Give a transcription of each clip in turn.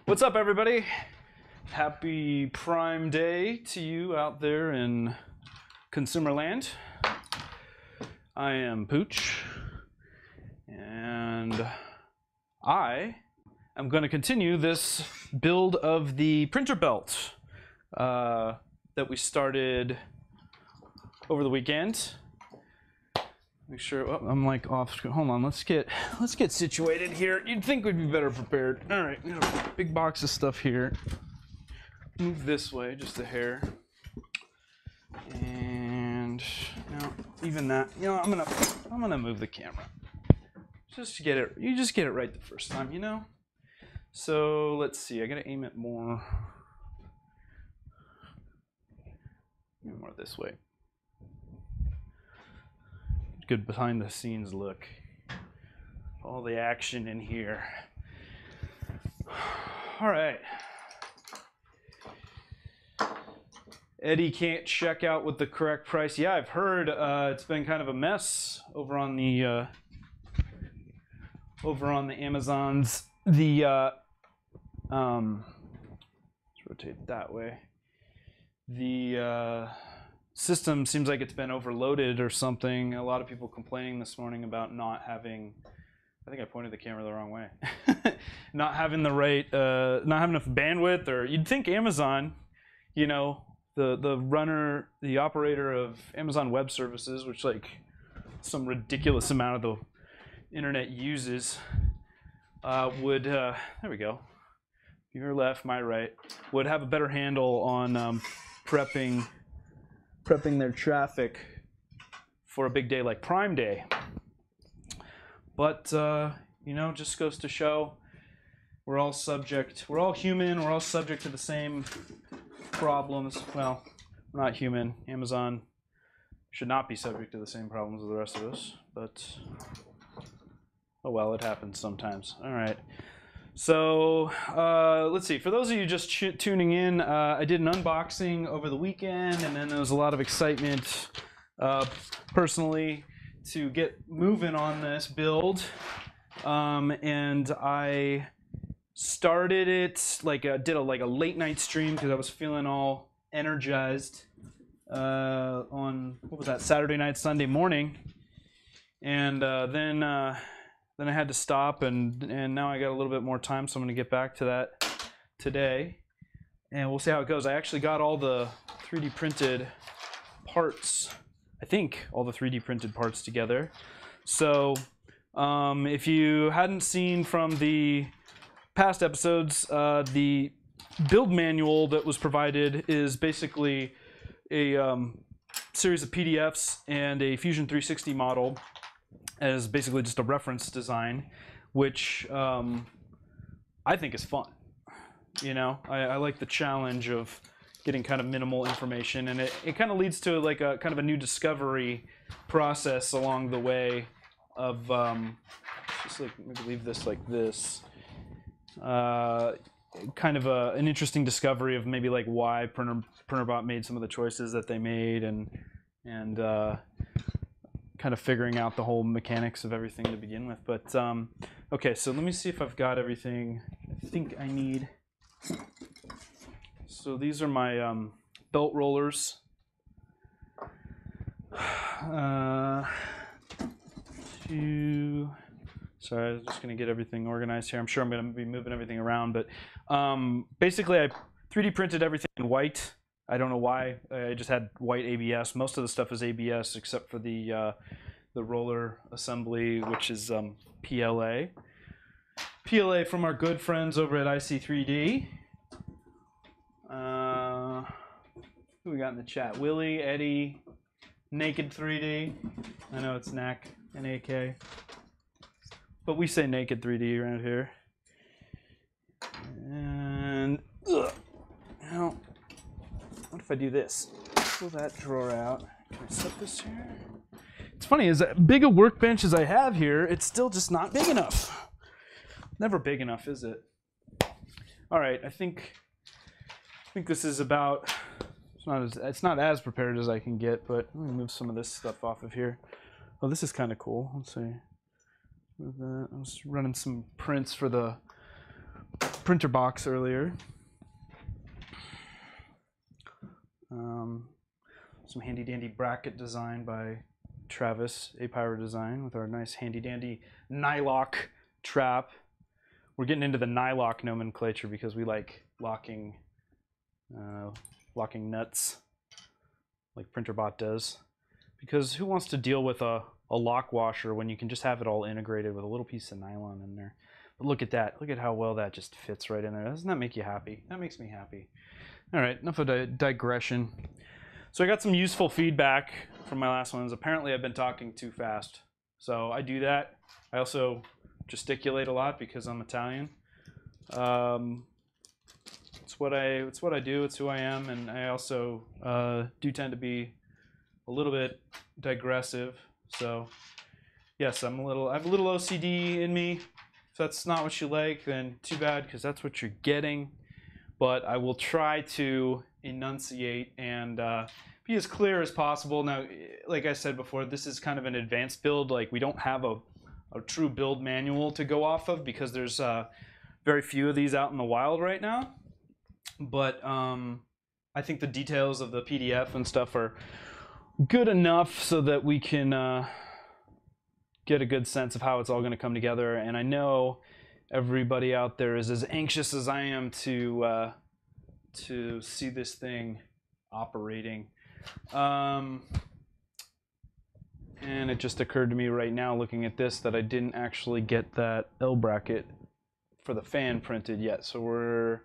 What's up, everybody? Happy Prime Day to you out there in consumer land. I am Pooch, and I am going to continue this build of the PrintrBelt that we started over the weekend. Make sure. Oh, I'm like off screen. Hold on. Let's get situated here. You'd think we'd be better prepared. All right. We got a big box of stuff here. Move this way just a hair. And even that. You know, I'm gonna move the camera. Just to get it. You just get it right the first time. You know. So let's see. I gotta aim it more this way. Good behind the scenes look. All the action in here. All right. Eddie can't check out with the correct price. Yeah, I've heard it's been kind of a mess over on the Amazons. Let's rotate it that way. The system seems like it's been overloaded or something. A lot of people complaining this morning about not having, I think I pointed the camera the wrong way, not having the right, not having enough bandwidth. Or you'd think Amazon, you know, the operator of Amazon Web Services, which like some ridiculous amount of the internet uses, would, there we go, your left, my right, would have a better handle on prepping their traffic for a big day like Prime Day. But, you know, just goes to show we're all human, we're all subject to the same problems. Well, we're not human. Amazon should not be subject to the same problems as the rest of us, but, oh well, it happens sometimes. All right. So let's see. For those of you just tuning in, I did an unboxing over the weekend, and then there was a lot of excitement personally to get moving on this build. And I started it did a late night stream because I was feeling all energized on what was that, Saturday night, Sunday morning, and then I had to stop, and now I got a little bit more time, so I'm going to get back to that today, and we'll see how it goes. I actually got all the 3D printed parts, I think all the 3D printed parts together. So if you hadn't seen from the past episodes, the build manual that was provided is basically a series of PDFs and a Fusion 360 model as basically just a reference design, which I think is fun. You know, I like the challenge of getting kind of minimal information, and it kind of leads to like a kind of a new discovery process along the way of just like maybe leave this like this. Kind of an interesting discovery of maybe like why Printrbot made some of the choices that they made, and kind of figuring out the whole mechanics of everything to begin with. But okay, so let me see if I've got everything I think I need. So these are my belt rollers. Sorry, I was just going to get everything organized here. I'm sure I'm going to be moving everything around, but basically I 3D printed everything in white. I don't know why. I just had white ABS. Most of the stuff is ABS except for the roller assembly, which is PLA. PLA from our good friends over at IC3D. Who we got in the chat? Willie, Eddie, Naked 3D. I know it's NAK, N-A-K. But we say Naked 3D around here. And now, what if I do this? Pull that drawer out. Can I set this here? It's funny, as big a workbench as I have here, it's still just not big enough. Never big enough, is it? All right, I think this is about. It's not as prepared as I can get, but let me move some of this stuff off of here. Oh, this is kind of cool. Let's see. Move that. I was running some prints for the printer box earlier. Some handy dandy bracket design by Travis, A-Pyro Design, with our nice handy dandy nylock trap. We're getting into the nylock nomenclature because we like locking nuts like Printrbot does. Because who wants to deal with a lock washer when you can just have it all integrated with a little piece of nylon in there? But look at that. Look at how well that just fits right in there. Doesn't that make you happy? That makes me happy. All right, enough of digression. So I got some useful feedback from my last ones. Apparently I've been talking too fast. So I do that. I also gesticulate a lot because I'm Italian. It's what I do. It's who I am, and I also do tend to be a little bit digressive. So yes, I have a little OCD in me. If that's not what you like, then too bad, because that's what you're getting. But I will try to enunciate and be as clear as possible. Now, like I said before, this is kind of an advanced build. Like, we don't have a true build manual to go off of because there's very few of these out in the wild right now. But I think the details of the PDF and stuff are good enough so that we can get a good sense of how it's all going to come together. And I know everybody out there is as anxious as I am to see this thing operating. And it just occurred to me right now, looking at this, that I didn't actually get that L bracket for the fan printed yet. So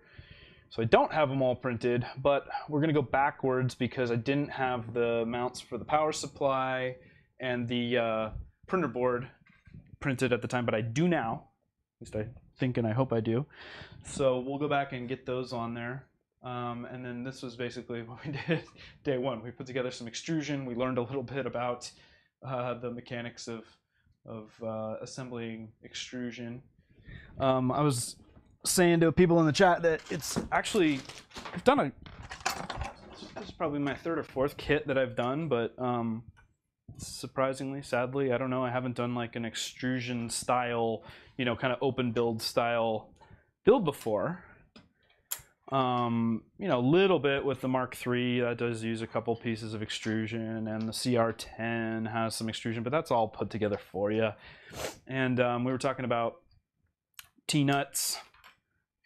I don't have them all printed, but we're going to go backwards because I didn't have the mounts for the power supply and the printer board printed at the time, but I do now. At least I think and I hope I do. So we'll go back and get those on there. And then this was basically what we did day one. We put together some extrusion. We learned a little bit about the mechanics of assembling extrusion. I was saying to people in the chat that it's actually, this is probably my third or fourth kit that I've done, but surprisingly, sadly, I don't know, I haven't done like an extrusion style, kind of open build style build before. A little bit with the Mark III, that does use a couple pieces of extrusion, and the CR10 has some extrusion, but that's all put together for you. And we were talking about T-nuts,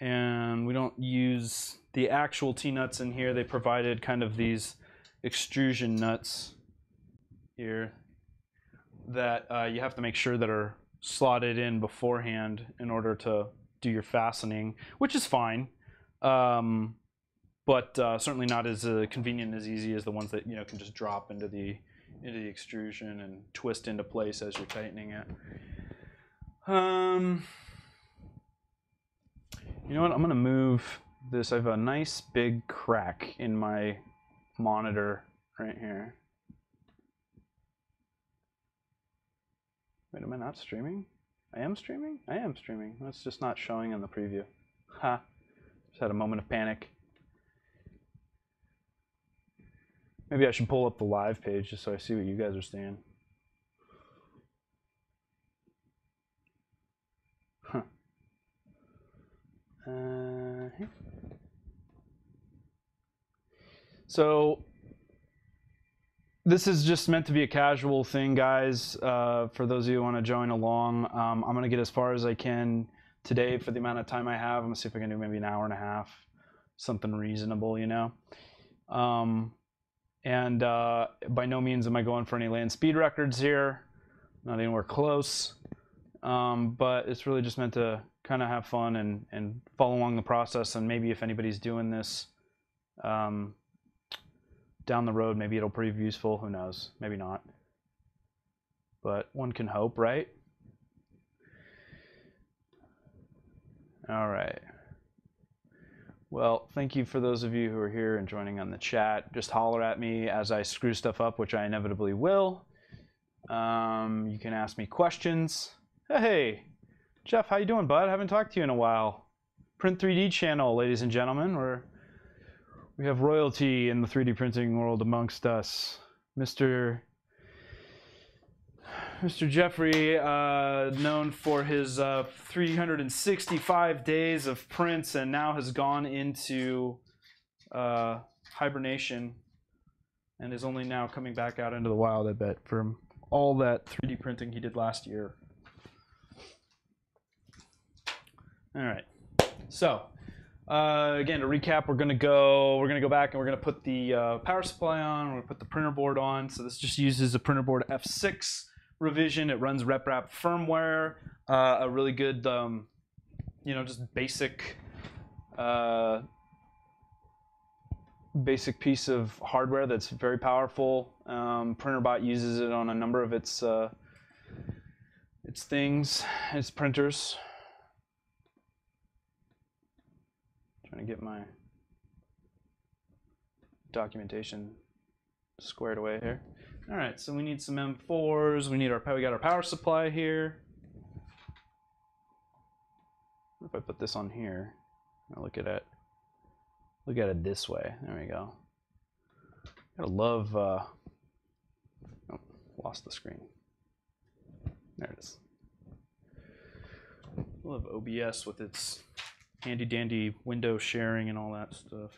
and we don't use the actual T-nuts in here. They provided kind of these extrusion nuts here that you have to make sure that are slotted in beforehand in order to do your fastening, which is fine. But certainly not as convenient and as easy as the ones that can just drop into the extrusion and twist into place as you're tightening it. You know what? I'm gonna move this. I have a nice big crack in my monitor right here. Wait, am I not streaming? I am streaming? I am streaming. That's just not showing in the preview. Ha. Just had a moment of panic. Maybe I should pull up the live page just so I see what you guys are seeing. Huh. Here. So this is just meant to be a casual thing, guys. For those of you who want to join along, I'm going to get as far as I can today for the amount of time I have. I'm going to see if I can do maybe an hour and a half, something reasonable, And by no means am I going for any land speed records here. Not anywhere close. But it's really just meant to kind of have fun and follow along the process. And maybe if anybody's doing this down the road, maybe it'll prove useful. Who knows? Maybe not. But one can hope, right? All right. Well, thank you for those of you who are here and joining on the chat. Just holler at me as I screw stuff up, which I inevitably will. You can ask me questions. Hey, Jeff, how you doing, bud? I haven't talked to you in a while. Print 3D channel, ladies and gentlemen. We have royalty in the 3D printing world amongst us. Mr. Mr. Jeffrey, known for his 365 days of prints, and now has gone into hibernation and is only now coming back out into the wild, I bet, from all that 3D printing he did last year. All right. So, again, to recap, we're gonna go back and we're gonna put the power supply on. We're gonna put the printer board on. So this just uses a printer board F6 revision. It runs RepRap firmware. A really good, just basic piece of hardware that's very powerful. Printrbot uses it on a number of its printers. Trying to get my documentation squared away here. All right, so we need some M4s. We got our power supply here. What if I put this on here? I'll look at it this way. There we go. Gotta love. Oh, lost the screen. There it is. I love OBS with its handy dandy window sharing and all that stuff.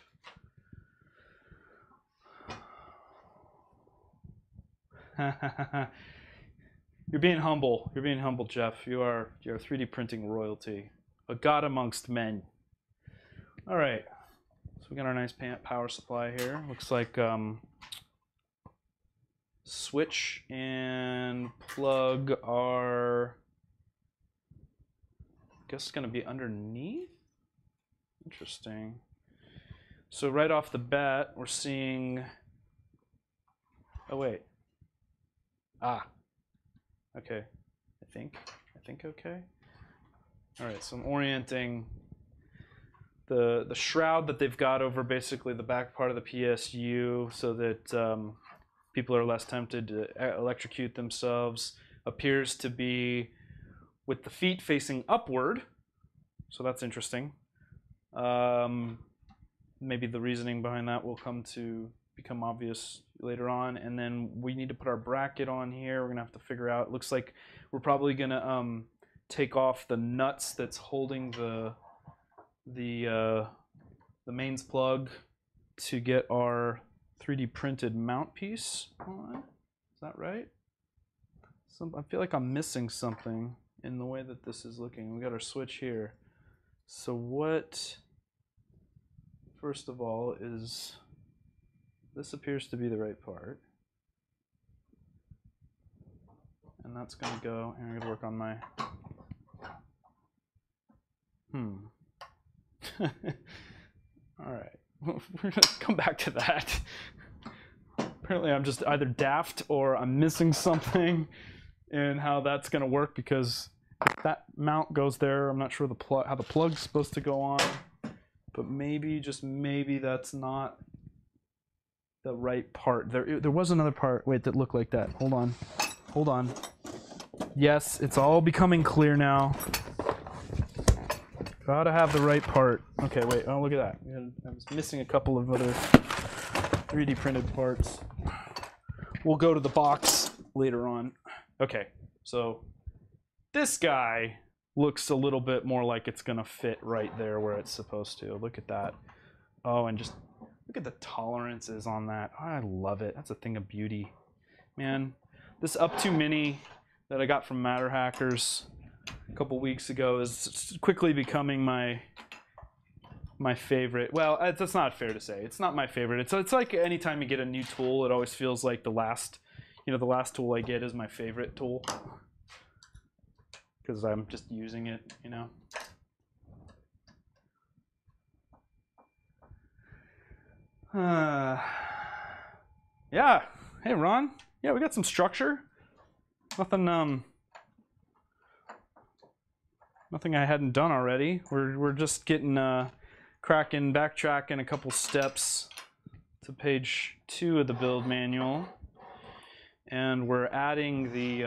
You're being humble. You're being humble, Jeff. You're 3D printing royalty, a god amongst men. All right. So we got our nice power supply here. Looks like switch and plug are, I guess it's going to be underneath. Interesting. So right off the bat, we're seeing. Oh wait. Okay. I think okay. All right. So I'm orienting the shroud that they've got over basically the back part of the PSU, so that people are less tempted to electrocute themselves. Appears to be with the feet facing upward, so that's interesting. Maybe the reasoning behind that will become obvious later on. And then we need to put our bracket on here. We're gonna have to figure out. It looks like we're probably gonna take off the nuts that's holding the mains plug to get our 3D printed mount piece on. Is that right? I feel like I'm missing something in the way that this is looking. We got our switch here. So what, first of all, is this appears to be the right part. And that's going to go, and I'm going to work on my, All right, we're going to come back to that. Apparently I'm just either daft or I'm missing something in how that's going to work, because if that mount goes there, I'm not sure how the plug's supposed to go on, but maybe, just maybe, that's not the right part. There was another part, wait, that looked like that. Hold on. Yes, it's all becoming clear now. Gotta have the right part. Okay, wait, oh, look at that. I was missing a couple of other 3D printed parts. We'll go to the box later on. Okay, so this guy looks a little bit more like it's gonna fit right there where it's supposed to. Look at that. Oh, and just look at the tolerances on that. Oh, I love it. That's a thing of beauty. Man, this Up To Mini that I got from Matter Hackers a couple weeks ago is quickly becoming my favorite. Well, that's not fair to say. It's not my favorite. It's like anytime you get a new tool, it always feels like the last tool I get is my favorite tool, because I'm just using it, Yeah. Hey, Ron. Yeah, we got some structure. Nothing I hadn't done already. We're just getting backtracking a couple steps to page 2 of the build manual, and we're adding the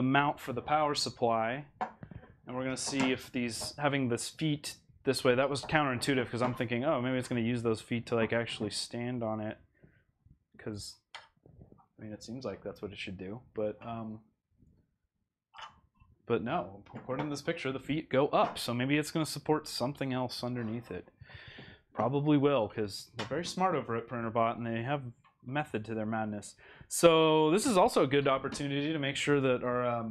mount for the power supply, and we're going to see if having this feet this way, that was counterintuitive, because I'm thinking, oh, maybe it's going to use those feet to like actually stand on it, because I mean, it seems like that's what it should do, but no. According to this picture, the feet go up, so maybe it's going to support something else underneath it. Probably will, because they're very smart over at Printrbot, and they have method to their madness. So this is also a good opportunity to make sure that our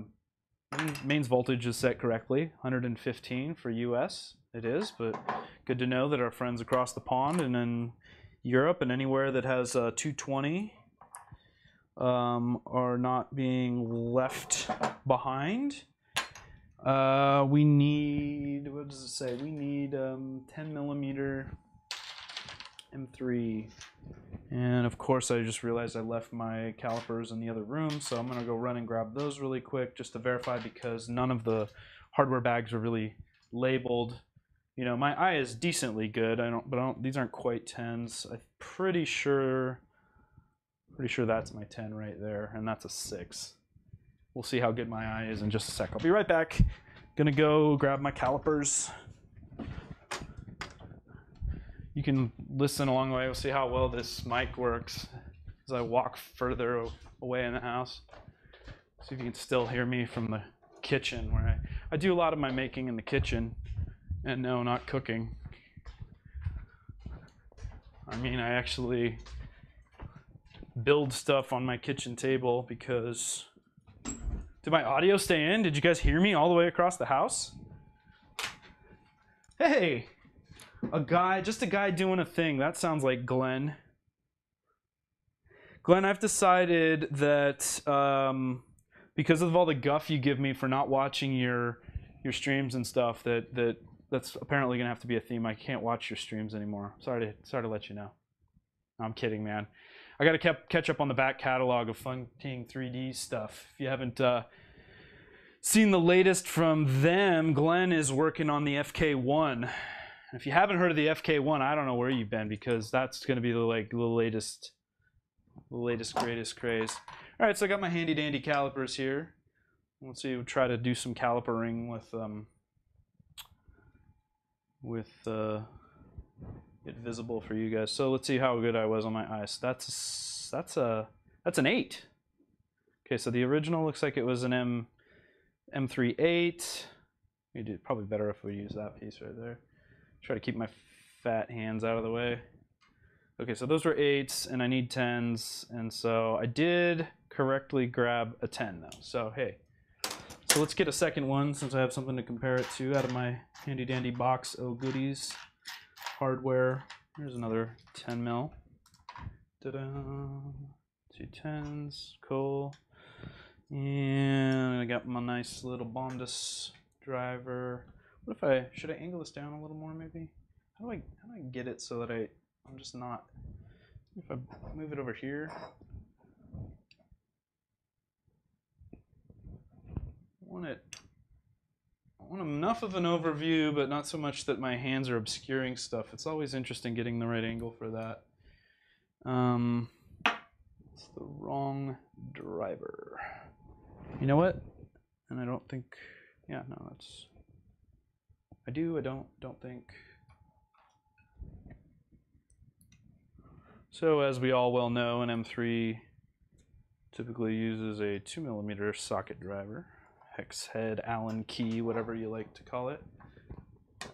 mains voltage is set correctly. 115 for US, it is, but good to know that our friends across the pond and in Europe and anywhere that has 220 are not being left behind. We need, what does it say? We need 10 millimeter M3. And of course, I just realized I left my calipers in the other room, so I'm gonna go run and grab those really quick just to verify, because none of the hardware bags are really labeled. You know, my eye is decently good. These aren't quite 10s. I'm pretty sure that's my 10 right there, and that's a 6. We'll see how good my eye is in just a sec. I'll be right back. Gonna go grab my calipers. You can listen along the way. We'll see how well this mic works as I walk further away in the house. See if you can still hear me from the kitchen, where I do a lot of my making in the kitchen. And no, not cooking. I mean, I actually build stuff on my kitchen table because... Did my audio stay in? Did you guys hear me all the way across the house? Hey! Just a guy doing a thing. That sounds like Glenn. Glenn, I've decided that because of all the guff you give me for not watching your streams and stuff, that's apparently gonna have to be a theme. I can't watch your streams anymore. Sorry to let you know. No, I'm kidding, man. I gotta catch up on the back catalog of Funking 3D stuff. If you haven't seen the latest from them, Glenn is working on the FK1. If you haven't heard of the FK1, I don't know where you've been, because that's gonna be the latest greatest craze. All right, so I got my handy dandy calipers here. Let's see. We'll try to do some calipering with it visible for you guys. So let's see how good I was on my eyes. That's an 8. Okay, so the original looks like it was an M3 8. We do probably better if we use that piece right there. Try to keep my fat hands out of the way. Okay, so those were 8s, and I need 10s, and so I did correctly grab a 10 though. So hey, so let's get a second one since I have something to compare it to out of my handy dandy box of goodies. Hardware. Here's another 10 mil. Ta-da! 2 10s, cool. And I got my nice little Bondus driver. What if should I angle this down a little more maybe? How do I get it so that I'm just not, if I move it over here, I want enough of an overview, but not so much that my hands are obscuring stuff. It's always interesting getting the right angle for that. It's the wrong driver. You know what? And I don't think, yeah, no, that's, I don't think. So as we all well know, an M3 typically uses a 2mm socket driver. Hex head, Allen key, whatever you like to call it. I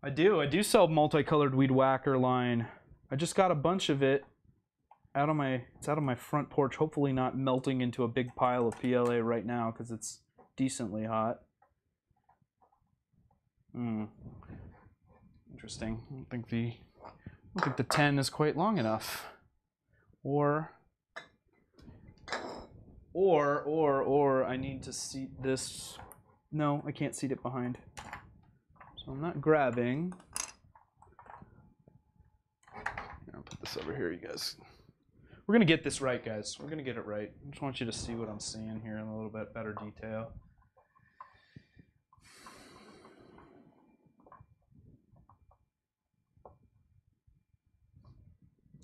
don't know. I do sell multicolored weed whacker line. I just got a bunch of it it's out of my front porch, hopefully not melting into a big pile of PLA right now because it's decently hot. Interesting. I don't think the 10 is quite long enough. Or I need to seat this. No, I can't seat it behind. So I'm not grabbing. Here, I'll put this over here, you guys. We're gonna get this right, guys. We're gonna get it right. I just want you to see what I'm seeing here in a little bit better detail.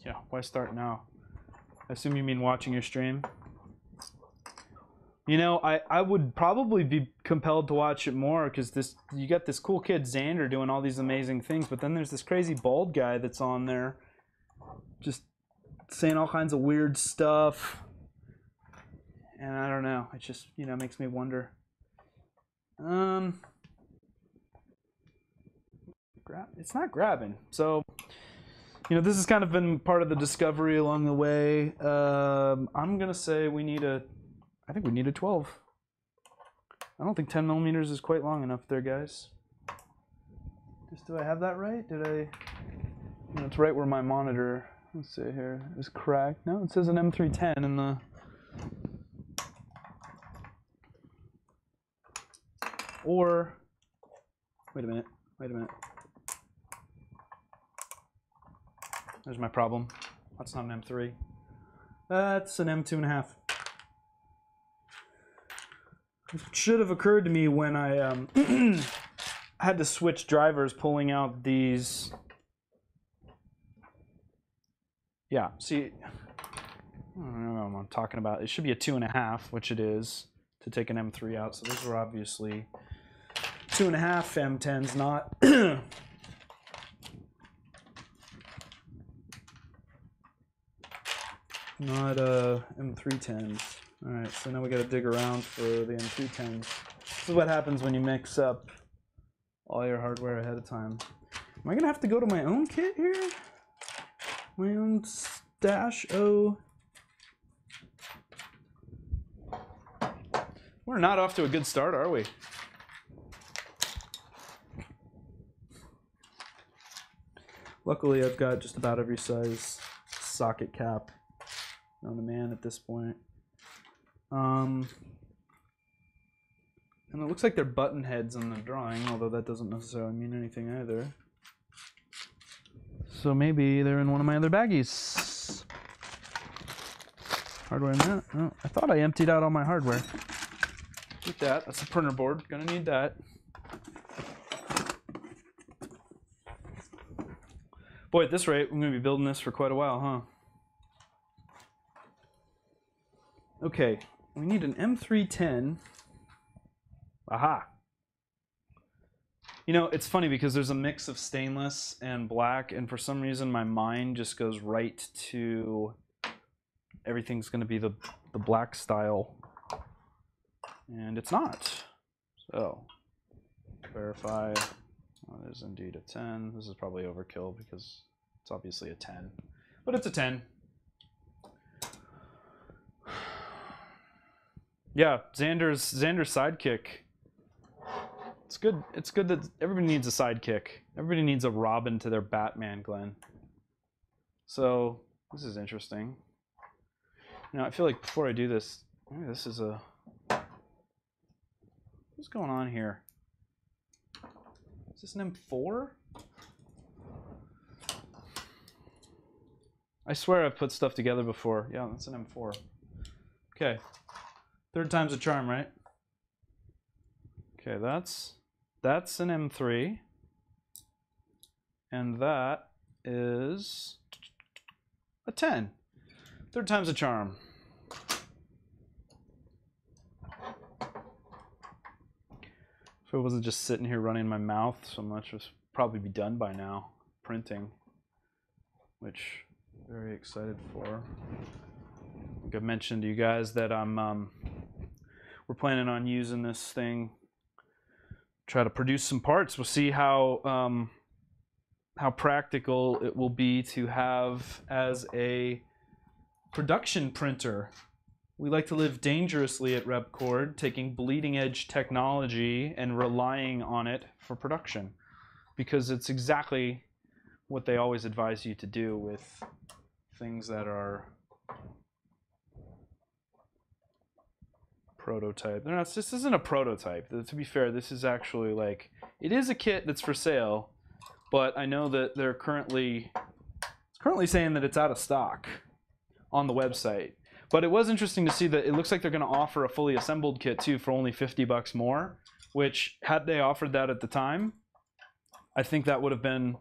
Yeah, why start now? I assume you mean watching your stream? You know, I would probably be compelled to watch it more because you got this cool kid Xander doing all these amazing things, but then there's this crazy bald guy that's on there, just saying all kinds of weird stuff. And I don't know. It just, you know, makes me wonder. It's not grabbing. So, you know, this has kind of been part of the discovery along the way. I'm going to say I think we need a 12. I don't think 10 millimeters is quite long enough there, guys. Do I have that right? No, it's right where my monitor, let's see here, is cracked. No, it says an M310 in the... Or, wait a minute. There's my problem. That's not an M3. That's an M2.5. It should have occurred to me when I had to switch drivers pulling out these. Yeah, see, I don't know what I'm talking about. It should be a 2.5, which it is, to take an M3 out. So those are obviously 2.5 M10s, not not M310s. All right, so now we got to dig around for the M210s. This is what happens when you mix up all your hardware ahead of time. Am I gonna have to go to my own kit here? My own stash? Oh. We're not off to a good start, are we? Luckily, I've got just about every size socket cap on the man at this point. And it looks like they're button heads in the drawing, although that doesn't necessarily mean anything either. So maybe they're in one of my other baggies. Hardware in that? Oh, I thought I emptied out all my hardware. Get that. That's a printer board. Gonna need that. Boy, at this rate, I'm gonna be building this for quite a while, huh? Okay, we need an M310. Aha. You know, it's funny because there's a mix of stainless and black, and for some reason my mind just goes right to everything's going to be the black style. And it's not. So, verify. Well, it is indeed a 10. This is probably overkill because it's obviously a 10. But it's a 10. Yeah, Xander's sidekick. It's good. It's good that everybody needs a sidekick. Everybody needs a Robin to their Batman, Glenn. So this is interesting. You know, I feel like before I do this, maybe this is a. What's going on here? Is this an M4? I swear I've put stuff together before. Yeah, that's an M4. Okay. Third time's a charm, right? Okay, that's an M3. And that is a 10. Third time's a charm. If it wasn't just sitting here running my mouth so much, it would probably be done by now, printing, which I'm very excited for. I think I've mentioned to you guys that we're planning on using this thing, try to produce some parts. We'll see how practical it will be to have as a production printer. We like to live dangerously at Repcord, taking bleeding edge technology and relying on it for production, because it's exactly what they always advise you to do with things that are prototype. This isn't a prototype. To be fair, this is actually like, it is a kit that's for sale, but I know that they're currently saying that it's out of stock on the website. But it was interesting to see that it looks like they're going to offer a fully assembled kit too for only $50 more, which had they offered that at the time, I think that would have been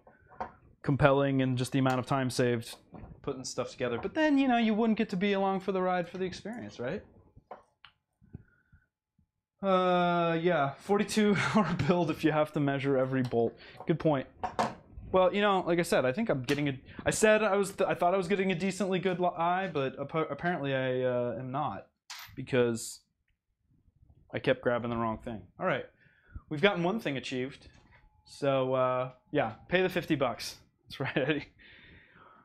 compelling and just the amount of time saved putting stuff together. But then, you know, you wouldn't get to be along for the ride for the experience, right? Yeah, 42-hour build if you have to measure every bolt. Good point. Well, you know, like I said, I think I'm getting a. I said I thought I was getting a decently good eye, but apparently I am not, because I kept grabbing the wrong thing. All right, we've gotten one thing achieved. So yeah, pay the $50. That's right, Eddie.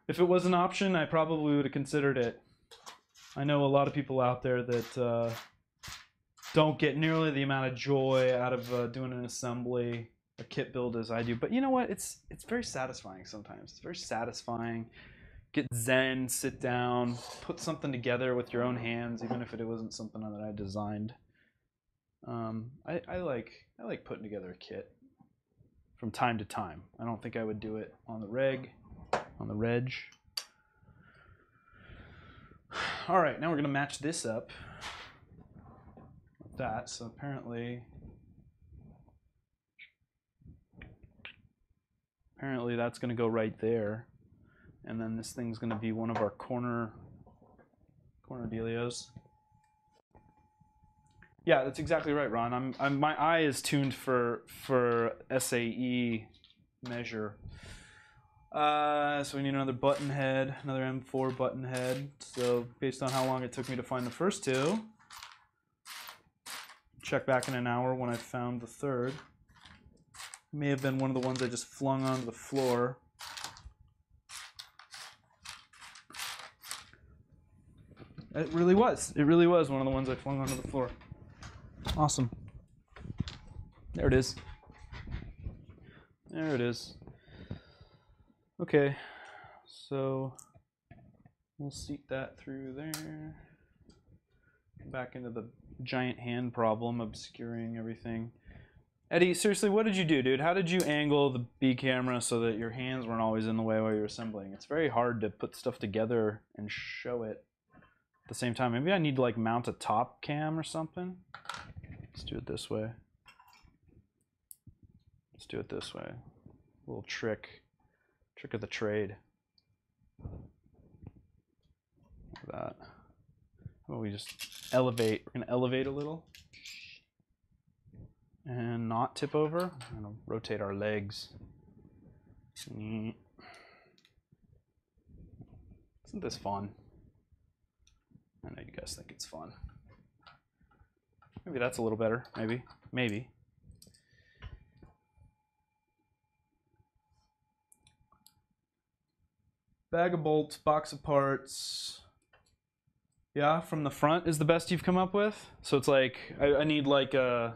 If it was an option, I probably would have considered it. I know a lot of people out there that don't get nearly the amount of joy out of doing an assembly, a kit build as I do. But you know what? It's very satisfying sometimes. It's very satisfying. Get zen, sit down, put something together with your own hands, even if it wasn't something that I designed. I like putting together a kit from time to time. I don't think I would do it on the reg. All right, now we're gonna match this up with that. So apparently that's gonna go right there, and then this thing's gonna be one of our corner dealios. Yeah, that's exactly right, Ron. My eye is tuned for SAE measure. So we need another button head, another M4 button head. So based on how long it took me to find the first two, check back in an hour when I found the third. May have been one of the ones I just flung onto the floor. It really was. It really was one of the ones I flung onto the floor. Awesome. There it is. There it is. Okay, so we'll seat that through there. Back into the giant hand problem, obscuring everything. Eddie, seriously, what did you do, dude? How did you angle the B camera so that your hands weren't always in the way while you're assembling? It's very hard to put stuff together and show it at the same time. Maybe I need to like mount a top cam or something. Let's do it this way. Let's do it this way. A little trick of the trade. Like that. How about we just elevate? We're gonna elevate a little and not tip over. I'm gonna rotate our legs. Isn't this fun? I know you guys think it's fun. Maybe that's a little better. Maybe. Bag of bolts, box of parts. Yeah, from the front is the best you've come up with. So it's like I need like a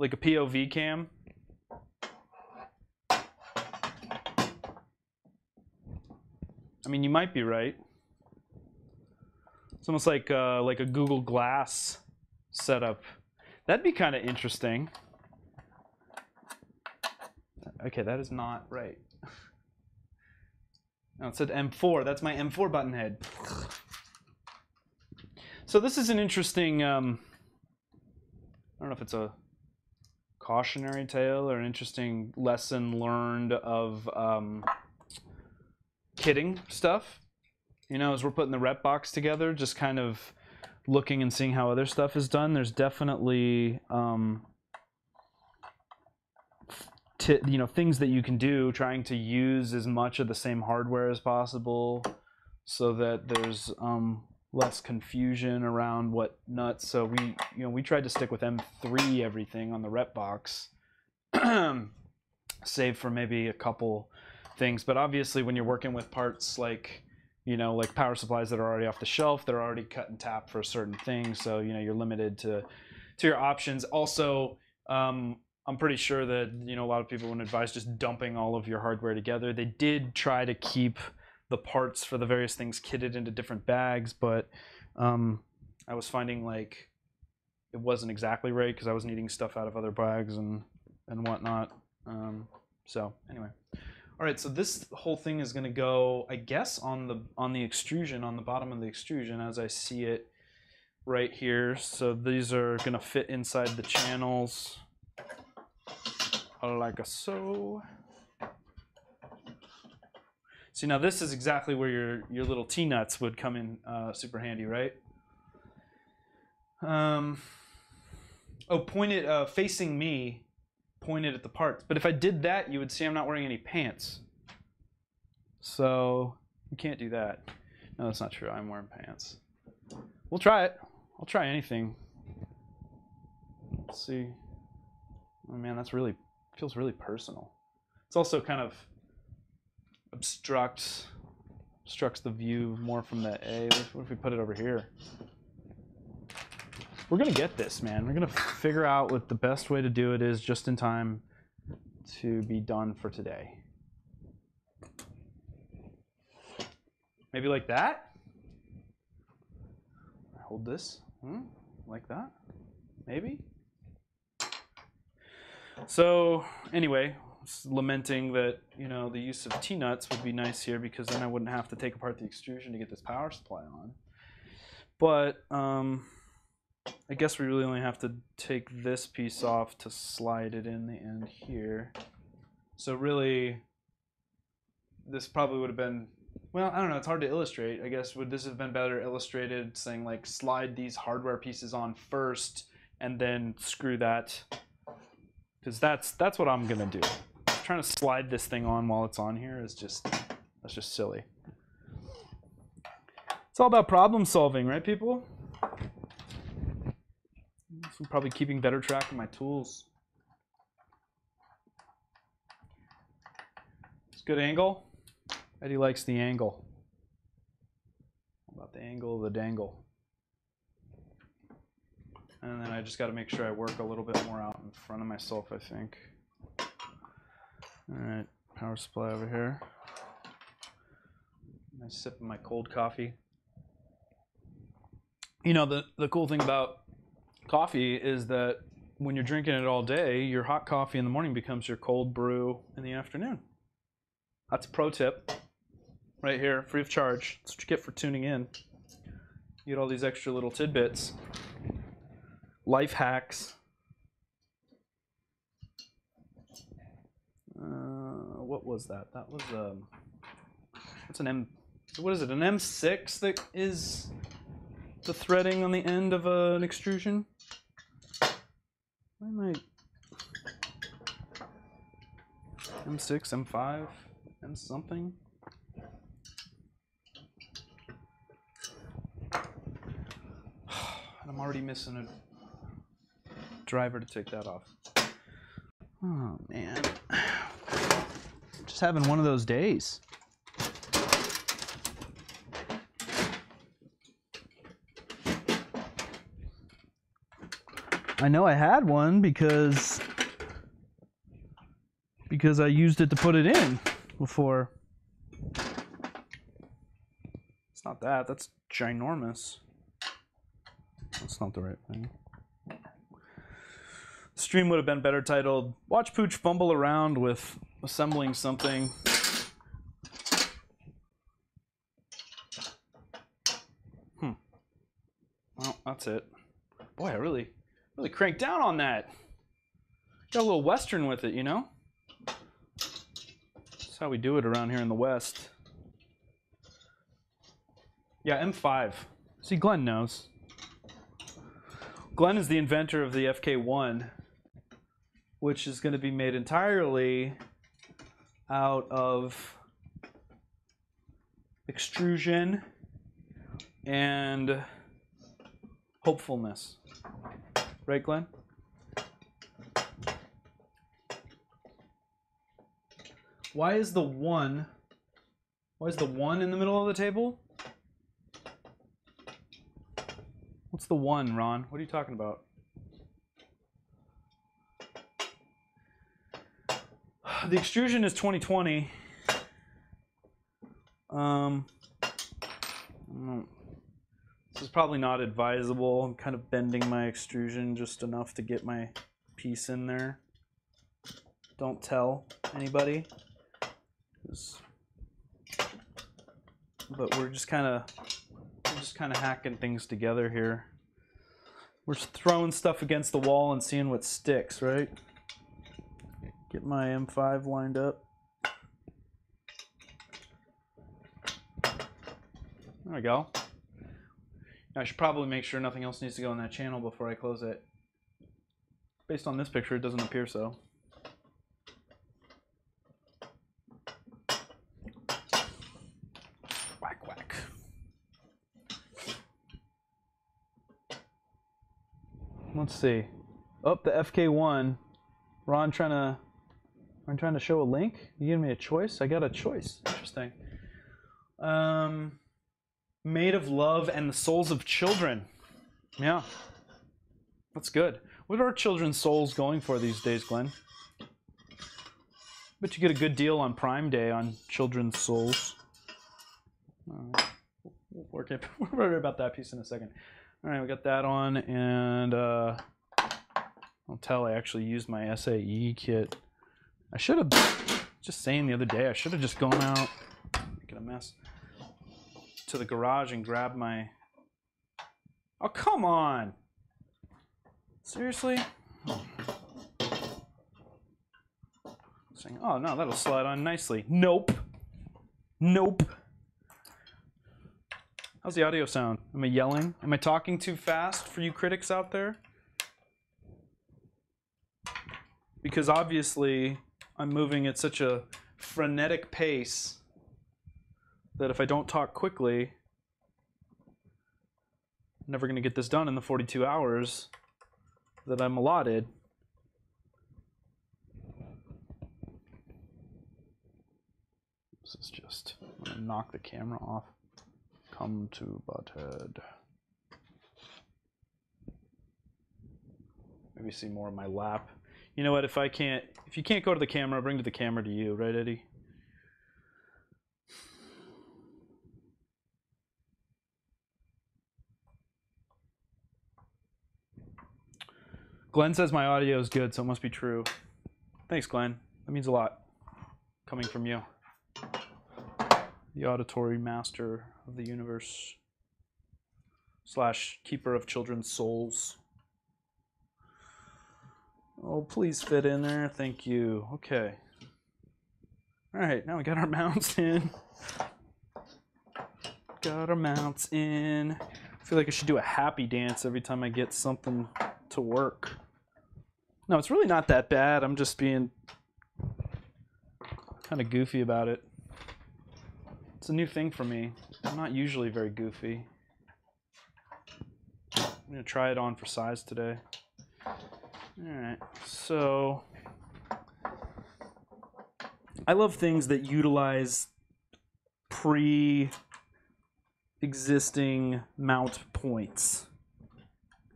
POV cam. I mean, you might be right. It's almost like a Google Glass setup. That'd be kind of interesting. Okay, that is not right. No, it said M4. That's my M4 button head. So this is an interesting, I don't know if it's a cautionary tale or an interesting lesson learned of kitting stuff. You know, as we're putting the rep box together, just kind of looking and seeing how other stuff is done. There's definitely things that you can do, trying to use as much of the same hardware as possible so that there's less confusion around what nuts. So we tried to stick with M3 everything on the rep box, save for maybe a couple things. But obviously when you're working with parts like like power supplies that are already off the shelf, they're already cut and tapped for a certain thing, so you're limited to your options. Also, I'm pretty sure that a lot of people would advise just dumping all of your hardware together. They did try to keep the parts for the various things kitted into different bags, but I was finding like it wasn't exactly right because I was needing stuff out of other bags and whatnot. So anyway, all right. So this whole thing is going to go, I guess, on the extrusion, on the bottom of the extrusion, as I see it right here. So these are going to fit inside the channels like so. See, now this is exactly where your little T-nuts would come in super handy, right? Oh, pointed facing me, pointed at the parts. But if I did that, you would see I'm not wearing any pants. So we can't do that. No, that's not true. I'm wearing pants. We'll try it. I'll try anything. Let's see. Oh man, that's really, feels really personal. It's also kind of obstructs the view more from the A. What if we put it over here? We're gonna get this, man. We're gonna figure out what the best way to do it is just in time to be done for today. Maybe like that? Hold this, like that, maybe? So anyway, lamenting that, you know, the use of T-nuts would be nice here because then I wouldn't have to take apart the extrusion to get this power supply on. But I guess we really only have to take this piece off to slide it in the end here. So really, this probably would have been, well, I don't know, it's hard to illustrate. I guess would this have been better illustrated saying like slide these hardware pieces on first and then screw that, because that's what I'm gonna do. Trying to slide this thing on while it's on here is just, that's just silly. It's all about problem solving, right, people? I'm probably keeping better track of my tools. It's a good angle. Eddie likes the angle. How about the angle of the dangle? And then I just got to make sure I work a little bit more out in front of myself, I think. All right, power supply over here. Nice sip of my cold coffee. You know, the cool thing about coffee is that when you're drinking it all day, your hot coffee in the morning becomes your cold brew in the afternoon. That's a pro tip right here, free of charge. That's what you get for tuning in. You get all these extra little tidbits. Life hacks. What was that? That was what's an M? What is it? An M6 that is the threading on the end of an extrusion. Why am I? M6, M5, M something. I'm already missing a driver to take that off. Oh man, just having one of those days. I know I had one because I used it to put it in before. It's not that, that's ginormous. That's not the right thing. The stream would have been better titled, "Watch Pooch fumble around with assembling something." Well, that's it. Boy, I really cranked down on that. Got a little Western with it, you know? That's how we do it around here in the West. Yeah, M5. See, Glenn knows. Glenn is the inventor of the FK1, which is going to be made entirely out of extrusion and hopefulness. Right, Glenn? Why is the 1 in the middle of the table? What's the 1, Ron? What are you talking about? The extrusion is 2020. This is probably not advisable. I'm kind of bending my extrusion just enough to get my piece in there. Don't tell anybody. But we're just kind of hacking things together here. We're just throwing stuff against the wall and seeing what sticks, right? Get my M5 lined up. There we go. I should probably make sure nothing else needs to go in that channel before I close it. Based on this picture, it doesn't appear so. let's see. Oh, the FK1. Ron trying to show a link? You giving me a choice? I got a choice. Interesting. Made of love and the souls of children. Yeah. That's good. What are children's souls going for these days, Glenn? Bet you get a good deal on Prime Day on children's souls. We'll worry about that piece in a second. All right, we got that on, and I'll tell I actually used my SAE kit. I should have, just saying the other day, I should have just gone out, making a mess, to the garage and grabbed my, oh, come on. Seriously? Saying, oh no, that'll slide on nicely. Nope. Nope. How's the audio sound? Am I yelling? Am I talking too fast for you critics out there? Because obviously I'm moving at such a frenetic pace that if I don't talk quickly, I'm never going to get this done in the 42 hours that I'm allotted. This is just, I'm going to knock the camera off. Come to butthead. Maybe see more of my lap. You know what, if you can't go to the camera, bring the camera to you, right, Eddie? Glenn says my audio is good, so it must be true. Thanks, Glenn. That means a lot coming from you. The auditory master of the universe / keeper of children's souls. Oh, please fit in there. Thank you. Okay. All right, now we got our mounts in. Got our mounts in. I feel like I should do a happy dance every time I get something to work. No, it's really not that bad. I'm just being kind of goofy about it. It's a new thing for me. I'm not usually very goofy. I'm going to try it on for size today. Alright, so I love things that utilize pre-existing mount points.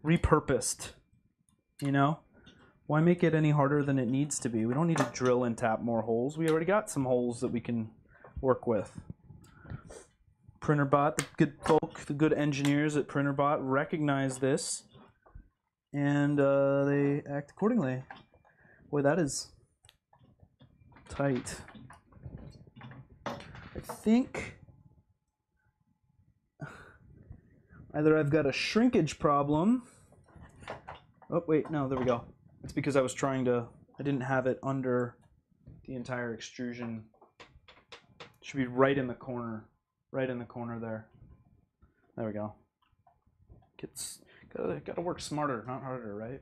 Repurposed, you know? Why make it any harder than it needs to be? We don't need to drill and tap more holes. We already got some holes that we can work with. Printrbot, the good folk, the good engineers at Printrbot recognize this, and they act accordingly. Boy, that is tight. I think either I've got a shrinkage problem. Oh, wait, no, there we go. It's because I didn't have it under the entire extrusion. It should be right in the corner. Right in the corner there. There we go. Gotta work smarter, not harder, right?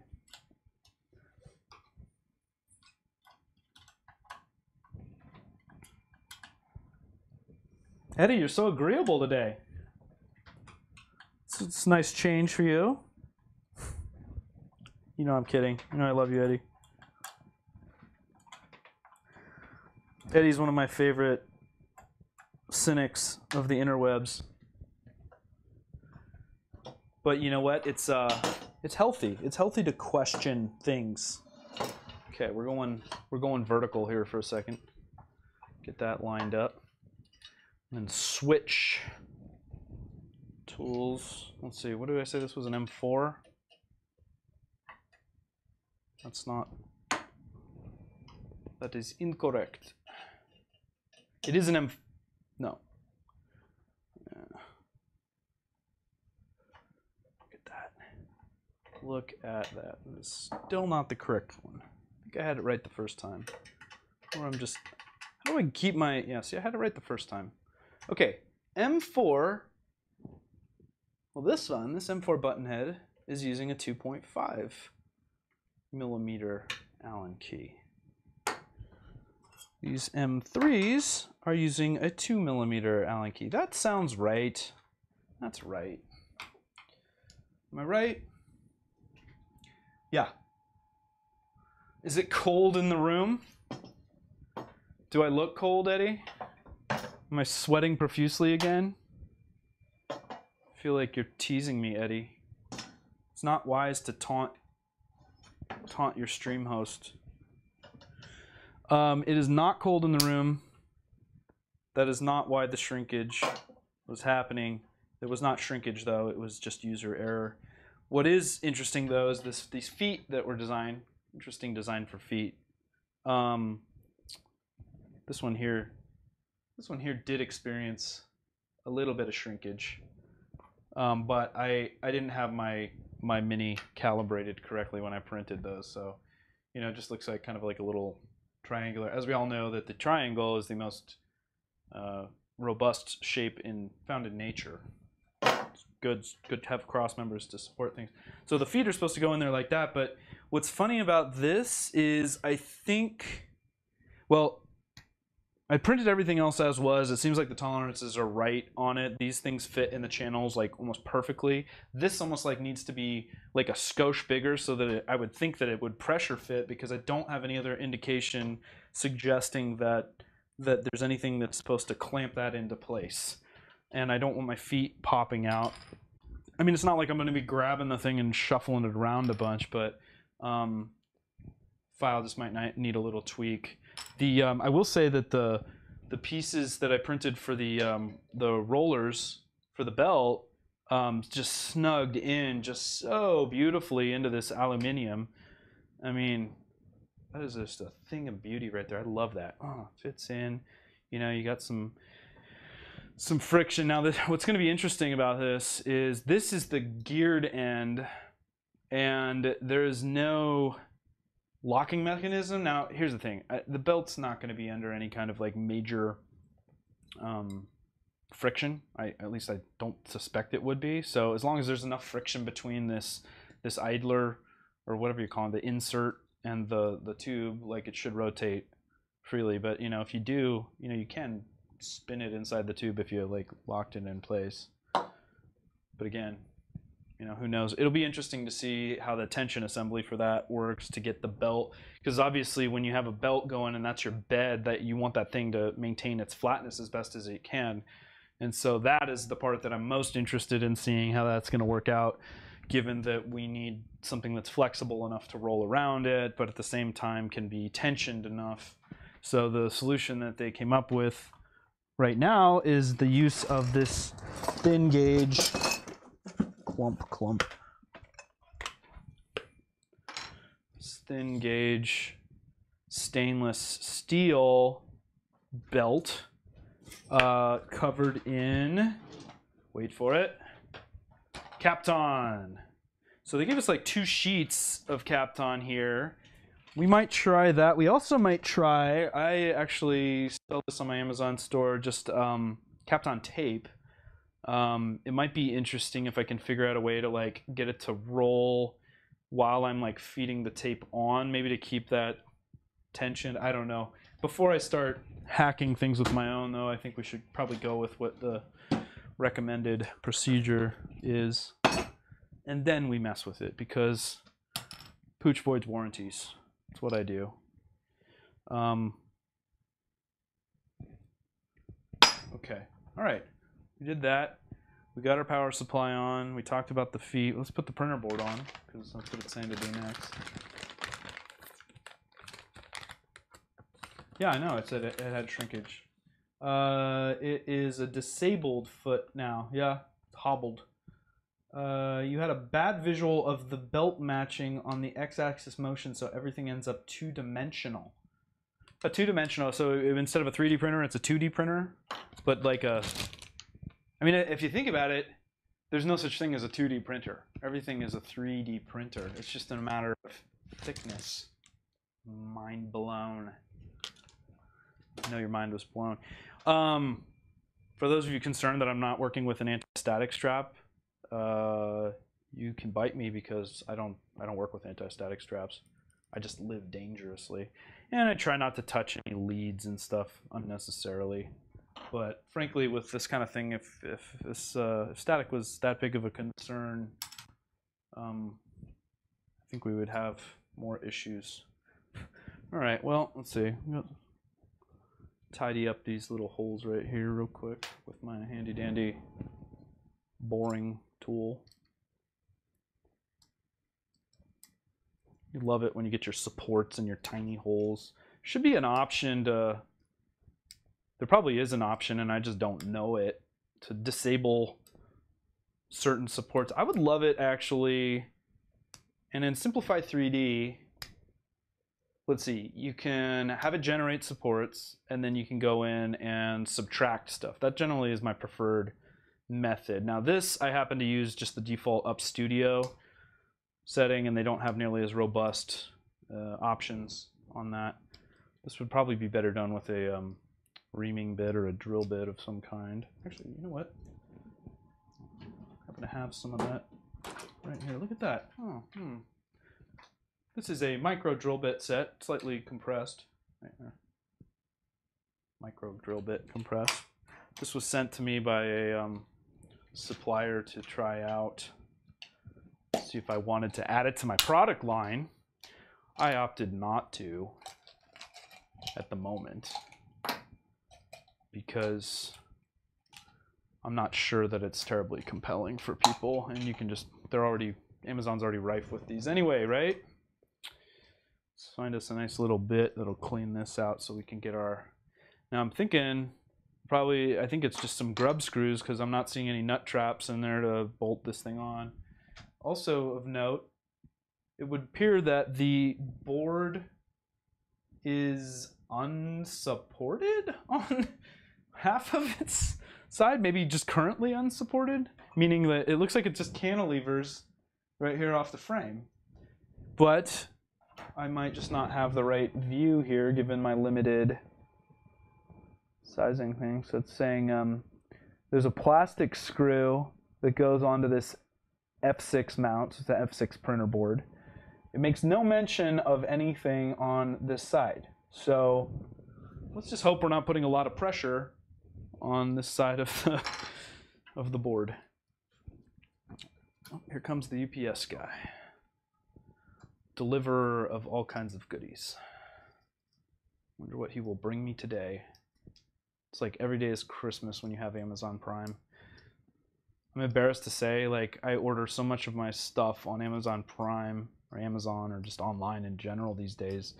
Eddie, you're so agreeable today. It's a nice change for you. You know I'm kidding. You know I love you, Eddie. Eddie's one of my favorite cynics of the interwebs. But you know what? It's healthy. It's healthy to question things. Okay, we're going vertical here for a second. Get that lined up. And then switch tools. Let's see, what did I say this was, an M4? That's not, that is incorrect. It is an M, no. Look at that. Look at that. It is still not the correct one. I think I had it right the first time. Or I'm just, how do I keep my, yeah, see, I had it right the first time. Okay, M4, well this one, this M4 button head is using a 2.5 millimeter Allen key. These M3s are using a 2 millimeter Allen key. That sounds right. That's right. Am I right? Yeah. Is it cold in the room? Do I look cold, Eddie? Am I sweating profusely again? I feel like you're teasing me, Eddie. It's not wise to taunt your stream host. It is not cold in the room. That is not why the shrinkage was happening. It was not shrinkage, though. It was just user error. What is interesting, though, is these feet that were designed. Interesting design for feet. This one here did experience a little bit of shrinkage, but I didn't have my mini calibrated correctly when I printed those, so it just looks like kind of like a little triangular. As we all know, that the triangle is the most robust shape found in nature. It's good to have cross members to support things. So the feet are supposed to go in there like that, but what's funny about this is I printed everything else as was. It seems like the tolerances are right on it. These things fit in the channels like almost perfectly. This almost like needs to be like a skosh bigger so that I would think that it would pressure fit, because I don't have any other indication suggesting that there's anything that's supposed to clamp that into place. And I don't want my feet popping out. I mean, it's not like I'm going to be grabbing the thing and shuffling it around a bunch, but file just might need a little tweak. I will say that the pieces that I printed for the rollers for the belt just snugged in just so beautifully into this aluminum. I mean, that is just a thing of beauty right there. I love that. Oh, fits in. You got some friction. Now, what's going to be interesting about this is the geared end, and there is no locking mechanism. Now, here's the thing. The belt's not going to be under any kind of like major friction. At least I don't suspect it would be. So as long as there's enough friction between this idler, or whatever you call it, the insert, and the tube, like, it should rotate freely. But if you do, you can spin it inside the tube if you like locked it in place. But again, who knows? It'll be interesting to see how the tension assembly for that works to get the belt, because obviously when you have a belt going and that's your bed, that you want that thing to maintain its flatness as best as it can. And so that is the part that I'm most interested in seeing how that's going to work out, given that we need something that's flexible enough to roll around it, but at the same time can be tensioned enough. So the solution that they came up with right now is the use of this thin gauge clump. Thin gauge stainless steel belt covered in, wait for it, Kapton. So they give us like 2 sheets of Kapton here. We might try that. We also might try, I actually sell this on my Amazon store, just Kapton tape. It might be interesting if I can figure out a way to like get it to roll while I'm like feeding the tape on, maybe to keep that tension. I don't know. Before I start hacking things with my own, though, I think we should probably go with what the recommended procedure is, and then we mess with it, because pooch voids warranties. That's what I do. Okay. All right. We did that. We got our power supply on. We talked about the feet. Let's put the printer board on, because that's what it's saying to do next. Yeah, I know. It said it had shrinkage. It is a disabled foot now. Yeah, hobbled. You had a bad visual of the belt matching on the x-axis motion, so everything ends up two-dimensional. A two-dimensional, so instead of a 3D printer, it's a 2D printer, but like a... I mean, if you think about it, there's no such thing as a 2D printer. Everything is a 3D printer. It's just a matter of thickness. Mind blown. I know your mind was blown. For those of you concerned that I'm not working with an anti-static strap, you can bite me, because I don't work with anti-static straps. I just live dangerously, and I try not to touch any leads and stuff unnecessarily. But frankly, with this kind of thing, if static was that big of a concern, I think we would have more issues. All right, well, let's see. Tidy up these little holes right here real quick with my handy dandy boring tool. You love it when you get your supports and your tiny holes. Should be an option to, there probably is an option and I just don't know it, to disable certain supports. I would love it actually, and in Simplify 3D, let's see, you can have it generate supports and then you can go in and subtract stuff. That generally is my preferred method. Now this, I happen to use just the default Up Studio setting and they don't have nearly as robust options on that. This would probably be better done with a reaming bit or a drill bit of some kind. Actually, you know what? I happen to have some of that right here. Look at that. Oh, This is a micro drill bit set, slightly compressed. Right there. Micro drill bit compressed. This was sent to me by a supplier to try out, see if I wanted to add it to my product line. I opted not to at the moment because I'm not sure that it's terribly compelling for people, and you can just, Amazon's already rife with these anyway, right? Let's find us a nice little bit that'll clean this out so we can get our, now I'm thinking I think it's just some grub screws because I'm not seeing any nut traps in there to bolt this thing on. Also of note, it would appear that the board is unsupported on half of its side, maybe just currently unsupported, meaning that it looks like it just cantilevers right here off the frame. But I might just not have the right view here given my limited sizing thing. So it's saying there's a plastic screw that goes onto this F6 mount, it's the F6 printer board. It makes no mention of anything on this side. So let's just hope we're not putting a lot of pressure on this side of the board. Oh, here comes the UPS guy. Deliverer of all kinds of goodies. Wonder what he will bring me today. It's like every day is Christmas when you have Amazon Prime. I'm embarrassed to say, like, I order so much of my stuff on Amazon Prime or Amazon or just online in general these days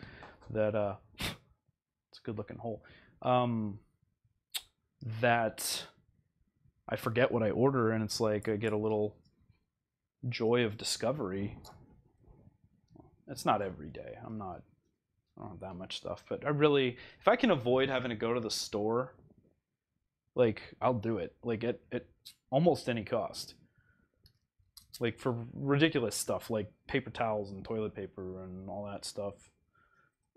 that it's a good looking hole, that I forget what I order, and it's like I get a little joy of discovery. It's not every day. I don't have that much stuff, but if I can avoid having to go to the store, like, I'll do it, like at almost any cost. Like for ridiculous stuff like paper towels and toilet paper and all that stuff.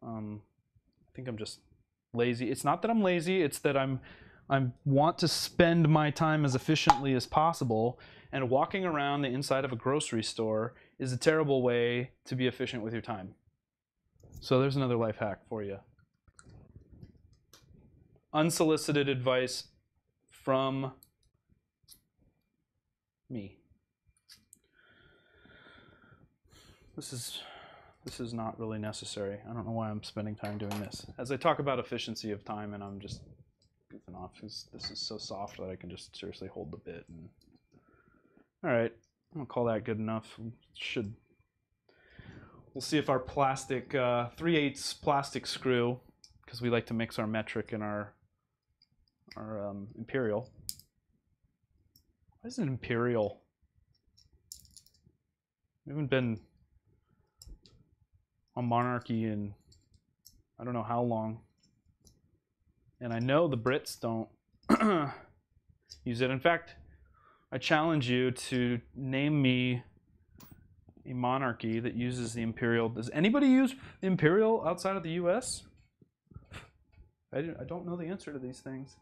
I think I'm just lazy. It's not that I'm lazy, it's that I want to spend my time as efficiently as possible, and walking around the inside of a grocery store is a terrible way to be efficient with your time. So there's another life hack for you. Unsolicited advice from me. This is not really necessary. I don't know why I'm spending time doing this. As I talk about efficiency of time, and I'm just goofing off because this is so soft that I can just seriously hold the bit. And all right, I'm gonna call that good enough. We'll see if our plastic 3/8 plastic screw, because we like to mix our metric and our imperial. What is an imperial? We haven't been on monarchy in I don't know how long, and I know the Brits don't use it. In fact, I challenge you to name me a monarchy that uses the imperial. Does anybody use imperial outside of the US? I don't know the answer to these things.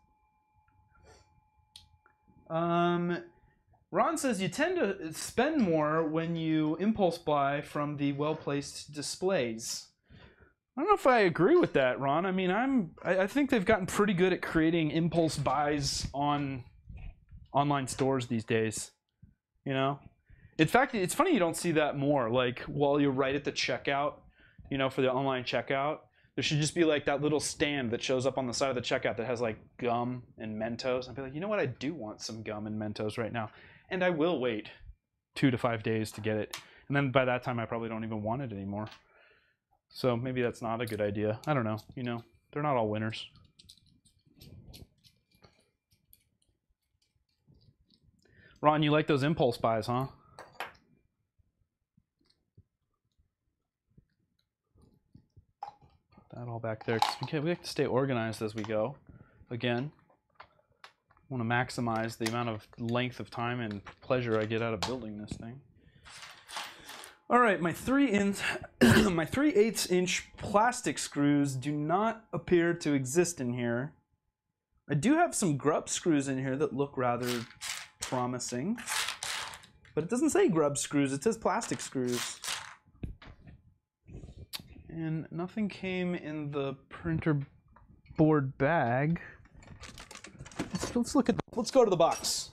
Ron says you tend to spend more when you impulse buy from the well-placed displays. I don't know if I agree with that, Ron. I mean, I think they've gotten pretty good at creating impulse buys on online stores these days. You know, In fact, it's funny you don't see that more. Like while you're right at the checkout, you know, for the online checkout, there should just be like that little stand that shows up on the side of the checkout that has like gum and Mentos. I'd be like, you know what? I do want some gum and Mentos right now. And I will wait 2 to 5 days to get it. And then by that time, I probably don't even want it anymore. So maybe that's not a good idea. I don't know. You know, they're not all winners. Ron, you like those impulse buys, huh? That all back there, because we have to stay organized as we go. Again, I want to maximize the amount of length of time and pleasure I get out of building this thing. All right, my 3/8 inch plastic screws do not appear to exist in here. I do have some grub screws in here that look rather promising, but it doesn't say grub screws, it says plastic screws. And nothing came in the printer board bag. Let's look at. Let's go to the box.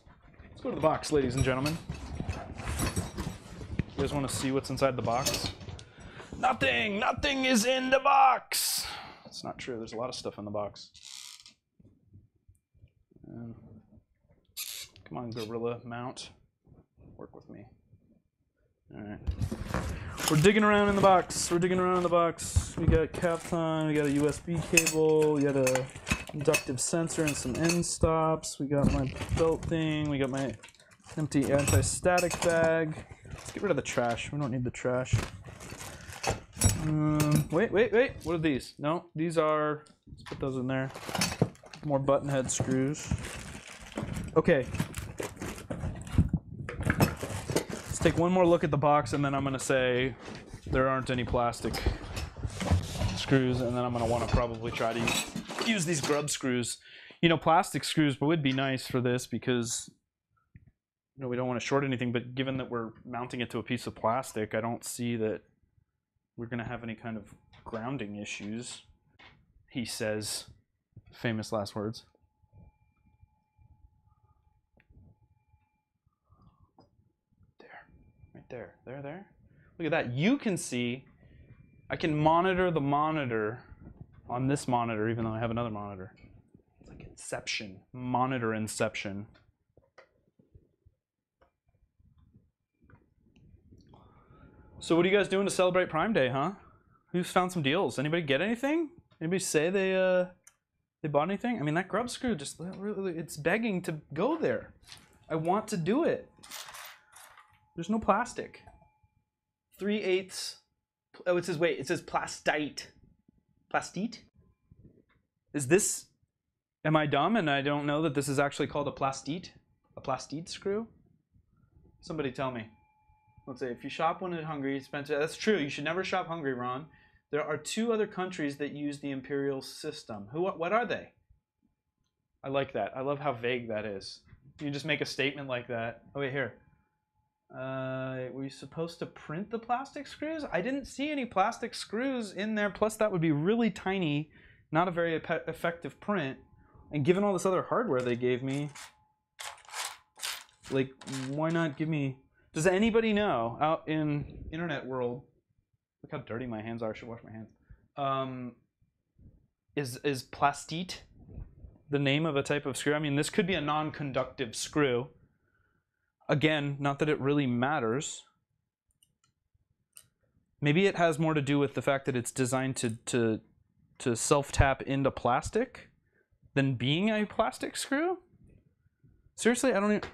Let's go to the box, ladies and gentlemen. You guys want to see what's inside the box? Nothing. Nothing is in the box. It's not true. There's a lot of stuff in the box. Come on, Gorilla Mount. Work with me. All right. We're digging around in the box. We're digging around in the box. We got Kapton, we got a USB cable, we got a inductive sensor and some end stops. We got my belt thing. We got my empty anti-static bag. Let's get rid of the trash. We don't need the trash. Wait. What are these? No, these are, let's put those in there. More button head screws. Okay. Let's take one more look at the box, and then I'm going to say there aren't any plastic screws, and then I'm going to want to probably try to use these grub screws. You know, plastic screws would be nice for this because, you know, we don't want to short anything, but given that we're mounting it to a piece of plastic, I don't see that we're going to have any kind of grounding issues, he says. Famous last words. There. Look at that. You can see, I can monitor the monitor on this monitor, even though I have another monitor. It's like Inception. Monitor Inception. So what are you guys doing to celebrate Prime Day, huh? Who's found some deals? Anybody get anything? Anybody say they bought anything? I mean, that grub screw just, it's begging to go there. I want to do it. There's no plastic. 3/8. Oh, it says, wait, it says plastite. Plastite? Is this, am I dumb and I don't know that this is actually called a plastite? A plastite screw? Somebody tell me. Let's say, if you shop when in Hungary, Spencer, that's true, you should never shop hungry, Ron. There are 2 other countries that use the imperial system. What are they? I like that. I love how vague that is. You just make a statement like that. Oh, wait, here. Were you supposed to print the plastic screws? I didn't see any plastic screws in there. Plus, that would be really tiny, not a very effective print. And given all this other hardware they gave me, like, why not give me... Does anybody know out in internet world? Look how dirty my hands are. I should wash my hands. Is plastite the name of a type of screw? I mean, this could be a non-conductive screw. Again, not that it really matters. Maybe it has more to do with the fact that it's designed to self-tap into plastic than being a plastic screw? Seriously, I don't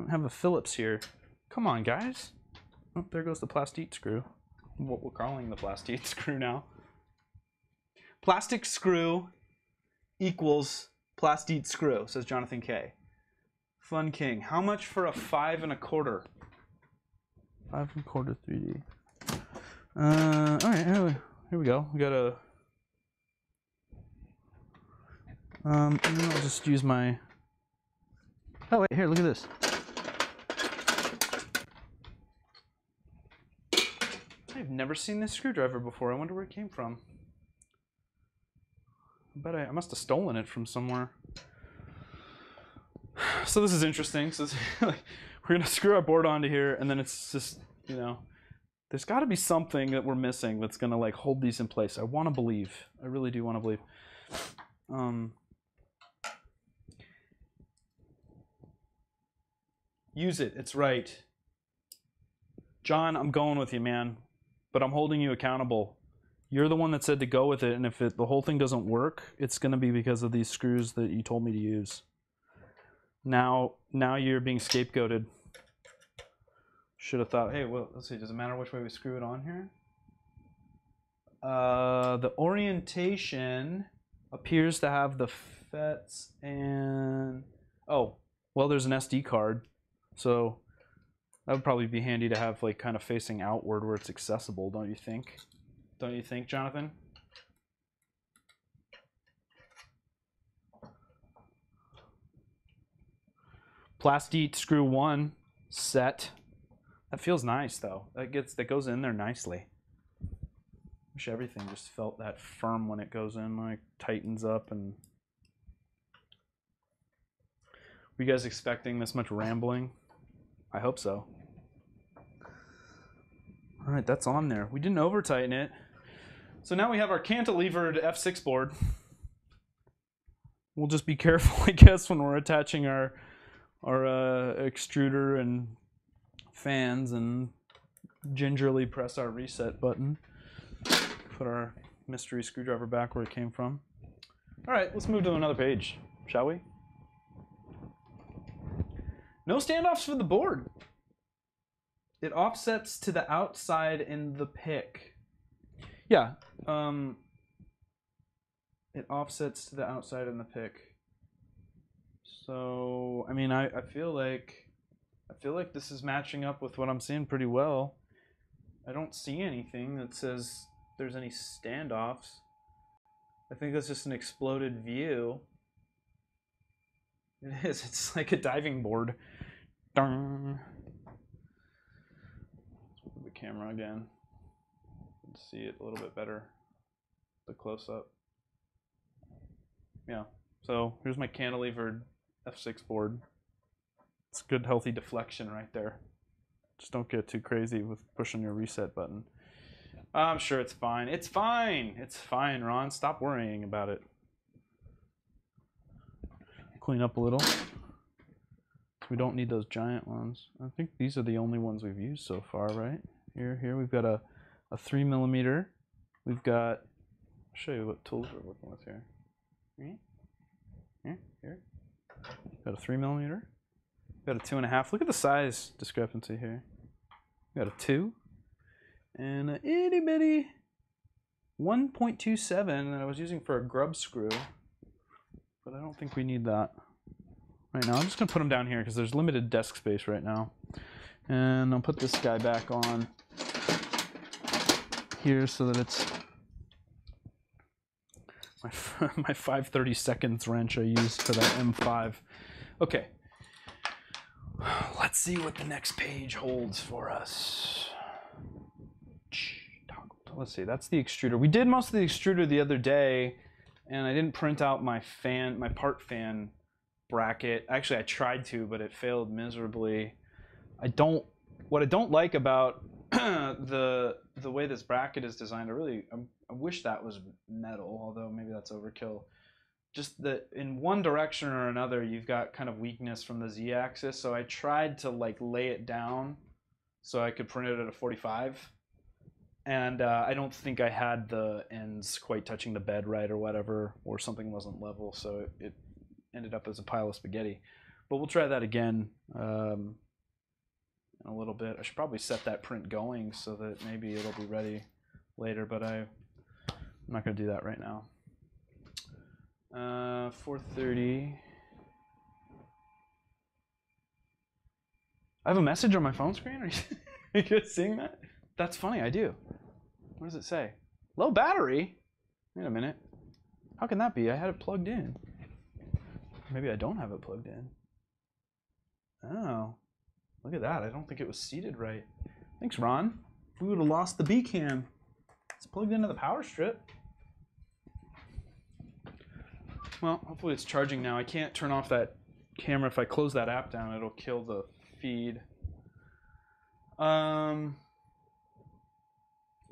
have a Phillips here. Come on, guys. Oh, there goes the plastite screw. What we're calling the plastite screw now. Plastic screw equals plastite screw, says Jonathan K. Fun King. How much for a 5 1/4? 5 1/4 3D. All right, here we go. We got a. I'll just use my. Oh wait, here, look at this. I've never seen this screwdriver before. I wonder where it came from. I bet I must have stolen it from somewhere. So this is interesting. So we're gonna screw our board onto here, and then it's just, you know, there's got to be something that we're missing that's gonna like hold these in place. I want to believe. I really do want to believe. Use it. It's right. John, I'm going with you, man, but I'm holding you accountable. You're the one that said to go with it, and if the whole thing doesn't work, it's going to be because of these screws that you told me to use. Now you're being scapegoated. Should have thought, hey, well, let's see, does it matter which way we screw it on here? The orientation appears to have the FETs and... Oh, well, there's an SD card, so that would probably be handy to have like kind of facing outward where it's accessible, don't you think? Don't you think, Jonathan? Plastite screw 1 set. That feels nice though. That goes in there nicely. Wish everything just felt that firm when it goes in, like tightens up. And were you guys expecting this much rambling? I hope so. All right, that's on there. We didn't over tighten it. So now we have our cantilevered F6 board. We'll just be careful, I guess, when we're attaching our extruder and fans, and gingerly press our reset button. Put our mystery screwdriver back where it came from. All right, let's move to another page, shall we? No standoffs for the board. It offsets to the outside in the pick. Yeah, it offsets to the outside in the pick. So, I mean, I feel like this is matching up with what I'm seeing pretty well. I don't see anything that says there's any standoffs. I think that's just an exploded view. It is. It's like a diving board. Dun. Let's move the camera again. Let's see it a little bit better. The close-up. Yeah. So here's my cantilevered F6 board. It's good, healthy deflection right there. Just don't get too crazy with pushing your reset button. I'm sure it's fine. It's fine. It's fine, Ron. Stop worrying about it. Clean up a little. We don't need those giant ones. I think these are the only ones we've used so far, right? Here we've got a 3mm. We've got, I'll show you what tools we're working with here. Here. Got a 3mm. Got a 2.5. Look at the size discrepancy here. Got a 2 and an itty bitty 1.27 that I was using for a grub screw, but I don't think we need that right now. I'm just gonna put them down here because there's limited desk space right now, and I'll put this guy back on here so that it's my 5/32 wrench I used for that M5. Okay. Let's see what the next page holds for us. Let's see, that's the extruder. We did most of the extruder the other day, and I didn't print out my part fan bracket. Actually, I tried to, but it failed miserably. What I don't like about the way this bracket is designed, I wish that was metal, although maybe that's overkill. Just that in one direction or another, you've got kind of weakness from the z-axis. So I tried to like lay it down so I could print it at a 45. And I don't think I had the ends quite touching the bed right or whatever, or something wasn't level. So it ended up as a pile of spaghetti. But we'll try that again in a little bit. I should probably set that print going so that maybe it'll be ready later, but I'm not going to do that right now. 4:30. I have a message on my phone screen. Are you guys seeing that? That's funny. I do. What does it say? Low battery? Wait a minute. How can that be? I had it plugged in. Maybe I don't have it plugged in. Oh, look at that. I don't think it was seated right. Thanks, Ron. We would have lost the B cam. It's plugged into the power strip. Well, hopefully it's charging now. I can't turn off that camera, if I close that app down, it'll kill the feed.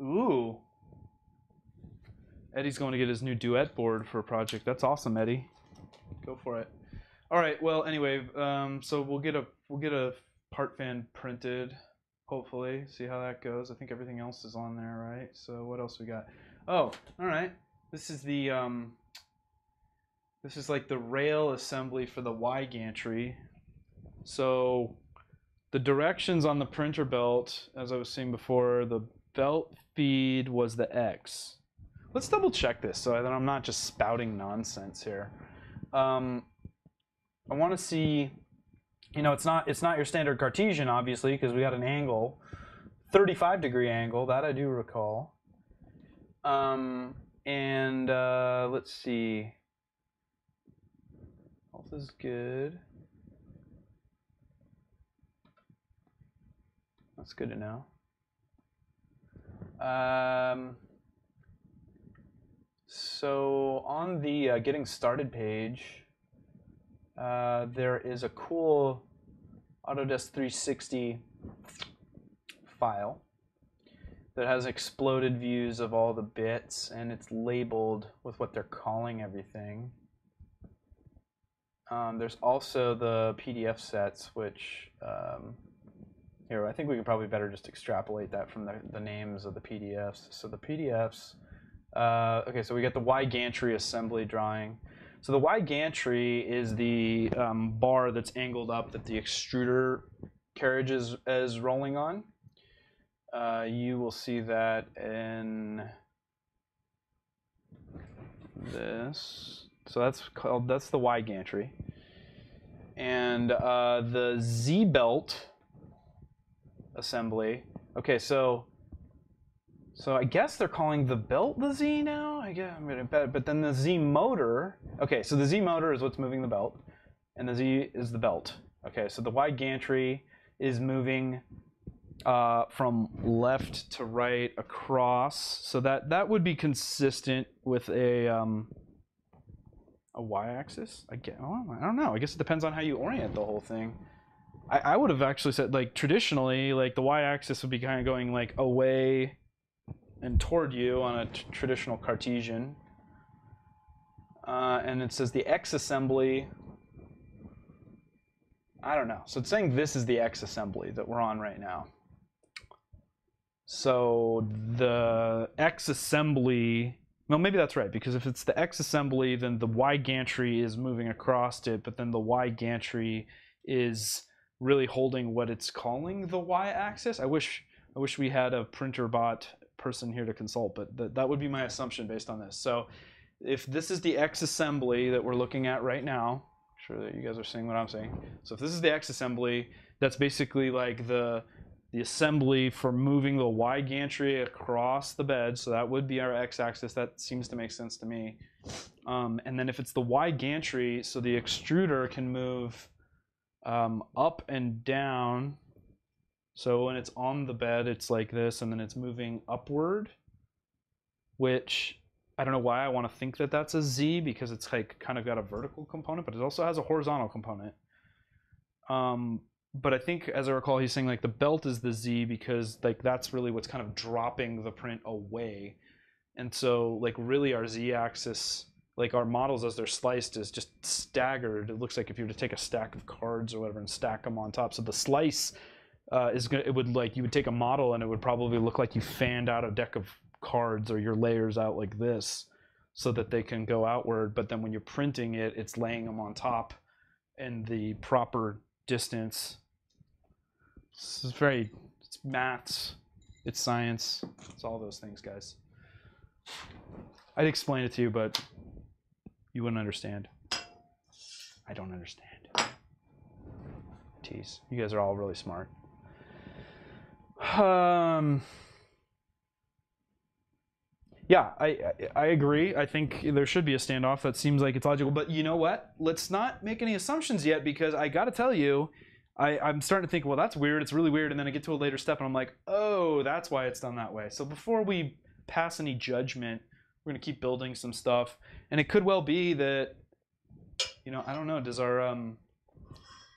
Ooh. Eddie's going to get his new duet board for a project. That's awesome, Eddie. Go for it. All right. Well, anyway, so we'll get a part fan printed. Hopefully, see how that goes. I think everything else is on there, right? So what else we got? Oh, all right. This is the this is like the rail assembly for the Y gantry. So the directions on the printer belt, as I was saying before, the belt feed was the X. Let's double check this so that I'm not just spouting nonsense here. I want to see, you know, it's not your standard Cartesian, obviously, because we got an angle, 35-degree angle, that I do recall. Let's see. Health is good. That's good to know. So on the getting started page, there is a cool Autodesk 360 file that has exploded views of all the bits, and it's labeled with what they're calling everything. There's also the PDF sets, which here, I think we could probably better just extrapolate that from the names of the PDFs. So the PDFs, okay, so we got the Y gantry assembly drawing. So the Y gantry is the bar that's angled up that the extruder carriage is rolling on. You will see that in this. So that's the Y gantry. And the Z belt assembly. Okay, so I guess they're calling the belt the Z now. I guess, but then the Z motor. Okay, so the Z motor is what's moving the belt, and the Z is the belt. Okay, so the Y gantry is moving from left to right across. So that would be consistent with a Y-axis. I don't know. I guess it depends on how you orient the whole thing. I would have actually said, like, traditionally, like, the Y-axis would be kind of going, like, away and toward you on a traditional Cartesian. And it says the X assembly, I don't know. So it's saying this is the X assembly that we're on right now. So the X assembly, well, maybe that's right, because if it's the X assembly, then the Y gantry is moving across it, but then the Y gantry is really holding what it's calling the Y-axis. I wish we had a Printrbot person here to consult, but that would be my assumption based on this. So if this is the X assembly that we're looking at right now, I'm sure that you guys are seeing what I'm saying. So if this is the X assembly, that's basically like the assembly for moving the Y gantry across the bed. So that would be our X-axis. That seems to make sense to me. And then if it's the Y gantry, so the extruder can move up and down. So when it's on the bed, it's like this, and then it's moving upward, which I don't know why I want to think that that's a Z, because it's like kind of got a vertical component, but it also has a horizontal component. But I think, as I recall, he's saying like the belt is the Z because like that's really what's kind of dropping the print away. And so like really our Z-axis, like our models as they're sliced, is just staggered. It looks like if you were to take a stack of cards or whatever and stack them on top. So the slice you would take a model and it would probably look like you fanned out a deck of cards or your layers out like this so that they can go outward. But then when you're printing it, it's laying them on top in the proper distance. It's maths, it's science, it's all those things, guys. I'd explain it to you, but you wouldn't understand. I don't understand. Tease. You guys are all really smart. Yeah, I agree. I think there should be a standoff. That seems like it's logical. But you know what? Let's not make any assumptions yet, because I got to tell you, I'm starting to think, well, that's weird. It's really weird. And then I get to a later step, and I'm like, oh, that's why it's done that way. So before we pass any judgment, we're going to keep building some stuff. And it could well be that, you know, I don't know, does our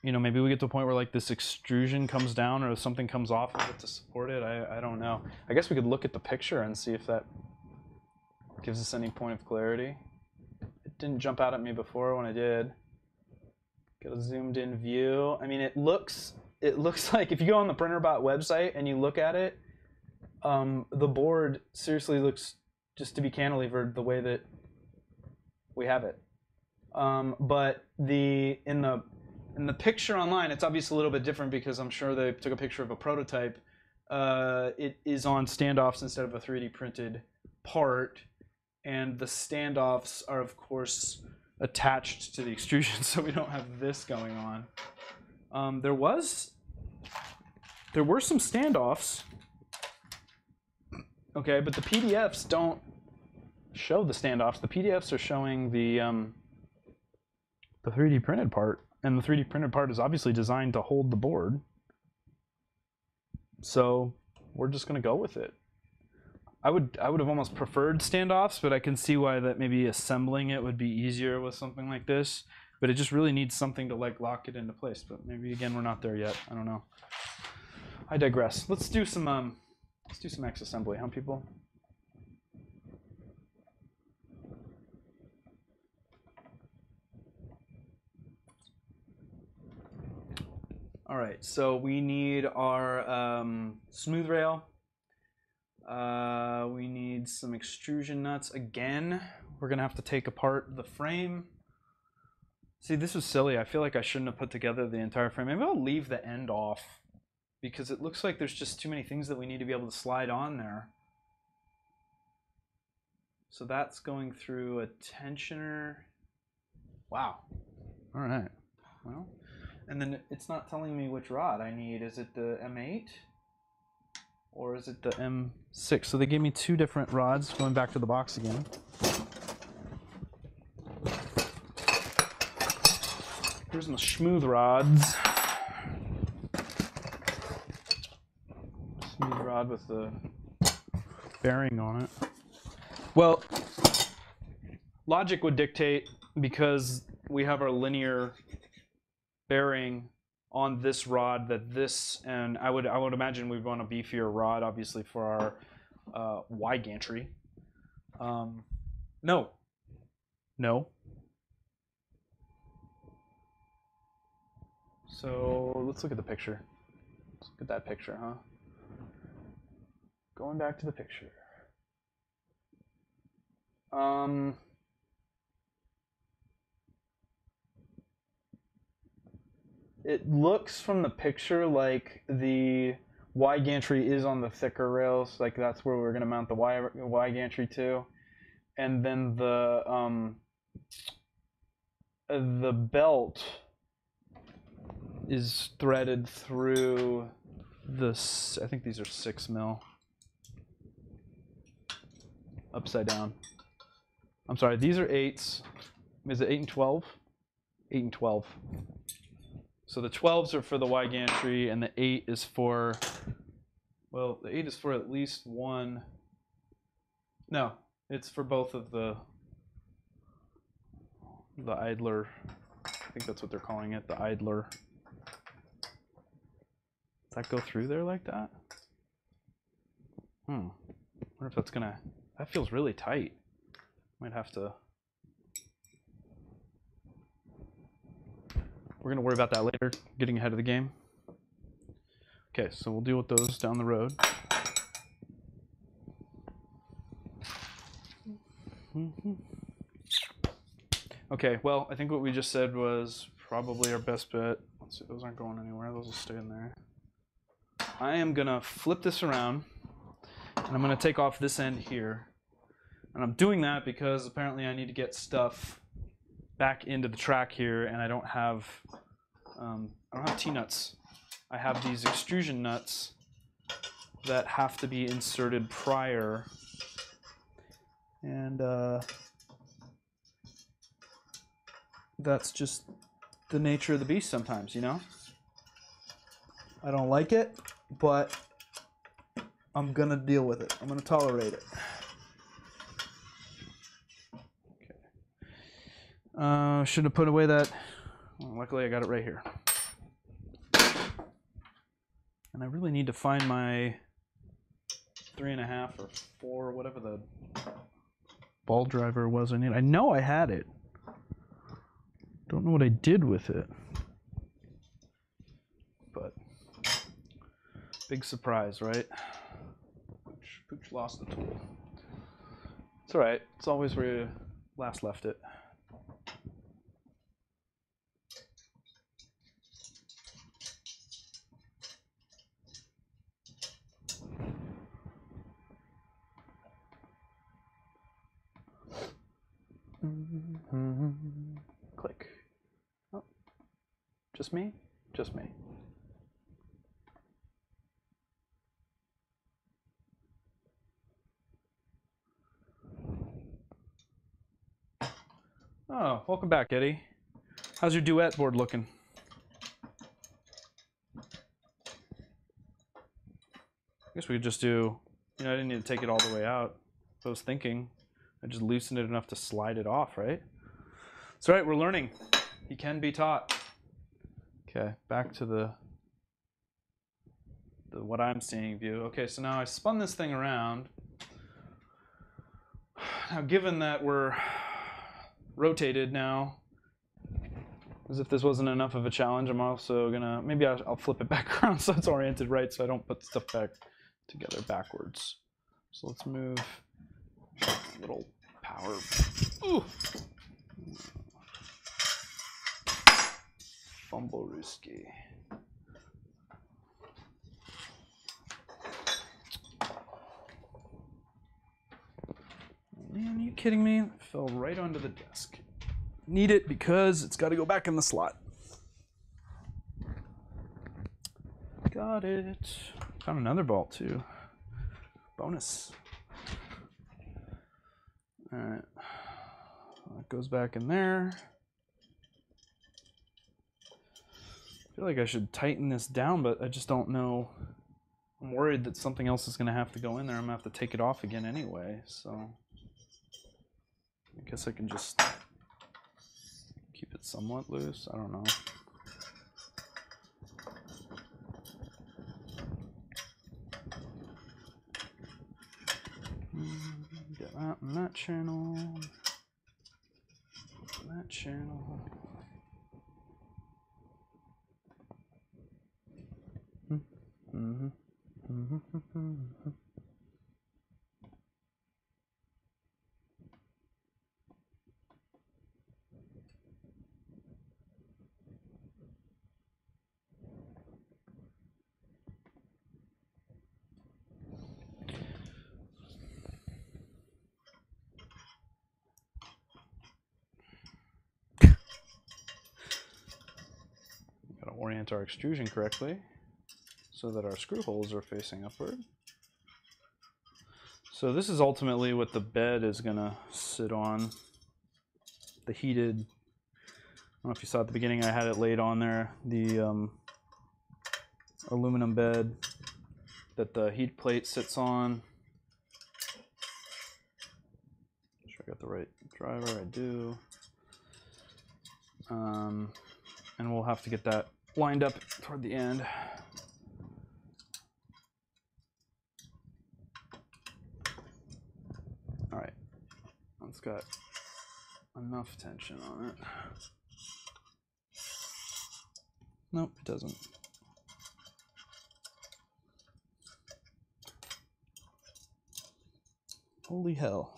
you know, maybe we get to a point where like this extrusion comes down or something comes off of it to support it. I don't know. I guess we could look at the picture and see if that gives us any point of clarity. It didn't jump out at me before when I did. Get a zoomed in view. I mean, it looks like if you go on the Printrbot website and you look at it, the board seriously looks just to be cantilevered the way that we have it. But in the picture online, it's obviously a little bit different because I'm sure they took a picture of a prototype. It is on standoffs instead of a 3D printed part, and the standoffs are of course attached to the extrusion, so we don't have this going on. There were some standoffs, okay, but the PDFs don't show the standoffs. The PDFs are showing the 3D printed part, and the 3D printed part is obviously designed to hold the board. So we're just going to go with it. I would have almost preferred standoffs, but I can see why that maybe assembling it would be easier with something like this. But it just really needs something to like lock it into place. But maybe again we're not there yet. I don't know. I digress. Let's do some X assembly, huh, people? All right, so we need our smooth rail. We need some extrusion nuts. Again, we're gonna have to take apart the frame. See, this was silly. I feel like I shouldn't have put together the entire frame. Maybe I'll leave the end off because it looks like there's just too many things that we need to be able to slide on there. So that's going through a tensioner. Wow. All right. Well. And then it's not telling me which rod I need. Is it the M8 or is it the M6? So they gave me two different rods, going back to the box again. Here's my smooth rods. Smooth rod with the bearing on it. Well, logic would dictate, because we have our linear bearing on this rod, that this, and I would imagine we'd want a beefier rod, obviously, for our Y gantry. No. So let's look at the picture. Let's look at that picture, huh? Going back to the picture. It looks from the picture like the Y gantry is on the thicker rails, like that's where we're going to mount the Y gantry to, and then the belt is threaded through this. I think these are 6 mil. Upside down. I'm sorry, these are 8s. Is it 8 and 12? 8 and 12. So the 12s are for the Y gantry, and the 8 is for, well, the 8 is for at least one. No, it's for both of the idler. I think that's what they're calling it, the idler. Does that go through there like that? I wonder if that's gonna, that feels really tight. Might have to. We're going to worry about that later, getting ahead of the game. Okay, so we'll deal with those down the road. Okay, well, I think what we just said was probably our best bet. Let's see, those aren't going anywhere. Those will stay in there. I am going to flip this around, and I'm going to take off this end here. And I'm doing that because apparently I need to get stuff back into the track here, and I don't have T-nuts. I have these extrusion nuts that have to be inserted prior, and that's just the nature of the beast sometimes, you know? I don't like it, but I'm gonna deal with it. I'm gonna tolerate it. Should have put away that. Well, luckily I got it right here. And I really need to find my 3.5 or 4, whatever the ball driver was I need. I know I had it. Don't know what I did with it. But big surprise, right? Pooch lost the tool. It's all right. It's always where you last left it. Click. Oh, just me? Just me. Oh, welcome back, Eddie. How's your duet board looking? I guess we could just do, I didn't need to take it all the way out. I was thinking I just loosened it enough to slide it off, right? That's right, we're learning. He can be taught. Okay, back to the what I'm seeing view. Okay, so now I spun this thing around. Now, given that we're rotated now, as if this wasn't enough of a challenge, I'm also gonna, maybe I'll flip it back around so it's oriented right, so I don't put stuff back together backwards. So let's move a little power. Ooh. Fumble risky. Man, are you kidding me? It fell right onto the desk. Need it because it's got to go back in the slot. Got it. Found another bolt too. Bonus. All right. That goes back in there. I feel like I should tighten this down, but I just don't know. I'm worried that something else is going to have to go in there. I'm going to have to take it off again anyway, so I guess I can just keep it somewhat loose. I don't know. Get that in that channel. That channel. Gotta orient our extrusion correctly so that our screw holes are facing upward. So this is ultimately what the bed is gonna sit on. The heated, I don't know if you saw at the beginning, I had it laid on there, the aluminum bed that the heat plate sits on. Make sure I got the right driver, I do. And we'll have to get that lined up toward the end. All right, that's got enough tension on it. Nope, it doesn't. Holy hell.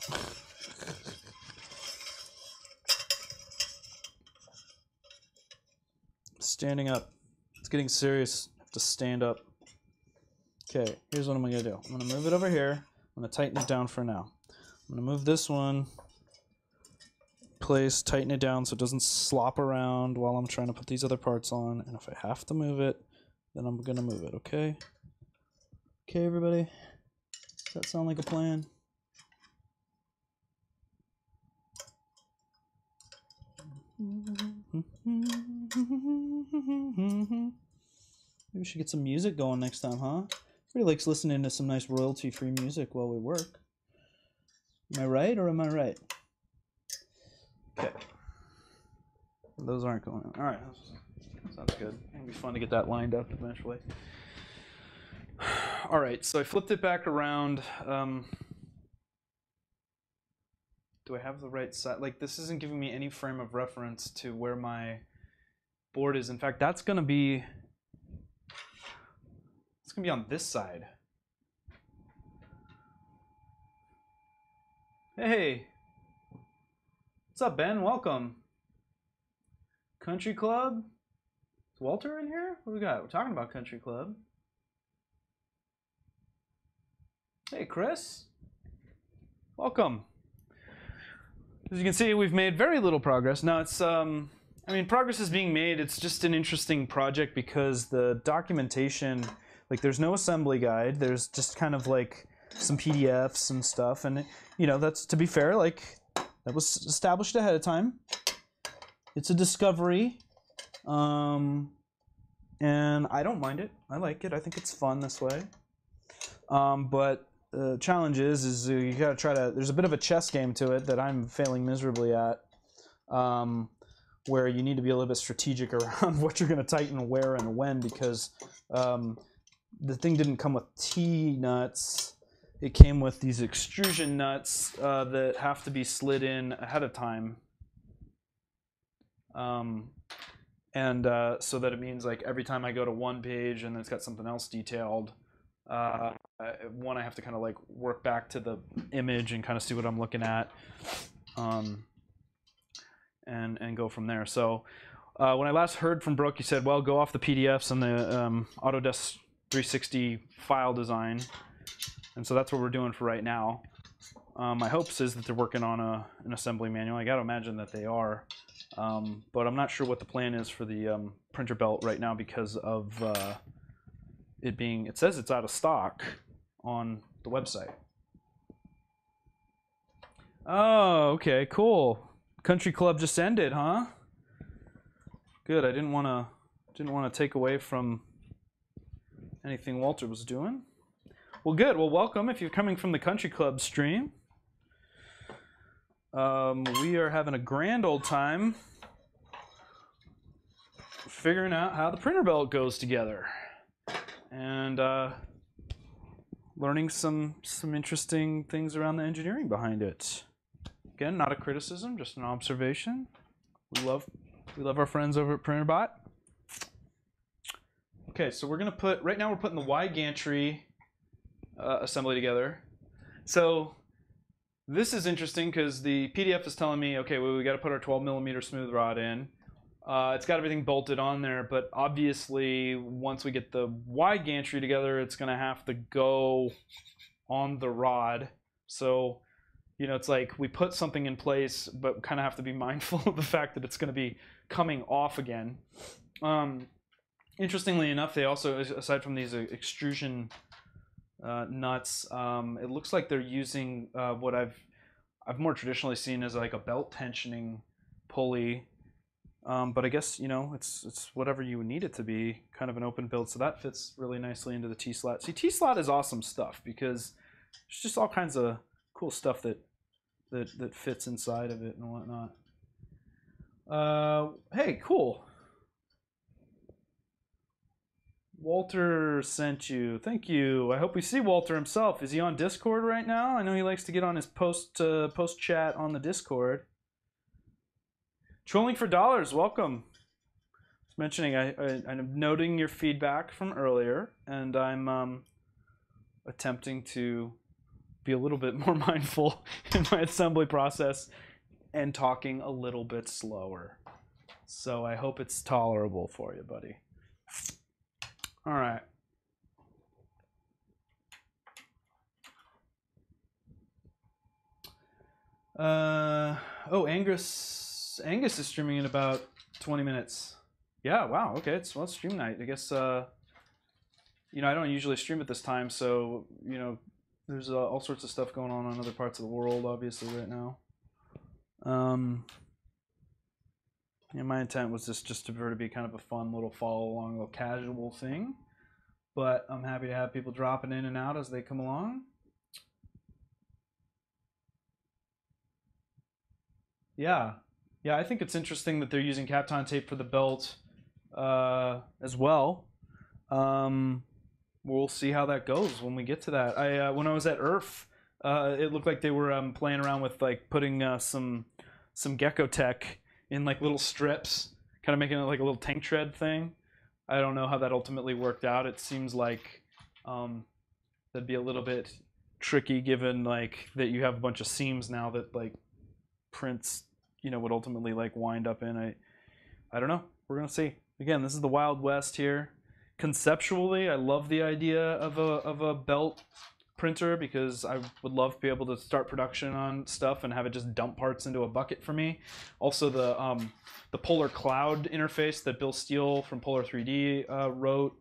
Standing up. It's getting serious. I have to stand up. Okay, here's what I'm gonna do. I'm gonna move it over here. I'm gonna tighten it down for now. I'm gonna move this one, place, tighten it down so it doesn't slop around while I'm trying to put these other parts on. And if I have to move it, then I'm gonna move it, okay? Okay, everybody? Does that sound like a plan? Maybe we should get some music going next time, huh? Everybody likes listening to some nice royalty-free music while we work. Am I right or am I right? Okay. Those aren't going on. All right. Sounds good. It'll be fun to get that lined up eventually. All right, so I flipped it back around. Do I have the right side? Like, this isn't giving me any frame of reference to where my board is. In fact, it's gonna be on this side. Hey, what's up, Ben? Welcome. Country Club? Is Walter in here? What do we got? We're talking about Country Club. Hey, Chris. Welcome. As you can see, we've made very little progress. Now it's, I mean, progress is being made. It's just an interesting project because the documentation, like, there's no assembly guide. There's just kind of like some PDFs and stuff. And, you know, that's, to be fair, like, that was established ahead of time. It's a discovery. And I don't mind it. I like it. I think it's fun this way. But the challenge is you gotta try to, there's a bit of a chess game to it that I'm failing miserably at, where you need to be a little bit strategic around what you're gonna tighten where and when, because the thing didn't come with T-nuts. It came with these extrusion nuts that have to be slid in ahead of time. So that it means, like, every time I go to one page and it's got something else detailed, one, I have to kind of like work back to the image and kind of see what I'm looking at, and go from there. So when I last heard from Brooke, he said, well, go off the PDFs and the Autodesk 360 file design, and so that's what we're doing for right now. My hopes is that they're working on an assembly manual. I gotta imagine that they are, but I'm not sure what the plan is for the PrintrBelt right now because of it says it's out of stock on the website. Oh, okay, cool. Country Club just ended, huh? Good. I didn't want to take away from anything Walter was doing. Well, good. Well, welcome if you're coming from the Country Club stream. We are having a grand old time figuring out how the PrintrBelt goes together, and learning some interesting things around the engineering behind it. Again, not a criticism, just an observation. We love our friends over at Printrbot. Okay, so we're gonna put, right now we're putting the Y Gantry assembly together. So this is interesting because the PDF is telling me, okay, well, we got to put our 12mm smooth rod in. It's got everything bolted on there, but obviously once we get the Y gantry together, it's going to have to go on the rod. So, you know, it's like we put something in place, but kind of have to be mindful of the fact that it's going to be coming off again. Interestingly enough, they also, aside from these extrusion nuts, it looks like they're using what I've more traditionally seen as like a belt tensioning pulley. But I guess, you know, it's whatever you need it to be, kind of an open build, so that fits really nicely into the T-slot. See, T-slot is awesome stuff because there's just all kinds of cool stuff that fits inside of it and whatnot. Hey, cool. Walter sent you. Thank you. I hope we see Walter himself. Is he on Discord right now? I know he likes to get on his post chat on the Discord. Trolling for dollars, welcome. I was mentioning, I'm noting your feedback from earlier, and I'm attempting to be a little bit more mindful in my assembly process and talking a little bit slower. So I hope it's tolerable for you, buddy. All right. Oh, Angus is streaming in about 20 minutes. Yeah, wow, okay, it's stream night. I guess, you know, I don't usually stream at this time, so, you know, there's all sorts of stuff going on in other parts of the world, obviously, right now. Yeah, my intent was just for it to be kind of a fun little follow-along, little casual thing. But I'm happy to have people dropping in and out as they come along. Yeah, I think it's interesting that they're using Kapton tape for the belt as well. we'll see how that goes when we get to that. When I was at IRF, it looked like they were playing around with like putting some gecko tech in like little strips, kind of making it like a little tank tread thing. I don't know how that ultimately worked out. It seems like that'd be a little bit tricky, given like that you have a bunch of seams now that like prints, would ultimately like wind up in. I don't know. We're gonna see. Again, this is the Wild West here. Conceptually, I love the idea of a belt printer, because I would love to be able to start production on stuff and have it just dump parts into a bucket for me. Also, the Polar Cloud interface that Bill Steele from Polar 3D wrote,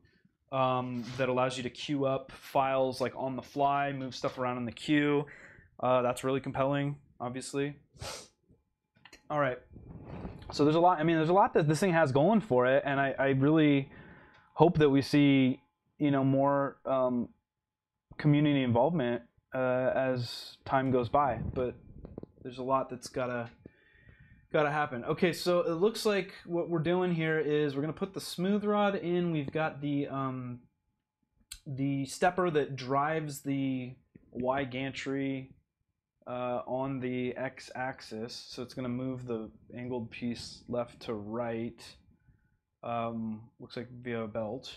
that allows you to queue up files like on the fly, move stuff around in the queue. That's really compelling, obviously. All right. So there's a lot. I mean, there's a lot that this thing has going for it, and I really hope that we see, more community involvement as time goes by. But there's a lot that's gotta happen. Okay, so it looks like what we're doing here is we're gonna put the smooth rod in. We've got the stepper that drives the Y gantry on the x-axis, so it's going to move the angled piece left to right, looks like via a belt.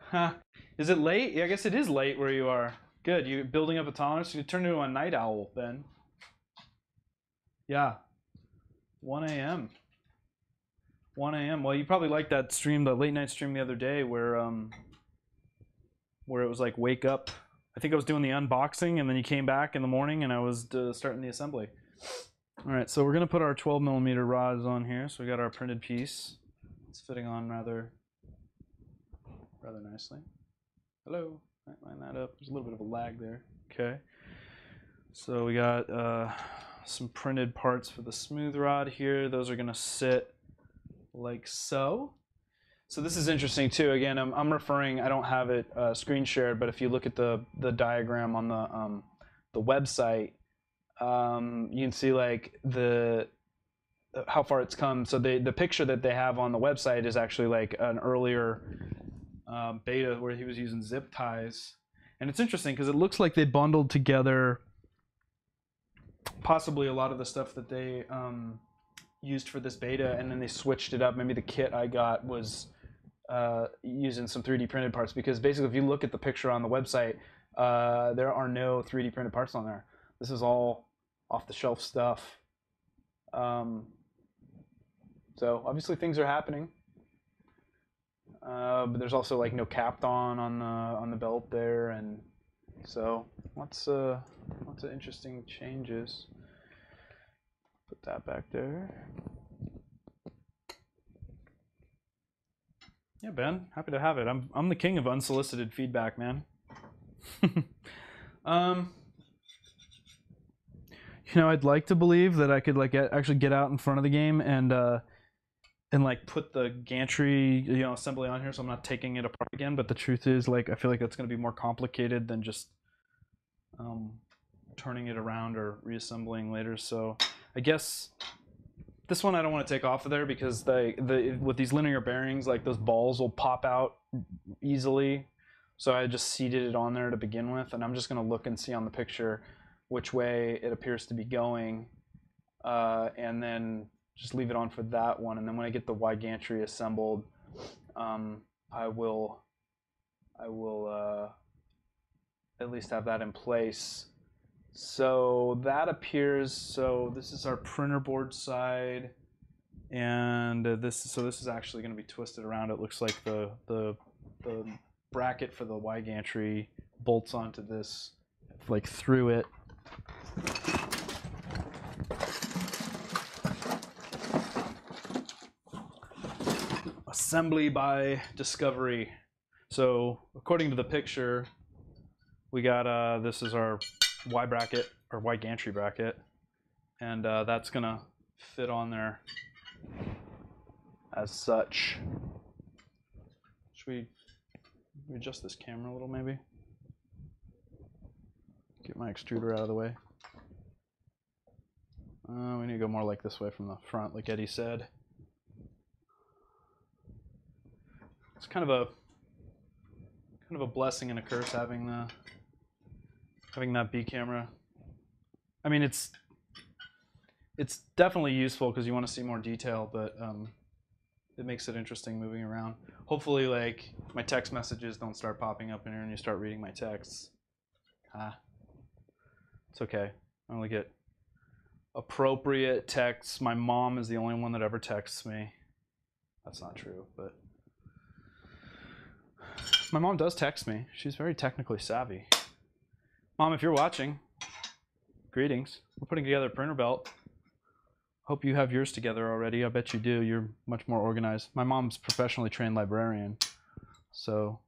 Huh. Is it late? Yeah, I guess it is late where you are. Good, you're building up a tolerance. You turn into a night owl, Ben. Yeah, 1 a.m. 1 a.m. Well, you probably liked that stream, the late night stream the other day, where it was like wake up. I think I was doing the unboxing, and then you came back in the morning, and I was starting the assembly. All right, so we're gonna put our 12mm rods on here. So we got our printed piece. It's fitting on rather nicely. Hello, line that up. There's a little bit of a lag there. Okay. So we got some printed parts for the smooth rod here. Those are gonna sit like so. So this is interesting too. Again, I'm referring. I don't have it screen shared, but if you look at the diagram on the website, you can see like how far it's come. So the picture that they have on the website is actually like an earlier beta where he was using zip ties, and it's interesting because it looks like they bundled together possibly a lot of the stuff that they used for this beta, and then they switched it up. Maybe the kit I got was using some 3D printed parts, because basically if you look at the picture on the website, there are no 3D printed parts on there. This is all off the shelf stuff. So obviously things are happening, but there's also like no Kapton on the belt there, and so lots of interesting changes. Put that back there. Yeah, Ben, happy to have it. I'm the king of unsolicited feedback, man. I'd like to believe that I could like actually get out in front of the game and like put the gantry assembly on here, so I'm not taking it apart again. But the truth is, like, I feel like that's going to be more complicated than just turning it around or reassembling later. So I guess this one I don't want to take off of there, because with these linear bearings, like those balls will pop out easily. So I just seated it on there to begin with, and I'm just going to look and see on the picture which way it appears to be going, and then just leave it on for that one. And then when I get the Y gantry assembled, I will at least have that in place. So that appears, so this is our printer board side, and this is actually going to be twisted around. It looks like the bracket for the Y gantry bolts onto this, like through it. Assembly by discovery. So according to the picture, we got this is our Y bracket, or Y gantry bracket, and that's gonna fit on there as such. Should we adjust this camera a little, maybe? Get my extruder out of the way. We need to go more like this way from the front, like Eddie said. it's kind of a blessing and a curse having that B camera. I mean, it's definitely useful because you want to see more detail, but it makes it interesting moving around. Hopefully, like, my text messages don't start popping up in here and you start reading my texts. It's okay. I only get appropriate texts. My mom is the only one that ever texts me. That's not true, but my mom does text me. She's very technically savvy. Mom, if you're watching, greetings. We're putting together a printer belt. Hope you have yours together already. I bet you do. You're much more organized. My mom's a professionally trained librarian, so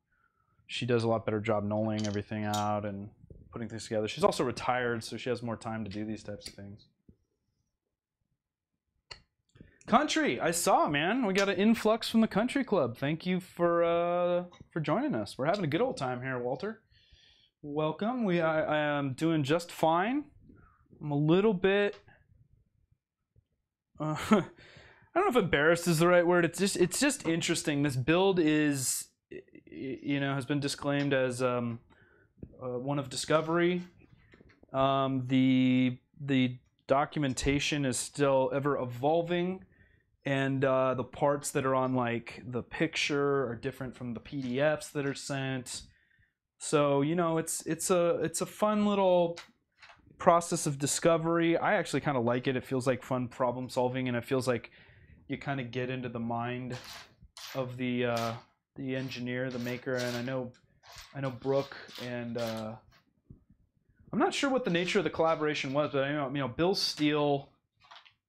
she does a lot better job knolling everything out and putting things together. She's also retired, so she has more time to do these types of things. Country, I saw, man. We got an influx from the country club. Thank you for joining us. We're having a good old time here, Walter. Welcome. I am doing just fine. I'm a little bit. I don't know if embarrassed is the right word. It's just interesting. This build is, has been disclaimed as one of discovery. The documentation is still ever evolving, and the parts that are on like the picture are different from the PDFs that are sent. So it's a fun little process of discovery. I actually kind of like it. It feels like fun problem solving, and it feels like you kind of get into the mind of the engineer, the maker. And I know Brooke, and I'm not sure what the nature of the collaboration was, but I know Bill Steele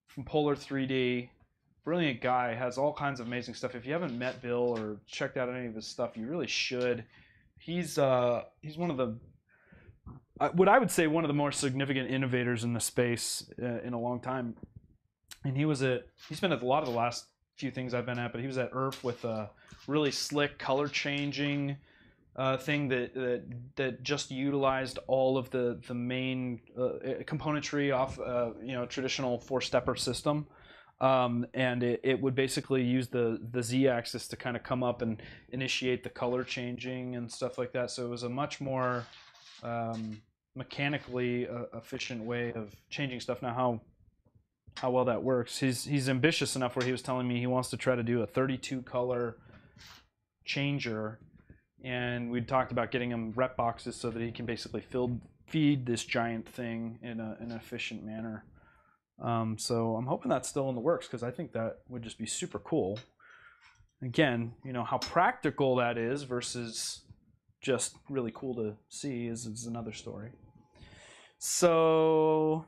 from Polar 3D, brilliant guy, has all kinds of amazing stuff. If you haven't met Bill or checked out any of his stuff, you really should. He's one of the what I would say one of the more significant innovators in the space in a long time. And he's been at a lot of the last few things I've been at, but he was at ERF with a really slick color changing thing that just utilized all of the main componentry off traditional four-stepper system, and it would basically use the z-axis to kind of come up and initiate the color changing and stuff like that. So it was a much more mechanically efficient way of changing stuff. Now how well that works, he's ambitious enough where he was telling me he wants to try to do a 32 color changer, and we'd talked about getting him rep boxes so that he can basically feed this giant thing in an efficient manner. So I'm hoping that's still in the works, because I think that would just be super cool. Again, how practical that is versus just really cool to see is another story. So,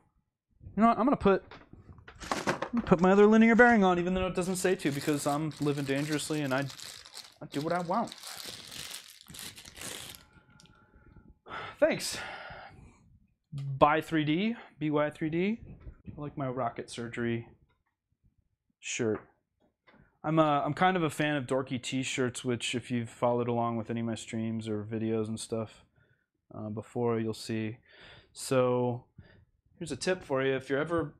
I'm gonna put my other linear bearing on, even though it doesn't say to, because I'm living dangerously and I do what I want. Thanks. BY3D. I like my rocket surgery shirt. I'm kind of a fan of dorky t-shirts, which if you've followed along with any of my streams or videos and stuff before, you'll see. So here's a tip for you. If you're ever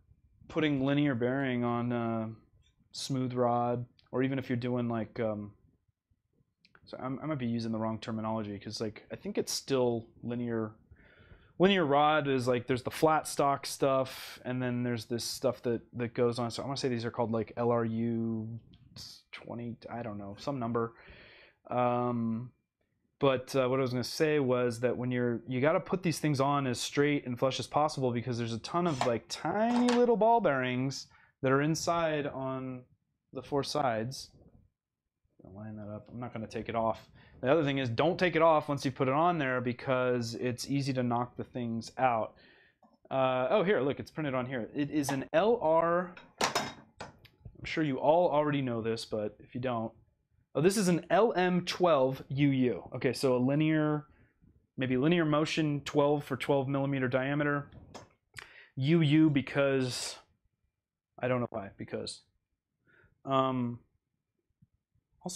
putting linear bearing on smooth rod, or even if you're doing like so I might be using the wrong terminology, because I think it's still linear rod is like, there's the flat stock stuff, and then there's this stuff that goes on. So I want to say these are called like LRU 20, I don't know, some number. But what I was going to say was that when you got to put these things on as straight and flush as possible, because there's a ton of like tiny little ball bearings that are inside on the four sides. I'll line that up. I'm not going to take it off. The other thing is, don't take it off once you put it on there, because it's easy to knock the things out. Oh, here, look, it's printed on here. It is an LR. I'm sure you all already know this, but if you don't, this is an LM12 UU. Okay, so maybe linear motion 12 for 12 millimeter diameter. UU because I don't know why. Because also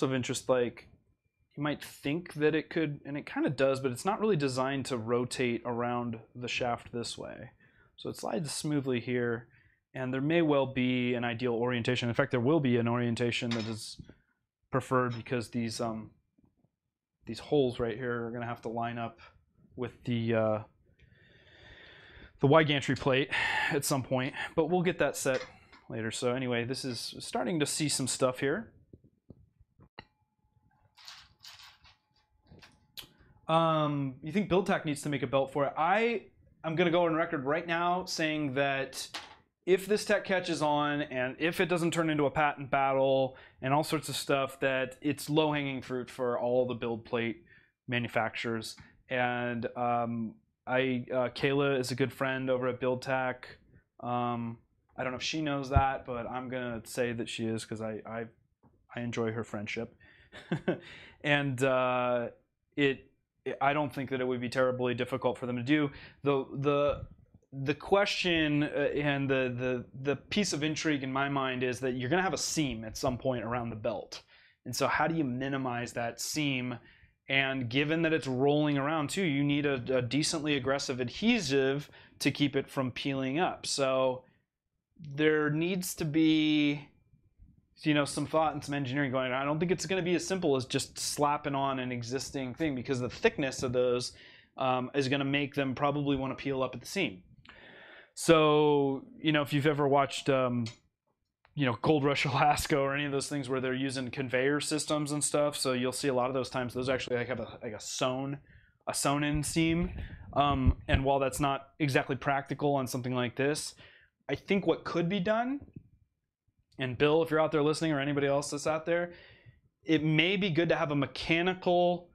of interest, like, you might think that it could, and it kind of does, but it's not really designed to rotate around the shaft this way. So it slides smoothly here, and there may well be an ideal orientation. In fact, there will be an orientation that is preferred because these holes right here are going to have to line up with the Y gantry plate at some point, but we'll get that set later. So anyway, this is starting to see some stuff here. You think BuildTak needs to make a belt for it? I'm going to go on record right now saying that if this tech catches on and if it doesn't turn into a patent battle and all sorts of stuff, that it's low-hanging fruit for all the build plate manufacturers. And Kayla is a good friend over at BuildTak. I don't know if she knows that, but I'm going to say that she is because I enjoy her friendship. And I don't think that it would be terribly difficult for them to do. The question and the piece of intrigue in my mind is that you're going to have a seam at some point around the belt. And so how do you minimize that seam? And given that it's rolling around too, you need a decently aggressive adhesive to keep it from peeling up. So there needs to be, you know, some thought and some engineering going on. I don't think it's going to be as simple as just slapping on an existing thing, because the thickness of those is going to make them probably want to peel up at the seam. So, you know, if you've ever watched, you know, Gold Rush Alaska or any of those things where they're using conveyor systems and stuff, so you'll see a lot of those times those actually like have a sewn-in seam. And while that's not exactly practical on something like this, I think what could be done, and Bill, if you're out there listening, or anybody else that's out there, it may be good to have a mechanical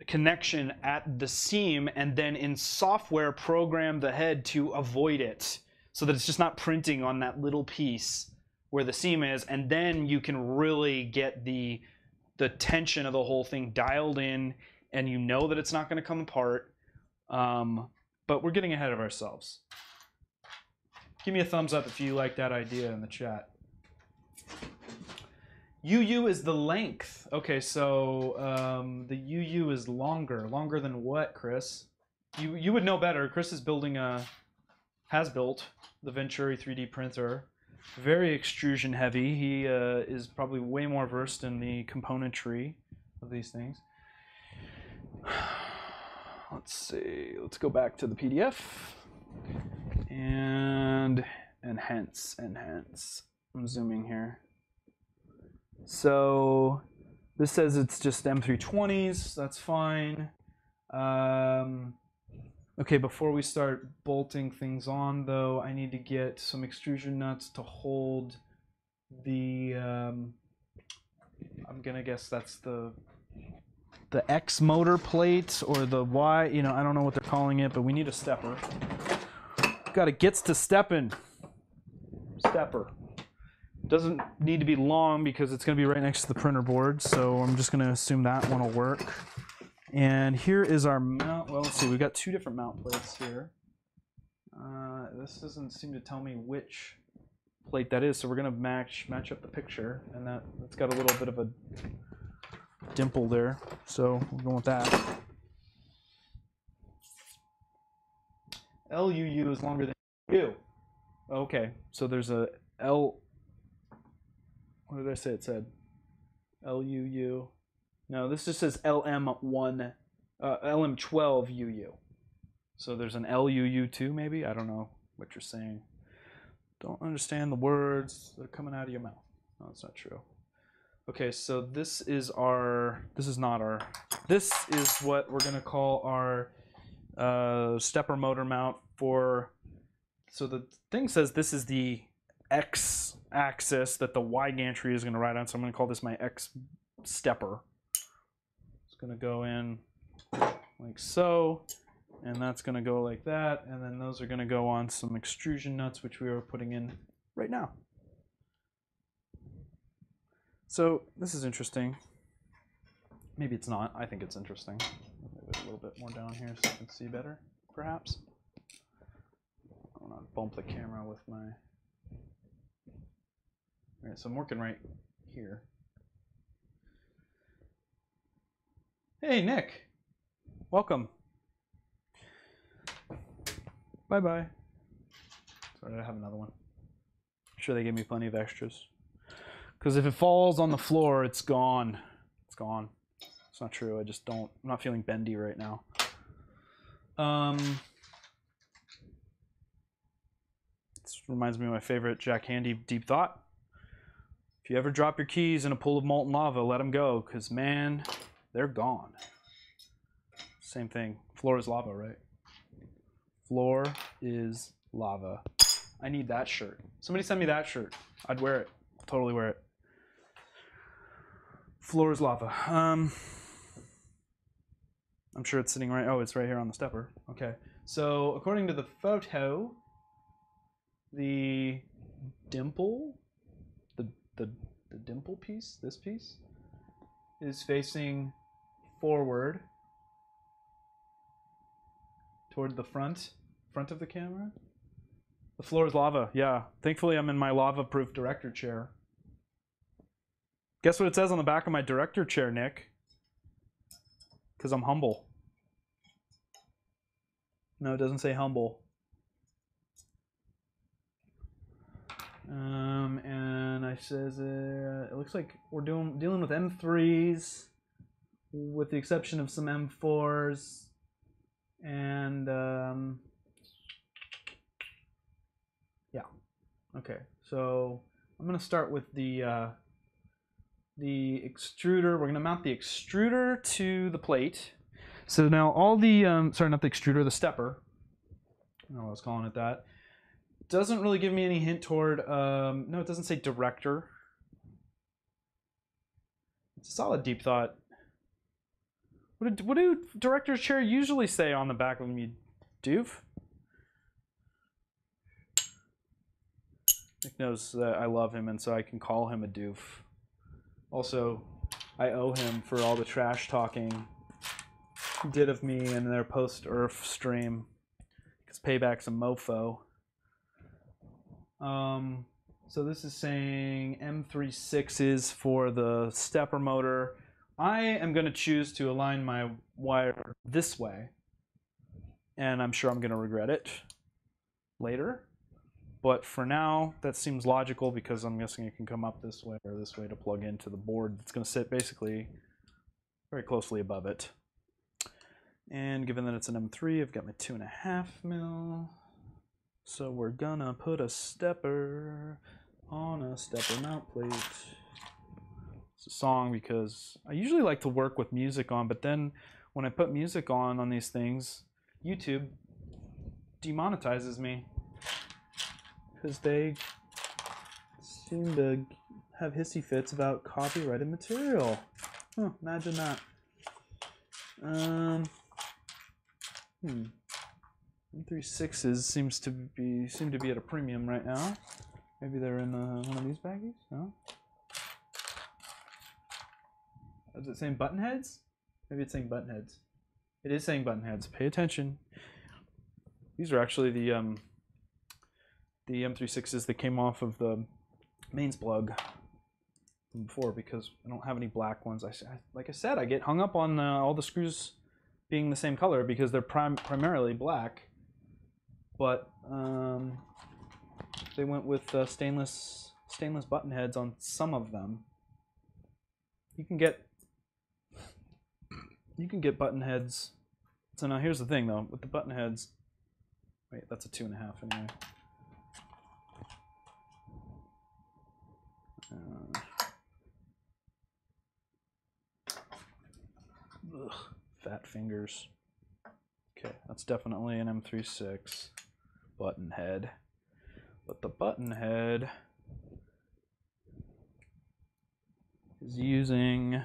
connection at the seam and then in software program the head to avoid it, so that it's just not printing on that little piece where the seam is, and then you can really get the tension of the whole thing dialed in, and you know that it's not going to come apart. But we're getting ahead of ourselves. Give me a thumbs up if you like that idea in the chat. UU is the length. Okay, so the UU is longer. Longer than what, Chris? You would know better. Chris is building has built the Venturi 3D printer. Very extrusion heavy. He is probably way more versed in the componentry of these things. Let's see. Let's go back to the PDF. And enhance. I'm zooming here. So this says it's just M320s. That's fine. Okay, before we start bolting things on, though, I need to get some extrusion nuts to hold the, I'm gonna guess that's the X motor plate or the Y, you know, I don't know what they're calling it, but we need a stepper. Got a gets to steppin' stepper. Doesn't need to be long because it's gonna be right next to the printer board, so I'm just gonna assume that one will work. And here is our mount. Well, let's see, we've got two different mount plates here. This doesn't seem to tell me which plate that is, so we're gonna match up the picture, and that's got a little bit of a dimple there, so we're going with that. LUU is longer than U. Okay, so there's a L. What did I say it said? LUU. No, this just says LM1, LM12UU. So there's an LUU2 maybe? I don't know what you're saying. Don't understand the words that are coming out of your mouth. No, that's not true. Okay, so this is what we're gonna call our stepper motor mount for, so the thing says this is the X axis that the Y gantry is gonna ride on, so I'm gonna call this my X stepper. Going to go in like so, and that's going to go like that, and then those are going to go on some extrusion nuts, which we are putting in right now. So this is interesting. Maybe it's not. I think it's interesting. Move it a little bit more down here so you can see better, perhaps. I want to bump the camera with my... All right, so I'm working right here. Hey, Nick. Welcome. Bye-bye. Sorry, I have another one. I'm sure they gave me plenty of extras. Because if it falls on the floor, it's gone. It's gone. It's not true. I'm not feeling bendy right now. This reminds me of my favorite Jack Handey deep thought. If you ever drop your keys in a pool of molten lava, let them go, because man, they're gone. Same thing. Floor is lava, right? Floor is lava. I need that shirt. Somebody send me that shirt. I'd wear it. I'll totally wear it. Floor is lava. I'm sure it's sitting right. Oh, it's right here on the stepper. Okay. So according to the photo, the dimple, the dimple piece, this piece, is facing forward toward the front of the camera. The floor is lava. Yeah. Thankfully, I'm in my lava-proof director chair. Guess what it says on the back of my director chair, Nick? Because I'm humble. No, it doesn't say humble. And I says it looks like we're dealing with M3s, with the exception of some M4s, and yeah. Okay, so I'm gonna start with the extruder. We're gonna mount the extruder to the plate. So now all the sorry, not the extruder, the stepper. I don't know why I was calling it that. Doesn't really give me any hint toward, no, it doesn't say director. It's a solid deep thought. What do director's chair usually say on the back of them, you doof? Nick knows that I love him, and so I can call him a doof. Also, I owe him for all the trash talking he did of me in their post-Earth stream. Because payback's a mofo. So this is saying M36s for the stepper motor. I am going to choose to align my wire this way, and I'm sure I'm going to regret it later. But for now, that seems logical because I'm guessing it can come up this way or this way to plug into the board that's going to sit basically very closely above it. And given that it's an M3, I've got my 2.5 mil. So we're gonna put a stepper on a stepper mount plate. It's a song because I usually like to work with music on, but then when I put music on these things, YouTube demonetizes me because they seem to have hissy fits about copyrighted material. Huh, imagine that. M36s seem to be at a premium right now. Maybe they're in one of these baggies? No? Is it saying button heads? Maybe it's saying button heads. It is saying button heads. Pay attention. These are actually the M36s that came off of the mains plug from before because I don't have any black ones. Like I said, I get hung up on all the screws being the same color because they're primarily black. But they went with stainless button heads on some of them. You can get button heads. So now here's the thing though, with the button heads. Wait, that's a 2.5 anyway. Fat fingers. Okay, that's definitely an M36 button head. But the button head is using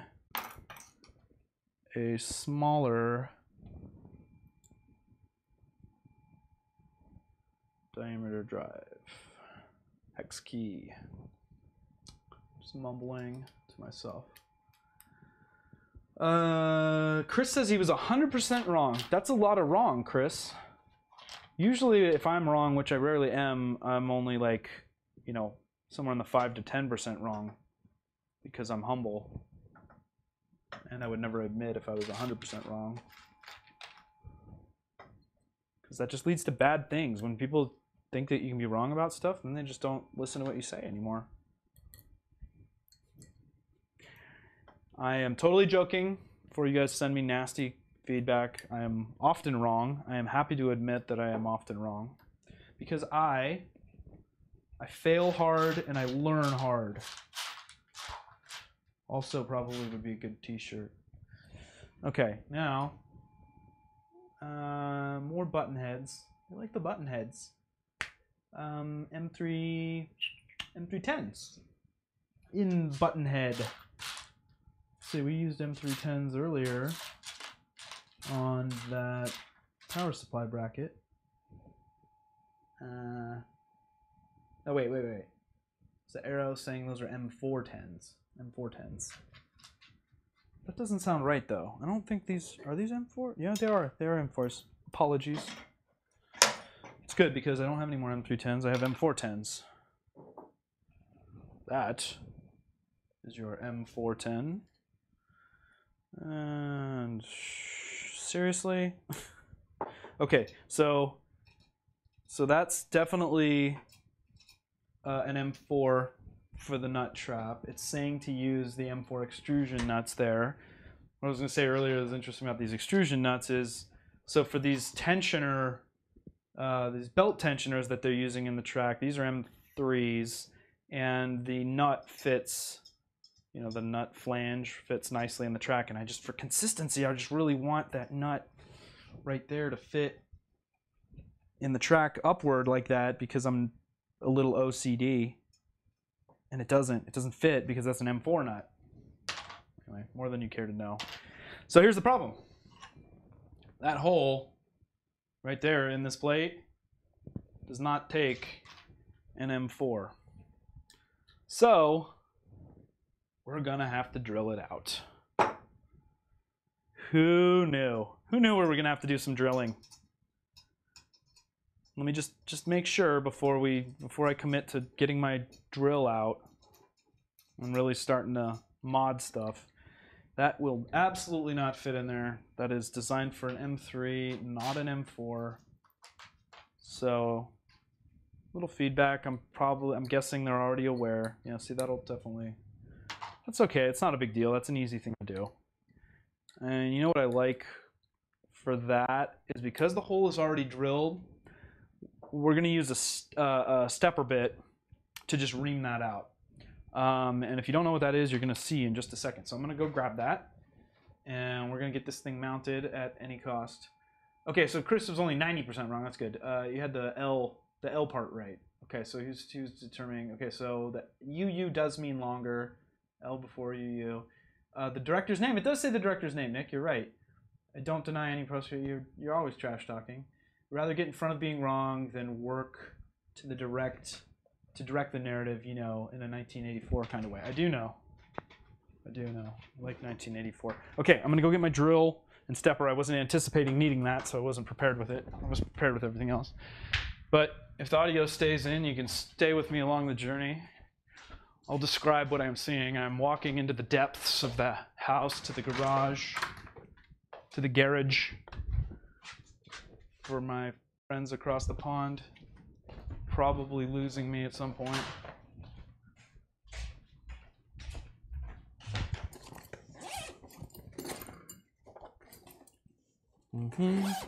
a smaller diameter drive. Hex key. Just mumbling to myself. Chris says he was 100% wrong. That's a lot of wrong, Chris. Usually if I'm wrong, which I rarely am, I'm only like, you know, somewhere in the 5 to 10% wrong because I'm humble. And I would never admit if I was 100% wrong. Because that just leads to bad things. When people think that you can be wrong about stuff, then they just don't listen to what you say anymore. I am totally joking. Before you guys send me nasty feedback, I am often wrong. I am happy to admit that I am often wrong. Because I fail hard and I learn hard. Also probably would be a good t-shirt. Okay, now, more button heads. I like the button heads. M310s in button head. See, we used M310s earlier on that power supply bracket. Oh, wait. It's the arrow saying those are M410s. M410s. That doesn't sound right, though. I don't think these... Are these M4? Yeah, they are. They are M4s. Apologies. It's good because I don't have any more M310s. I have M410s. That is your M410. And... Seriously? Okay, so that's definitely an M4 for the nut trap. It's saying to use the M4 extrusion nuts there. What I was going to say earlier that's interesting about these extrusion nuts is, so for these tensioner, these belt tensioners that they're using in the track, these are M3s, and the nut fits, you know, the nut flange fits nicely in the track, and I just, for consistency, I just really want that nut right there to fit in the track upward like that because I'm a little OCD. And it doesn't fit because that's an M4 nut. Anyway, more than you care to know. So here's the problem. That hole right there in this plate does not take an M4. So we're gonna have to drill it out. Who knew? Who knew we were gonna have to do some drilling? Let me just make sure before I commit to getting my drill out and really starting to mod stuff. That will absolutely not fit in there. That is designed for an M3, not an M4. So, little feedback. I'm guessing they're already aware. Yeah, see, that'll definitely. That's okay. It's not a big deal. That's an easy thing to do. And you know what I like for that is because the hole is already drilled. We're going to use a stepper bit to just ream that out. And if you don't know what that is, you're going to see in just a second. So I'm going to go grab that, and we're going to get this thing mounted at any cost. Okay, so Chris was only 90% wrong. That's good. You had the L part right. Okay, so he was determining. Okay, so the UU does mean longer. L before UU. The director's name. It does say the director's name, Nick. You're right. I don't deny any process. You're always trash talking. Rather get in front of being wrong than work to direct the narrative, you know, in a 1984 kind of way. I do know. I like 1984. Okay, I'm gonna go get my drill and stepper. I wasn't anticipating needing that, so I wasn't prepared with it. I was prepared with everything else. But if the audio stays in, you can stay with me along the journey. I'll describe what I'm seeing. I'm walking into the depths of the house, to the garage, to the garage. For my friends across the pond, probably losing me at some point.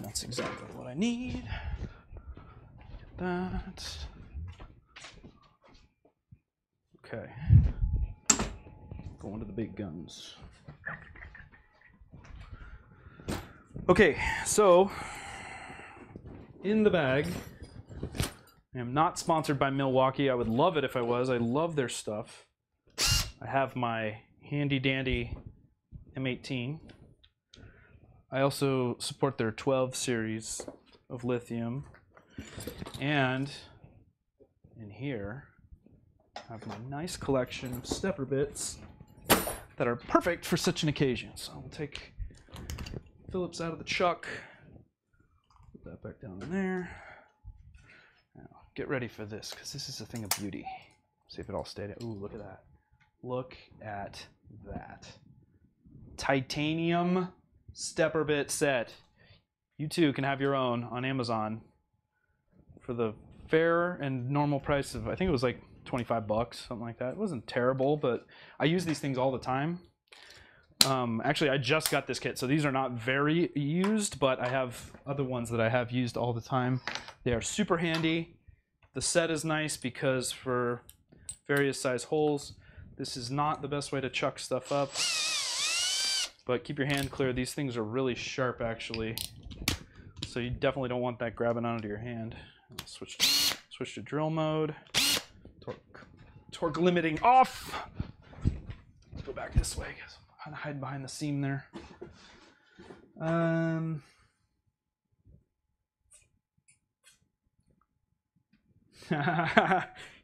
That's exactly what I need. Get that. Okay. Going to the big guns. Okay, so in the bag, I am not sponsored by Milwaukee. I would love it if I was. I love their stuff. I have my handy dandy M18. I also support their 12 series of lithium. And in here, I have my nice collection of stepper bits that are perfect for such an occasion. So I'll take Phillips out of the chuck. That back down in there. Now, get ready for this, because this is a thing of beauty. See if it all stayed. Ooh, look at that. Look at that. Titanium stepper bit set. You too can have your own on Amazon for the fair and normal price of, I think it was like 25 bucks, something like that. It wasn't terrible, but I use these things all the time. Actually, I just got this kit, so these are not very used, but I have other ones that I have used all the time. They are super handy. The set is nice because for various size holes, this is not the best way to chuck stuff up, but keep your hand clear. These things are really sharp, actually, so you definitely don't want that grabbing onto your hand. I'll switch to drill mode. Torque limiting off. Let's go back this way, guys. I'm gonna hide behind the seam there. You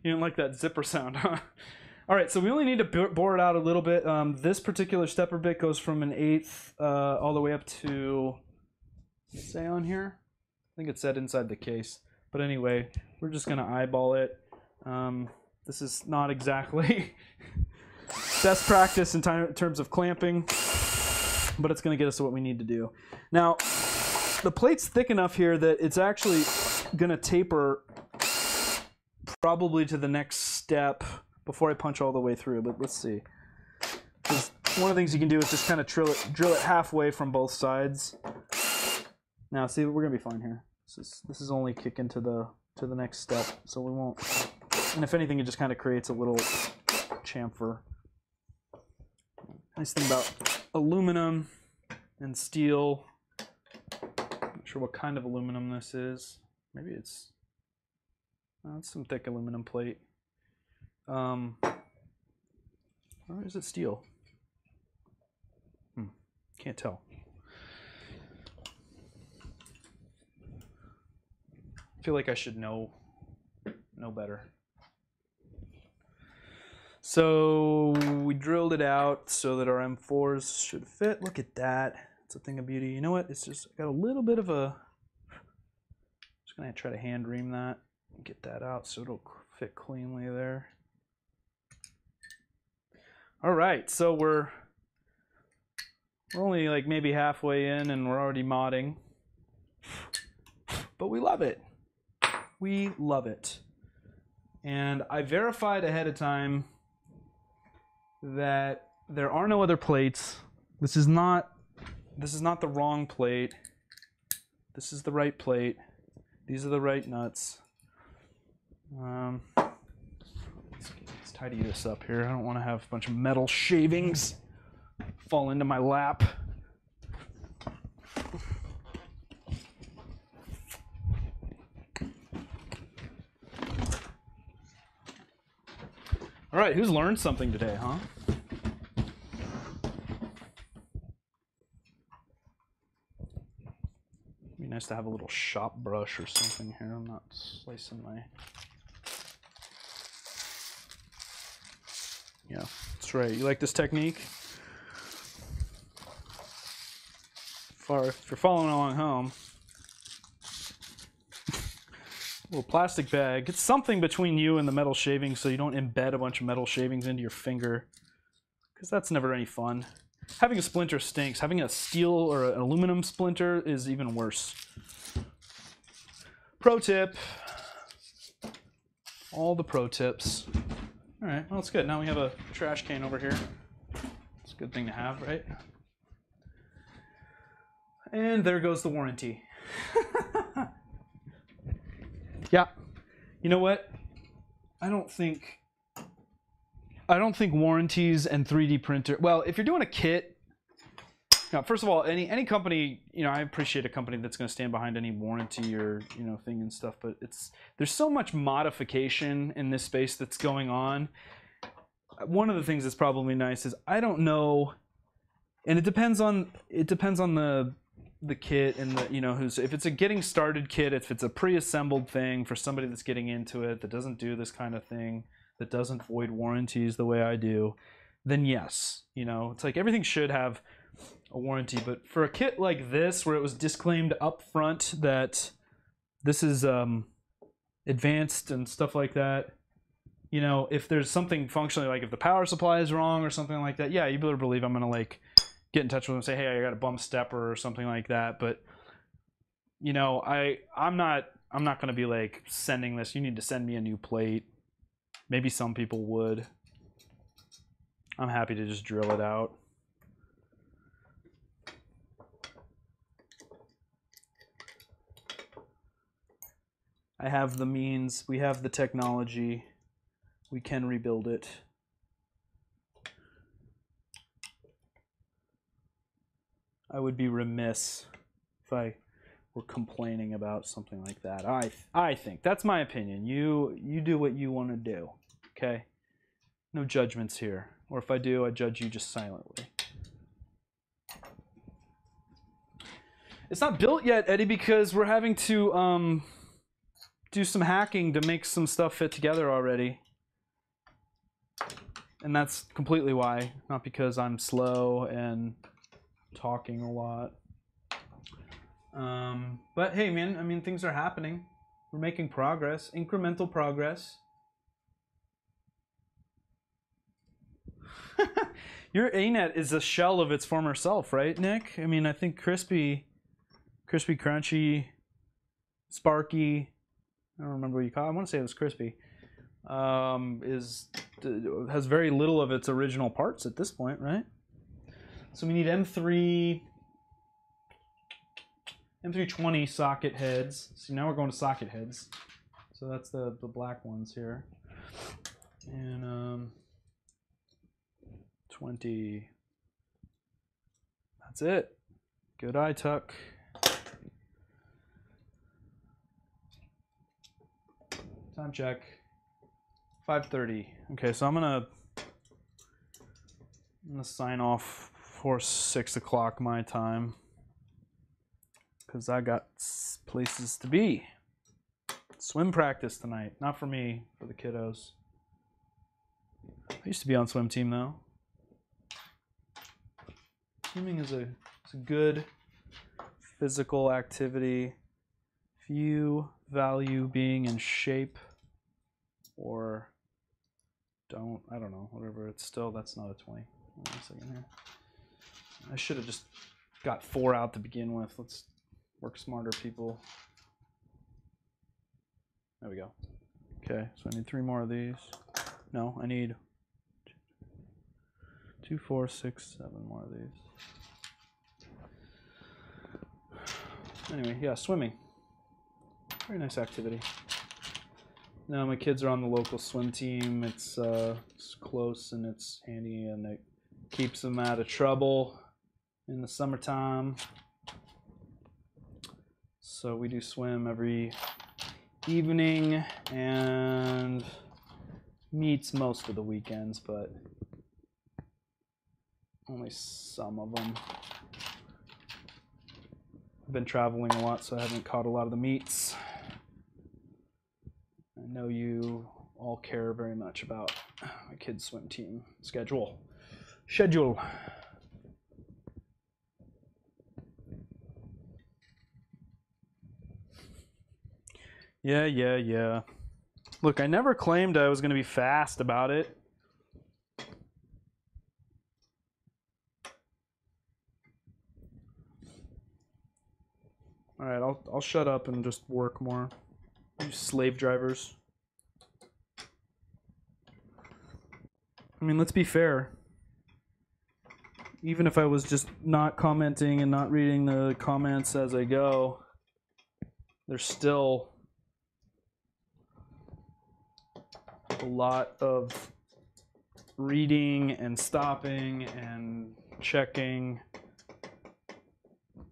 didn't like that zipper sound, huh? All right, so we only need to bore it out a little bit. This particular stepper bit goes from 1/8 all the way up to, say on here? I think it said inside the case. But anyway, we're just gonna eyeball it. This is not exactly best practice in terms of clamping, but it's gonna get us to what we need to do. Now, the plate's thick enough here that it's actually gonna taper probably to the next step before I punch all the way through, but let's see. Because one of the things you can do is just kind of drill it halfway from both sides. Now, see, we're gonna be fine here. This is only kicking to the next step, so we won't. And if anything, it just kind of creates a little chamfer. Nice thing about aluminum and steel. Not sure what kind of aluminum this is. Maybe it's some thick aluminum plate. Or is it steel? Can't tell. I feel like I should know better. So we drilled it out so that our M4s should fit. Look at that. It's a thing of beauty. You know what? It's just got a little bit of a... Just gonna try to hand ream that and get that out so it'll fit cleanly there. All right, so we're only like maybe halfway in and we're already modding, but we love it. We love it. And I verified ahead of time that there are no other plates. This is not the wrong plate. This is the right plate. These are the right nuts. Let's tidy this up here. I don't want to have a bunch of metal shavings fall into my lap. All right, who's learned something today, huh? Be nice to have a little shop brush or something here. I'm not slicing my... Yeah, that's right. You like this technique? If you're following along home, little plastic bag. It's something between you and the metal shavings so you don't embed a bunch of metal shavings into your finger, because that's never any fun. Having a splinter stinks. Having a steel or an aluminum splinter is even worse. Pro tip. All the pro tips. All right, well, that's good. Now we have a trash can over here. It's a good thing to have, right? And there goes the warranty. Yeah. You know what? I don't think warranties and 3D printer... Well, if you're doing a kit... Now, first of all, any company... I appreciate a company that's going to stand behind any warranty or, thing and stuff, but there's so much modification in this space that's going on. One of the things that's probably nice is I don't know... And it depends on the kit and the if it's a getting started kit, if it's a pre-assembled thing for somebody that's getting into it that doesn't do this kind of thing, that doesn't void warranties the way I do, then yes, it's like everything should have a warranty. But for a kit like this where it was disclaimed up front that this is advanced and stuff like that, if there's something functionally, like if the power supply is wrong or something like that, yeah, you better believe I'm gonna get in touch with them and say, hey, I got a bum stepper or something like that. But I'm not going to be like sending this. You need to send me a new plate. Maybe some people would. I'm happy to just drill it out. I have the means. We have the technology. We can rebuild it. I would be remiss if I were complaining about something like that. I think that's my opinion. You do what you want to do. Okay? No judgments here. Or if I do, I judge you just silently. It's not built yet, Eddie, because we're having to do some hacking to make some stuff fit together already. And that's completely why, not because I'm slow and talking a lot. But hey, man, I mean, things are happening. We're making progress, incremental progress. Your ANET is a shell of its former self, right, Nick? I mean, I think Crispy, Crunchy, Sparky, I don't remember what you call it. I want to say it was Crispy. Has very little of its original parts at this point, right? So we need M320 socket heads. So now we're going to socket heads. So that's the black ones here. And 20. That's it. Good eye tuck. Time check. 5:30. Okay, so I'm gonna sign off for 6 o'clock my time because I got places to be. Swim practice tonight. Not for me, for the kiddos. I used to be on swim team though. Swimming is a good physical activity. If you value being in shape or don't, I don't know, whatever, it's still, that's not a 20. Hold on a second here. I should have just got 4 out to begin with. Let's work smarter, people. There we go. Okay, so I need 3 more of these. No, I need 2, 4, 6, 7 more of these. Anyway, yeah, swimming. Very nice activity. Now my kids are on the local swim team. It's close and it's handy and it keeps them out of trouble in the summertime. So we do swim every evening and meets most of the weekends, but only some of them. I've been traveling a lot, so I haven't caught a lot of the meets. I know you all care very much about my kids' swim team schedule. Yeah. Look, I never claimed I was going to be fast about it. All right, I'll shut up and just work more. You slave drivers. I mean, let's be fair. Even if I was just not commenting and not reading the comments as I go, there's still a lot of reading and stopping and checking.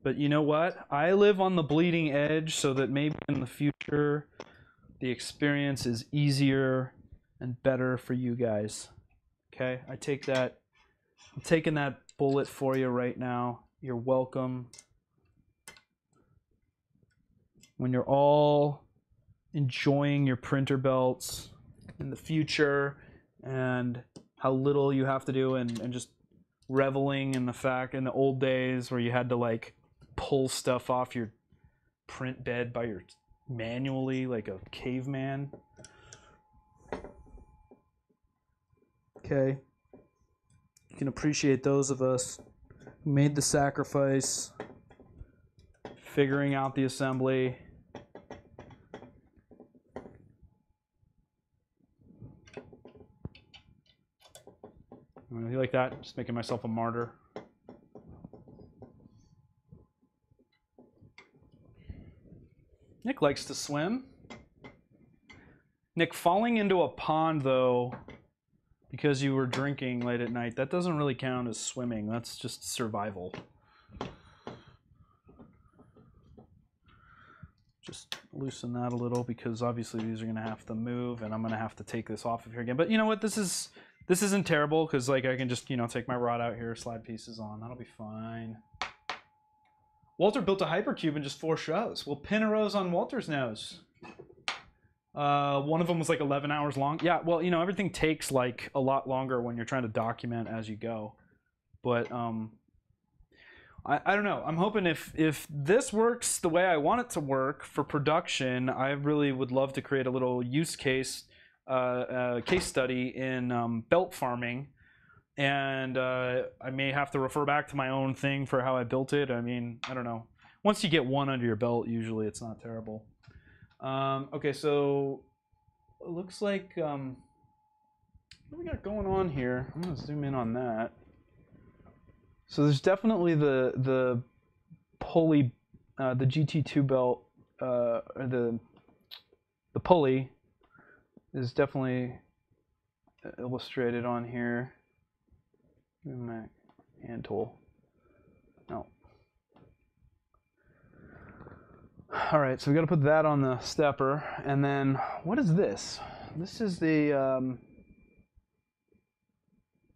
But you know what? I live on the bleeding edge so that maybe in the future the experience is easier and better for you guys. Okay? I'm taking that bullet for you right now. You're welcome. When you're all enjoying your printer belts in the future and how little you have to do and just reveling in the fact in the old days where you had to like pull stuff off your print bed by your manually like a caveman. Okay. You can appreciate those of us who made the sacrifice, figuring out the assembly. You like that? Just making myself a martyr. Nick likes to swim. Nick, falling into a pond though, because you were drinking late at night, that doesn't really count as swimming. That's just survival. Just loosen that a little because obviously these are going to have to move, and I'm going to have to take this off of here again. But you know what? This isn't terrible because like I can just take my rod out here, slide pieces on. That'll be fine. Walter built a hypercube in just 4 shows. We'll pin a rose on Walter's nose. One of them was like 11 hours long. Yeah, well, everything takes like a lot longer when you're trying to document as you go. But I don't know. I'm hoping if this works the way I want it to work for production, I really would love to create a little use case, case study in belt farming. And I may have to refer back to my own thing for how I built it. I mean, I don't know. Once you get one under your belt, usually it's not terrible. Okay, so it looks like what do we got going on here? I'm gonna zoom in on that. So there's definitely the pulley, the GT2 belt, or the pulley is definitely illustrated on here. My hand tool. No. All right, so we got to put that on the stepper, and then what is this? This is the.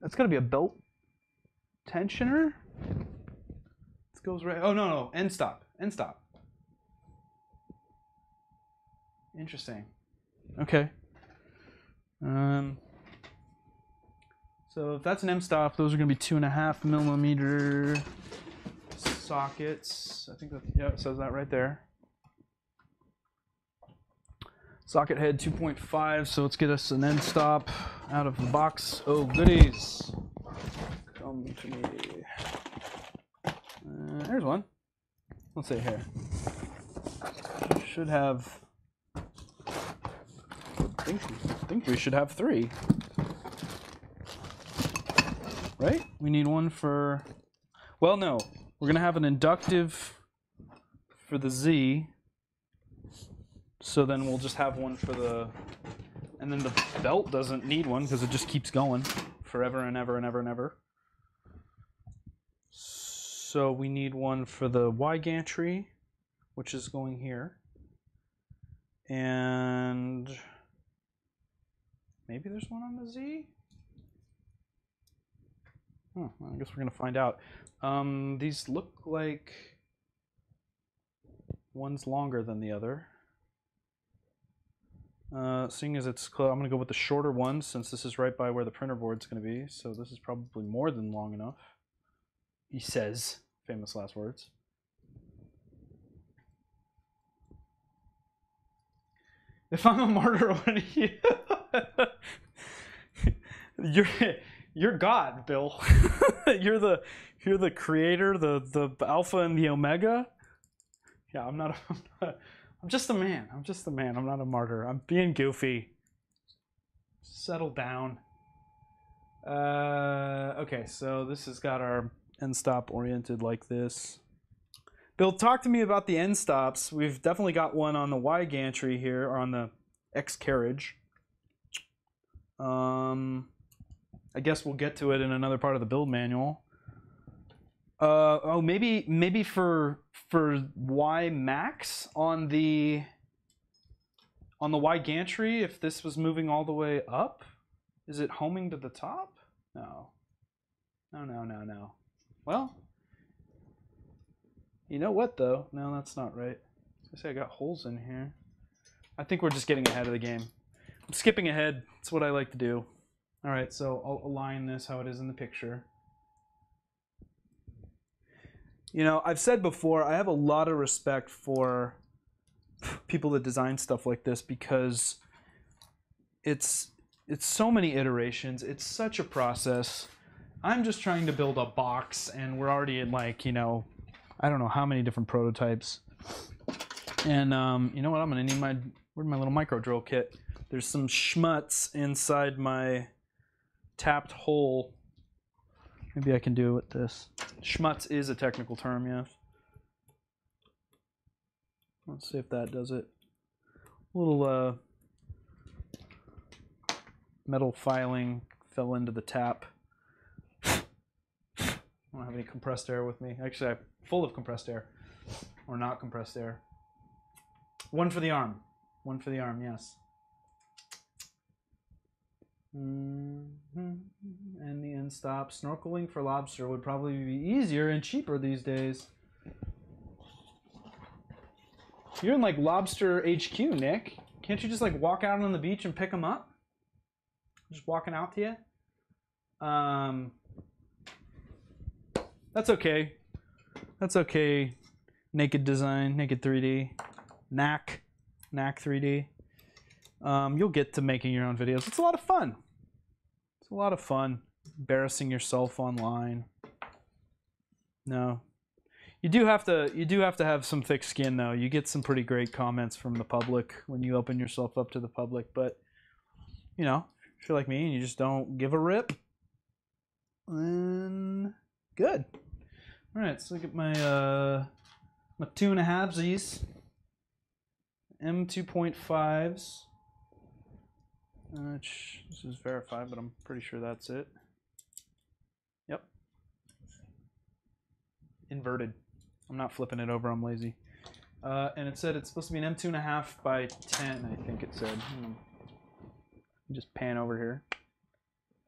That's got to be a belt tensioner. This goes right. Oh no, end stop, end stop. Interesting. Okay. So if that's an M-stop, those are going to be 2.5 millimeter sockets. I think that, yeah, it says that right there. Socket head 2.5, so let's get us an end stop out of the box. Oh, goodies. Come to me. There's one. Let's see here. Should have, I think we should have 3. Right? We need one for, well, no. We're going to have an inductive for the Z. So then we'll just have one for the, and then the belt doesn't need one because it just keeps going forever and ever and ever and ever. So we need one for the Y gantry, which is going here. And maybe there's one on the Z? Well, I guess we're going to find out. These look like one's longer than the other. Seeing as it's close, I'm going to go with the shorter one since this is right by where the printer board's going to be. So this is probably more than long enough. He says, famous last words. If I'm a martyr, what are you? You're God, Bill. you're the creator, the alpha and the omega. Yeah, I'm just a man. I'm just a man. I'm not a martyr. I'm being goofy. Settle down. Okay, so this has got our end stop oriented like this. Bill, talk to me about the end stops. We've definitely got one on the Y gantry here, or on the X carriage. I guess we'll get to it in another part of the build manual. Oh, maybe for Y max on the Y gantry, if this was moving all the way up, is it homing to the top? No. No. Well, you know what though? No, that's not right. I say I got holes in here. I think we're just getting ahead of the game. I'm skipping ahead. That's what I like to do. All right, so I'll align this how it is in the picture. You know, I've said before, I have a lot of respect for people that design stuff like this because it's so many iterations. It's such a process. I'm just trying to build a box, and we're already in like, you know, I don't know how many different prototypes. And you know what? I'm gonna need where's my little micro drill kit? There's some schmutz inside my tapped hole. Maybe I can do it with this. Schmutz is a technical term, yes. Let's see if that does it. Little metal filing fell into the tap. I don't have any compressed air with me. Actually, I'm full of compressed air. Or not compressed air. One for the arm. One for the arm, yes. And the end stop. Snorkeling for lobster would probably be easier and cheaper these days. You're in like Lobster HQ, Nick. Can't you just like walk out on the beach and pick them up? Just walking out to you? That's okay. That's okay. Naked Design, Naked 3D, Knack 3D. You'll get to making your own videos. It's a lot of fun. It's a lot of fun embarrassing yourself online. No. You do have to have some thick skin though. You get some pretty great comments from the public when you open yourself up to the public, but you know, if you're like me and you just don't give a rip, then good. All right, so look at my my 2.5s, M2.5s. This is verified, but I'm pretty sure that's it. Yep. Inverted. I'm not flipping it over, I'm lazy. And it said it's supposed to be an M2.5 by 10, I think it said. Just pan over here.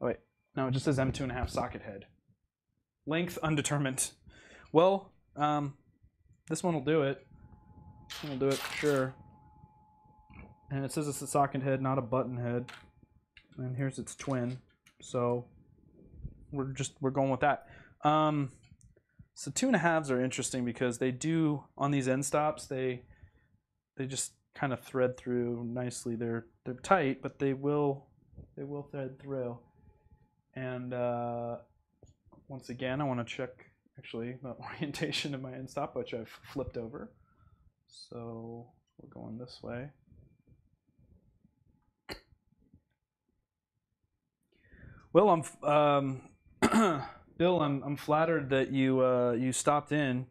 Oh wait, no, it just says M2.5 socket head. Length undetermined. Well, this one will do it. This one will do it for sure. And it says it's a socket head, not a button head. And here's its twin. So we're going with that. So 2.5s are interesting because they do, on these end stops, they just kind of thread through nicely. They're tight, but they will thread through. And once again, I want to check actually the orientation of my end stop, which I've flipped over. So we're going this way. Well, Bill, I'm flattered that you stopped in.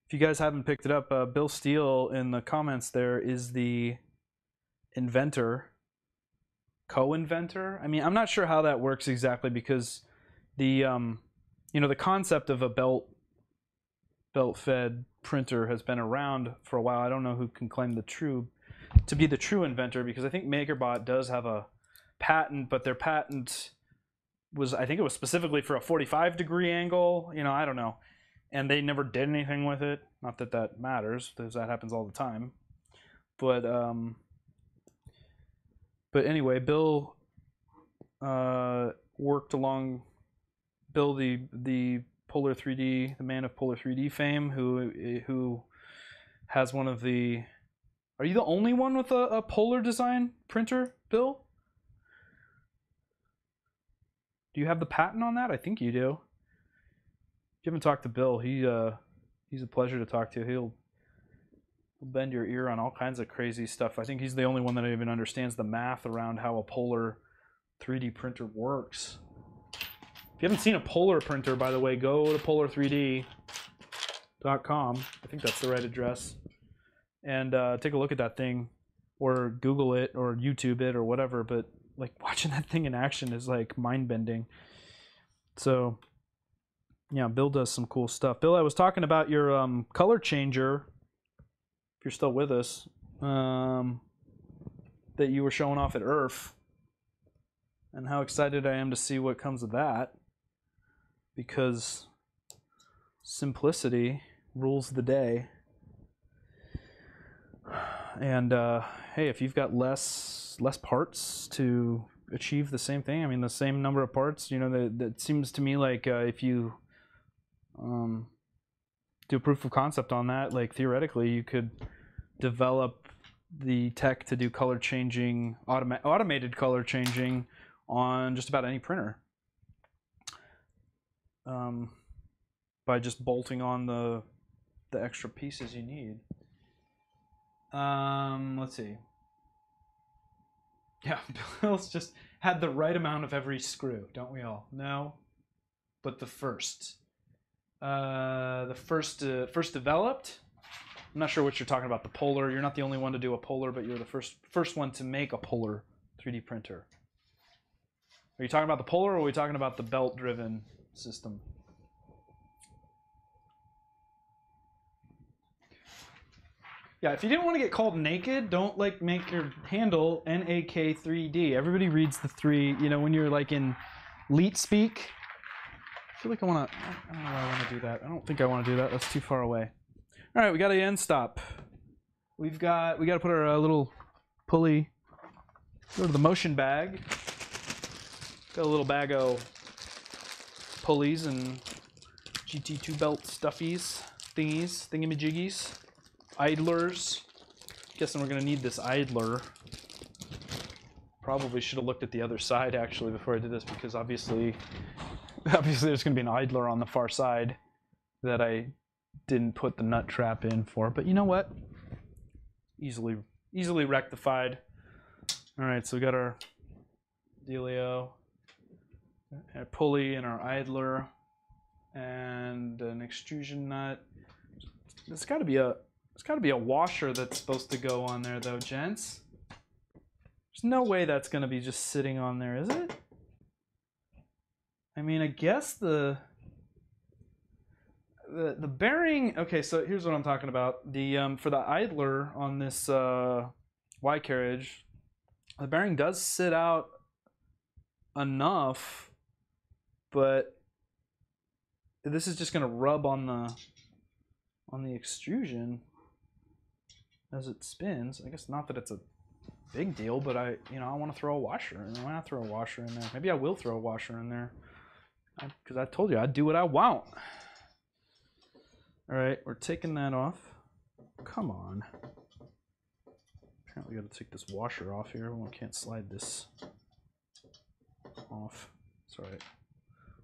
If you guys haven't picked it up, Bill Steele in the comments there is the inventor, co-inventor. I mean, I'm not sure how that works exactly because the the concept of a belt-fed printer has been around for a while. I don't know who can claim to be the true inventor because I think MakerBot does have a patent, but their patent was, I think it was specifically for a 45-degree angle. I don't know. And they never did anything with it. Not that that matters, because that happens all the time. But anyway, Bill worked along Bill, the Polar 3D, the man of Polar 3D fame, who has one of the. Are you the only one with a Polar design printer, Bill? Do you have the patent on that? I think you do. If you haven't talked to Bill, he's a pleasure to talk to. He'll bend your ear on all kinds of crazy stuff. I think he's the only one that even understands the math around how a Polar 3D printer works. If you haven't seen a Polar printer, by the way, go to polar3d.com. I think that's the right address. And take a look at that thing, or Google it, or YouTube it, or whatever. But like watching that thing in action is like mind-bending. So yeah, Bill does some cool stuff. Bill, I was talking about your color changer, if you're still with us, that you were showing off at IRF, and how excited I am to see what comes of that, because simplicity rules the day. And hey, if you've got less parts to achieve the same thing, I mean the same number of parts, that seems to me like if you do a proof of concept on that, like theoretically you could develop the tech to do color changing, automated color changing on just about any printer, by just bolting on the extra pieces you need. Let's see. Yeah, Bill's just had the right amount of every screw, don't we all? No, but the first developed. I'm not sure what you're talking about. The Polar. You're not the only one to do a Polar, but you're the first one to make a Polar 3D printer. Are you talking about the puller, or are we talking about the belt-driven system? Yeah, if you didn't want to get called naked, don't like make your handle NAK3D. Everybody reads the 3, you know, when you're like in leet speak. I feel like I don't know why I want to do that. I don't think I want to do that. That's too far away. All right, we got an end stop. We got to put our little pulley. Go to the motion bag. Got a little bag of pulleys and GT2 belt stuffies, thingies, thingamajiggies. Idlers. Guessing we're going to need this idler. Probably should have looked at the other side actually before I did this, because obviously there's going to be an idler on the far side that I didn't put the nut trap in for. But you know what? Easily rectified. All right, so we got our dealio, a pulley, and our idler, and an extrusion nut. There's got to be a washer that's supposed to go on there, though, gents. There's no way that's going to be just sitting on there, is it? I mean, I guess the bearing. Okay, so here's what I'm talking about. The for the idler on this Y carriage, the bearing does sit out enough, but this is just going to rub on the extrusion as it spins. I guess not that it's a big deal, but I want to throw a washer in there. Why not throw a washer in there? Maybe I will throw a washer in there, because I told you I'd do what I want. All right, we're taking that off. Come on. Apparently, got to take this washer off here. We can't slide this off. It's all right.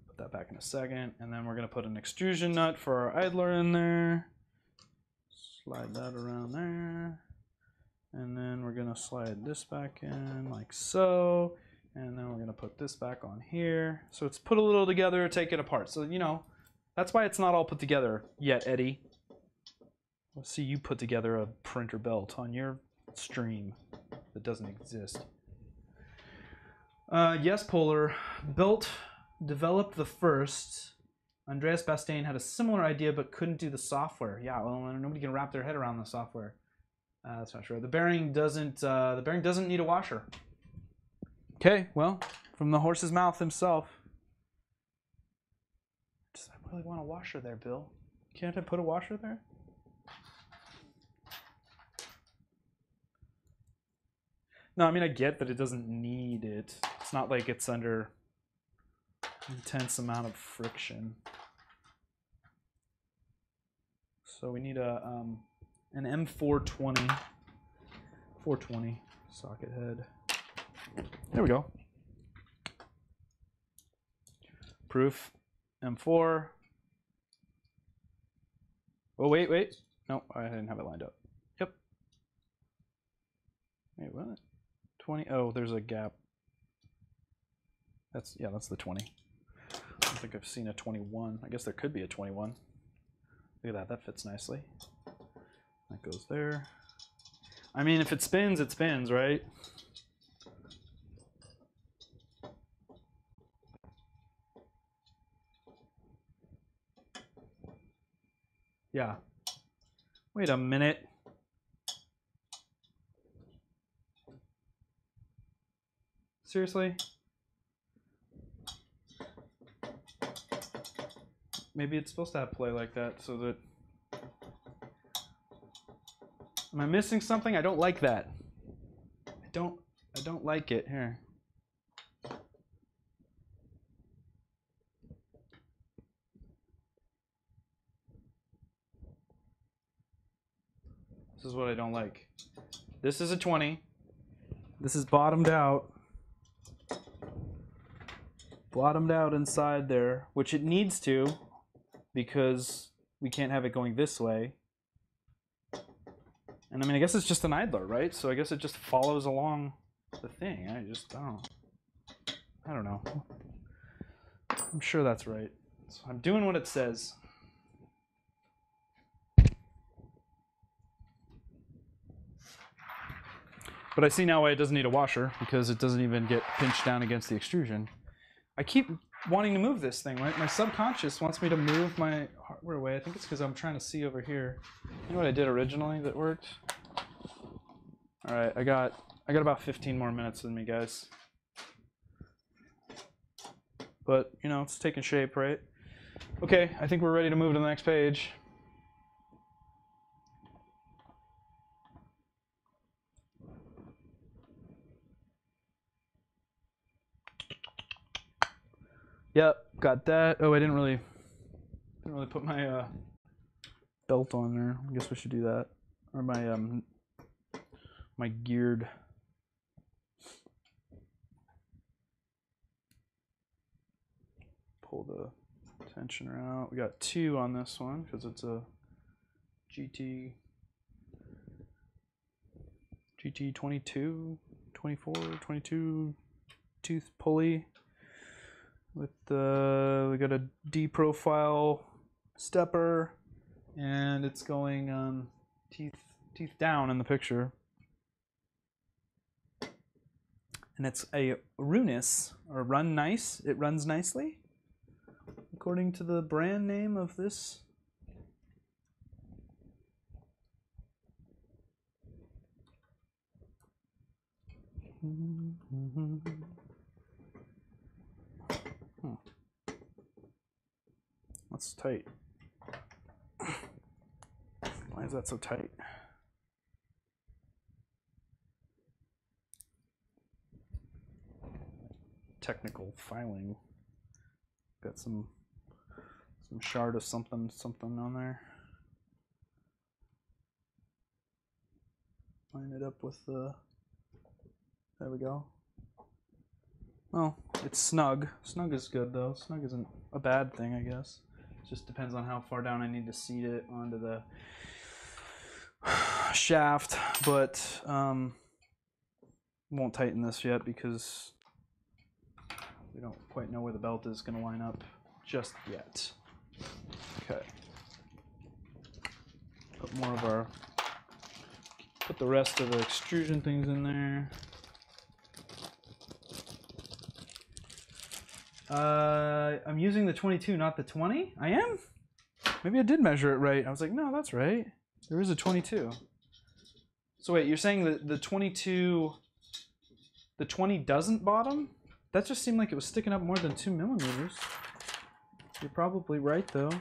Put that back in a second, and then we're gonna put an extrusion nut for our idler in there. Slide that around there, and then we're gonna slide this back in like so, and then we're gonna put this back on here. So it's put a little together, take it apart. So that's why it's not all put together yet, Eddie. Let's see you put together a printer belt on your stream that doesn't exist. Yes, Polar. Belt developed the first. Andreas Bastain had a similar idea but couldn't do the software. Yeah, well, nobody can wrap their head around the software. That's not true. The bearing doesn't need a washer. Okay, well, from the horse's mouth himself. I really want a washer there, Bill. Can't I put a washer there? No, I mean, I get that it doesn't need it. It's not like it's under intense amount of friction. So we need an M420, 420 socket head. There we go. Proof M4. Oh, wait. No, I didn't have it lined up. Yep. Wait, what? 20. Oh, there's a gap. That's the 20. I don't think I've seen a 21. I guess there could be a 21. Look at that. That fits nicely. That goes there. I mean, if it spins, right? Yeah. Wait a minute. Seriously? Maybe it's supposed to have play like that so that... Am I missing something? I don't like that. I don't like it. Here. This is what I don't like. This is a 20. This is bottomed out. Bottomed out inside there, which it needs to, because we can't have it going this way. And I mean, I guess it's just an idler, right? So I guess it just follows along the thing. I don't know. I'm sure that's right. So I'm doing what it says. But I see now why it doesn't need a washer, because it doesn't even get pinched down against the extrusion. I keep wanting to move this thing, right? My subconscious wants me to move my hardware away. I think it's because I'm trying to see over here. You know what I did originally that worked? All right, I got about 15 more minutes with me, guys. But, you know, it's taking shape, right? Okay, I think we're ready to move to the next page. Yep, got that. Oh, I didn't really put my belt on there. I guess we should do that. Or my my geared. Pull the tensioner out. We got 2 on this one because it's a GT 22, 24, 22 tooth pulley. With we got a D profile stepper, and it's going teeth down in the picture, and it's a Runus or Run Nice. It runs nicely, according to the brand name of this. That's tight. Why is that so tight? Technical filing. Got some shard of something on there. Line it up with the. There we go. Well, it's snug. Snug is good though. Snug isn't a bad thing, I guess. It just depends on how far down I need to seat it onto the shaft, but won't tighten this yet because we don't quite know where the belt is going to line up just yet. Okay. Put the rest of the extrusion things in there. I'm using the 22, not the 20. I am? Maybe I did measure it right. I was like, no, that's right. There is a 22. So wait, you're saying that the 22, the 20 doesn't bottom? That just seemed like it was sticking up more than 2 millimeters. You're probably right though.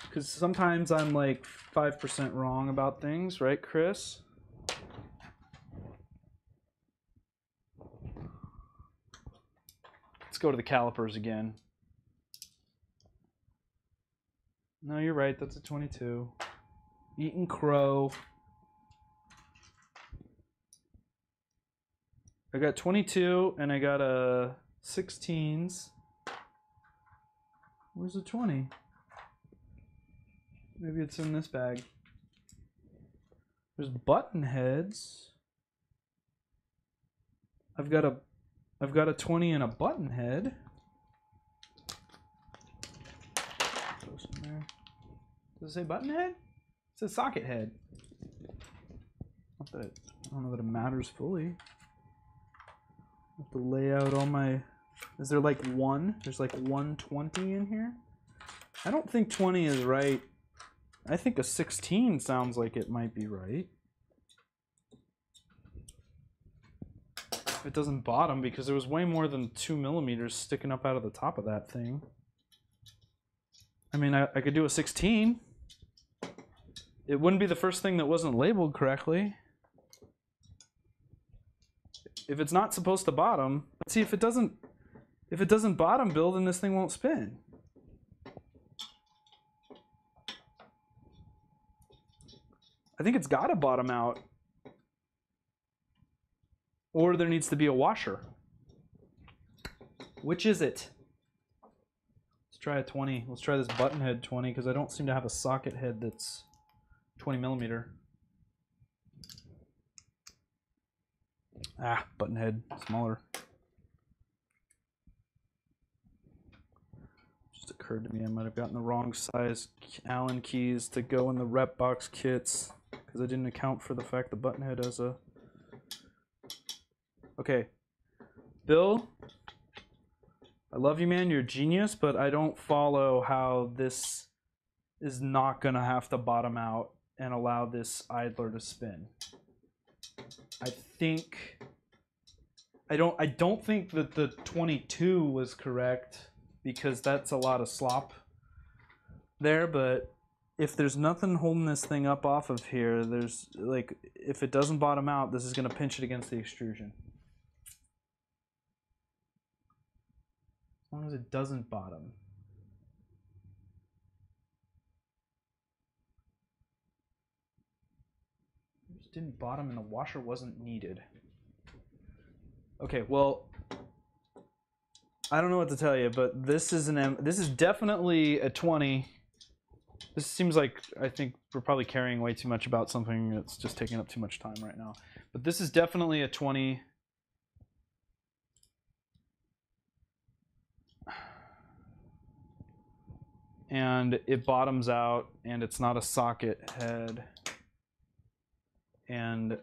Because sometimes I'm like 5% wrong about things, right, Chris? Let's go to the calipers again. No, you're right, that's a 22. Eating crow. I got 22 and I got a 16s. Where's the 20? Maybe it's in this bag. There's button heads. I've got a 20 and a button head. Throw some there. Does it say button head? It says socket head. Not that I don't know that it matters fully. I have to lay out all my. Is there like one? There's like 120 in here. I don't think 20 is right. I think a 16 sounds like it might be right. It doesn't bottom because there was way more than 2 millimeters sticking up out of the top of that thing. I mean, I could do a 16. It wouldn't be the first thing that wasn't labeled correctly. If it's not supposed to bottom, let's see if it doesn't bottom, Bill, then this thing won't spin. I think it's got to bottom out. Or there needs to be a washer. Which is it? Let's try a 20. Let's try this button head 20 because I don't seem to have a socket head that's 20 millimeter. Ah, button head, smaller. Just occurred to me I might have gotten the wrong size Allen keys to go in the rep box kits because I didn't account for the fact the button head has a. Okay, Bill, I love you, man. You're a genius, but I don't follow how this is not going to have to bottom out and allow this idler to spin. I don't think that the 22 was correct because that's a lot of slop there, but if there's nothing holding this thing up off of here, there's like, if it doesn't bottom out, this is going to pinch it against the extrusion. As long as it doesn't bottom. It just didn't bottom and the washer wasn't needed. Okay, well, I don't know what to tell you, but this is this is definitely a 20. This seems like, I think we're probably carrying way too much about something that's just taking up too much time right now. But this is definitely a 20. And it bottoms out, and it's not a socket head. And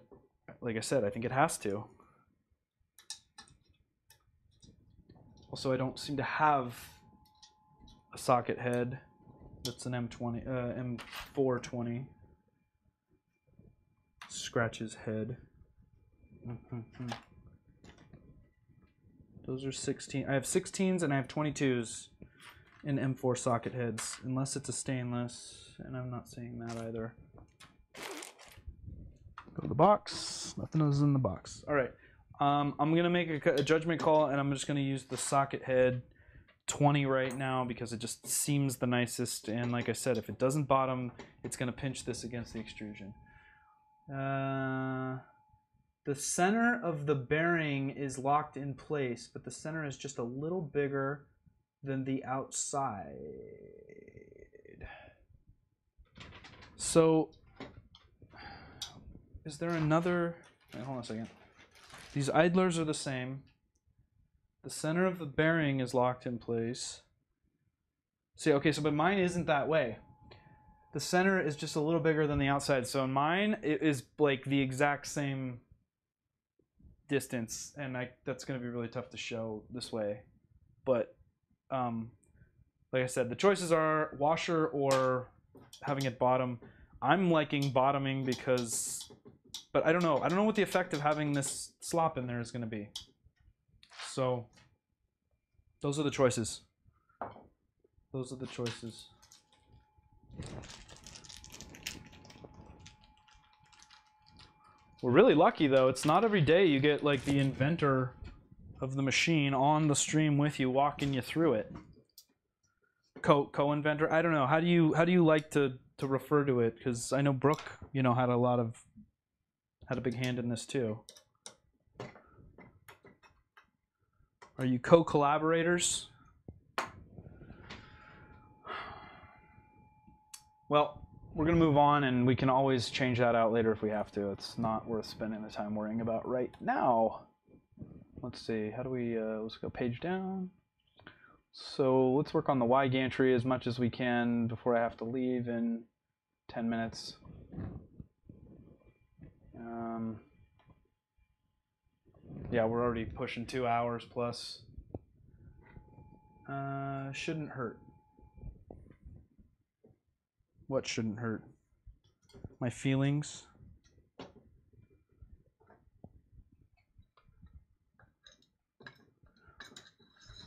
like I said, I think it has to. Also, I don't seem to have a socket head that's an M420. Scratches head. Those are 16. I have 16s and I have 22s in M4 socket heads, unless it's a stainless, and I'm not seeing that either. Go to the box. Nothing is in the box. All right. I'm going to make a judgment call, and I'm just going to use the socket head 20 right now because it just seems the nicest. And like I said, if it doesn't bottom, it's going to pinch this against the extrusion. The center of the bearing is locked in place, but the center is just a little bigger than the outside. So, is there another? Wait, hold on a second. These idlers are the same. The center of the bearing is locked in place. See, okay, so but mine isn't that way. The center is just a little bigger than the outside. So mine it is like the exact same distance, and that's going to be really tough to show this way. But like I said, the choices are washer or having it bottom. I'm liking bottoming because, but I don't know what the effect of having this slop in there is going to be. So those are the choices. Those are the choices. We're really lucky though. It's not every day you get like the inventor of the machine on the stream with you, walking you through it. Co-inventor. I don't know. How do you like to refer to it? Because I know Brooke, had a big hand in this too. Are you co-collaborators? Well, we're going to move on, and we can always change that out later if we have to. It's not worth spending the time worrying about right now. Let's see. How do we, let's go page down. So let's work on the Y gantry as much as we can before I have to leave in 10 minutes. Yeah, we're already pushing 2 hours plus. Shouldn't hurt. What shouldn't hurt? My feelings.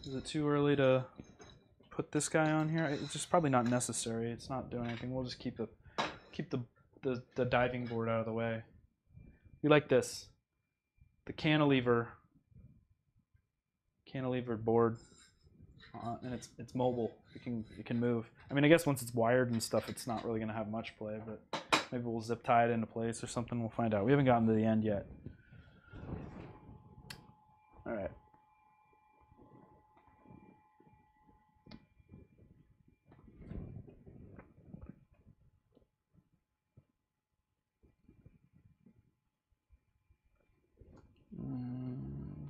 Is it too early to put this guy on here? It's just probably not necessary. It's not doing anything. We'll just keep the diving board out of the way. We like this. The cantilever board, and it's mobile. It can move. I mean, I guess once it's wired and stuff, it's not really going to have much play, but maybe we'll zip tie it into place or something. We'll find out. We haven't gotten to the end yet. All right.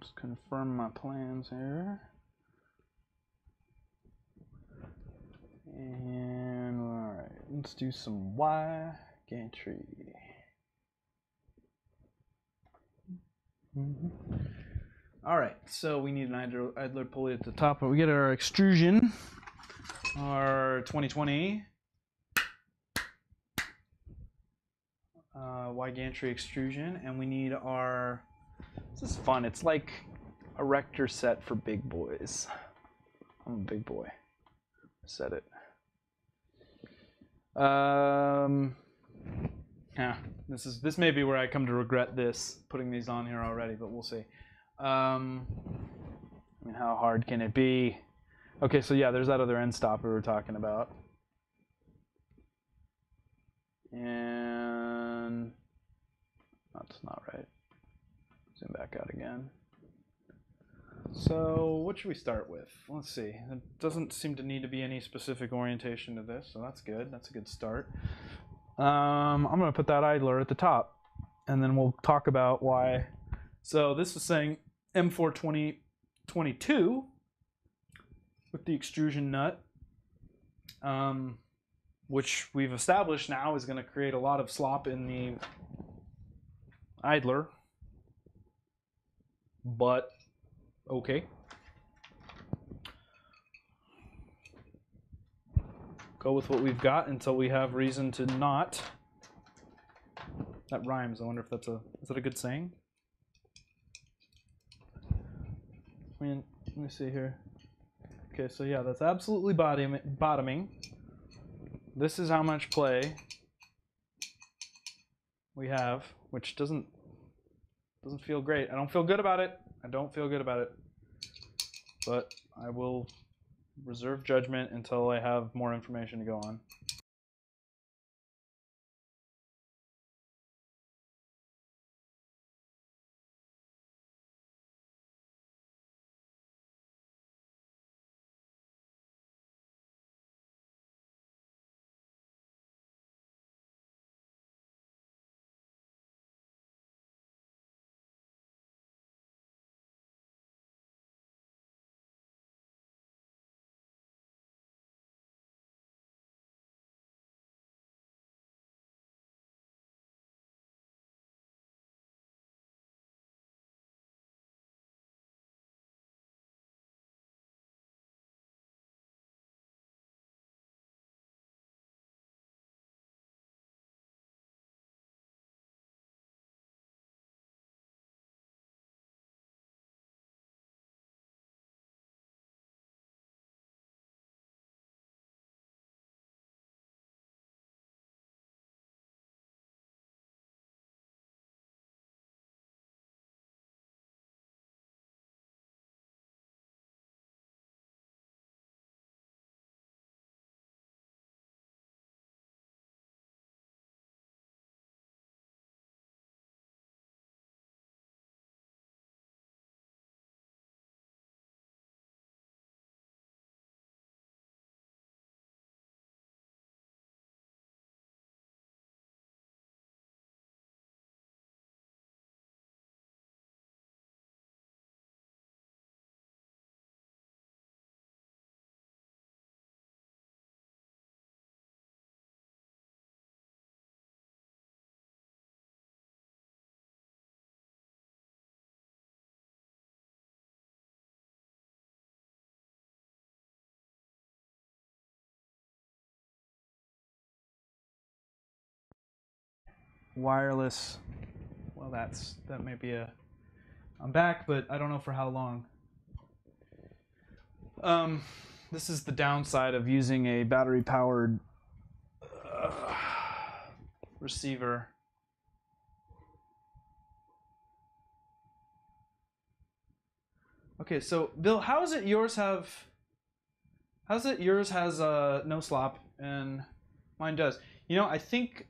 Just confirm my plans here. And all right, let's do some Y gantry. All right, so we need an idler pulley at the top. But we get our extrusion, our 2020 Y Gantry extrusion, and we need our. This is fun. It's like a rector set for big boys. I'm a big boy. Set it. Yeah, this may be where I come to regret putting these on here already, but we'll see. I mean, how hard can it be? Okay, so yeah, there's that other end stop we were talking about. And that's not right. Zoom back out again. So what should we start with? Let's see. It doesn't seem to need to be any specific orientation to this, so that's good. That's a good start. I'm going to put that idler at the top, and then we'll talk about why. So this is saying M42022 with the extrusion nut, which we've established now is going to create a lot of slop in the idler, but okay. Go with what we've got until we have reason to not. That rhymes. I wonder if is that a good saying? I mean, let me see here. Okay, so yeah, that's absolutely bottoming. This is how much play we have, which doesn't feel great. I don't feel good about it. I don't feel good about it. But I will reserve judgment until I have more information to go on. Wireless. Well, that may be I'm back, but I don't know for how long. This is the downside of using a battery-powered receiver. Okay, so Bill, how is it yours has no slop and mine does? You know, I think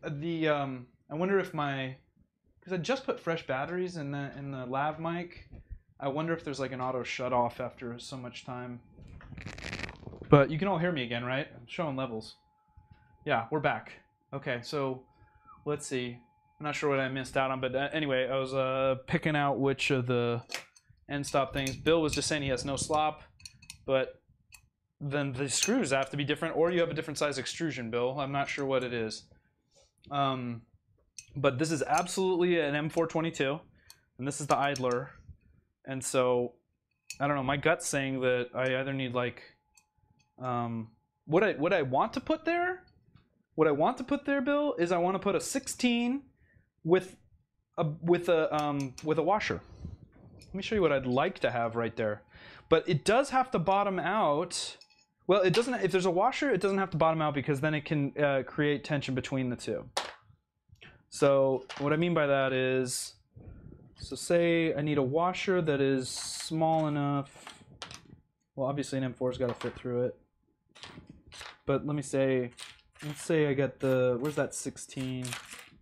I wonder if because I just put fresh batteries in the lav mic. I wonder if there's like an auto shut off after so much time. But you can all hear me again, right? I'm showing levels. Yeah, we're back. Okay, so let's see. I'm not sure what I missed out on, but anyway, I was picking out which of the end stop things. Bill was just saying he has no slop, but then the screws have to be different, or you have a different size extrusion, Bill. I'm not sure what it is. But this is absolutely an M422, and this is the idler. And so, I don't know, my gut's saying that I either need like, what I want to put there, Bill, is I want to put a 16 with a washer. Let me show you what I'd like to have right there. But it does have to bottom out. Well, it doesn't. If there's a washer, it doesn't have to bottom out because then it can create tension between the two. So what I mean by that is, so say I need a washer that is small enough. Well, obviously an M4's got to fit through it. But let's say I get the, where's that 16? I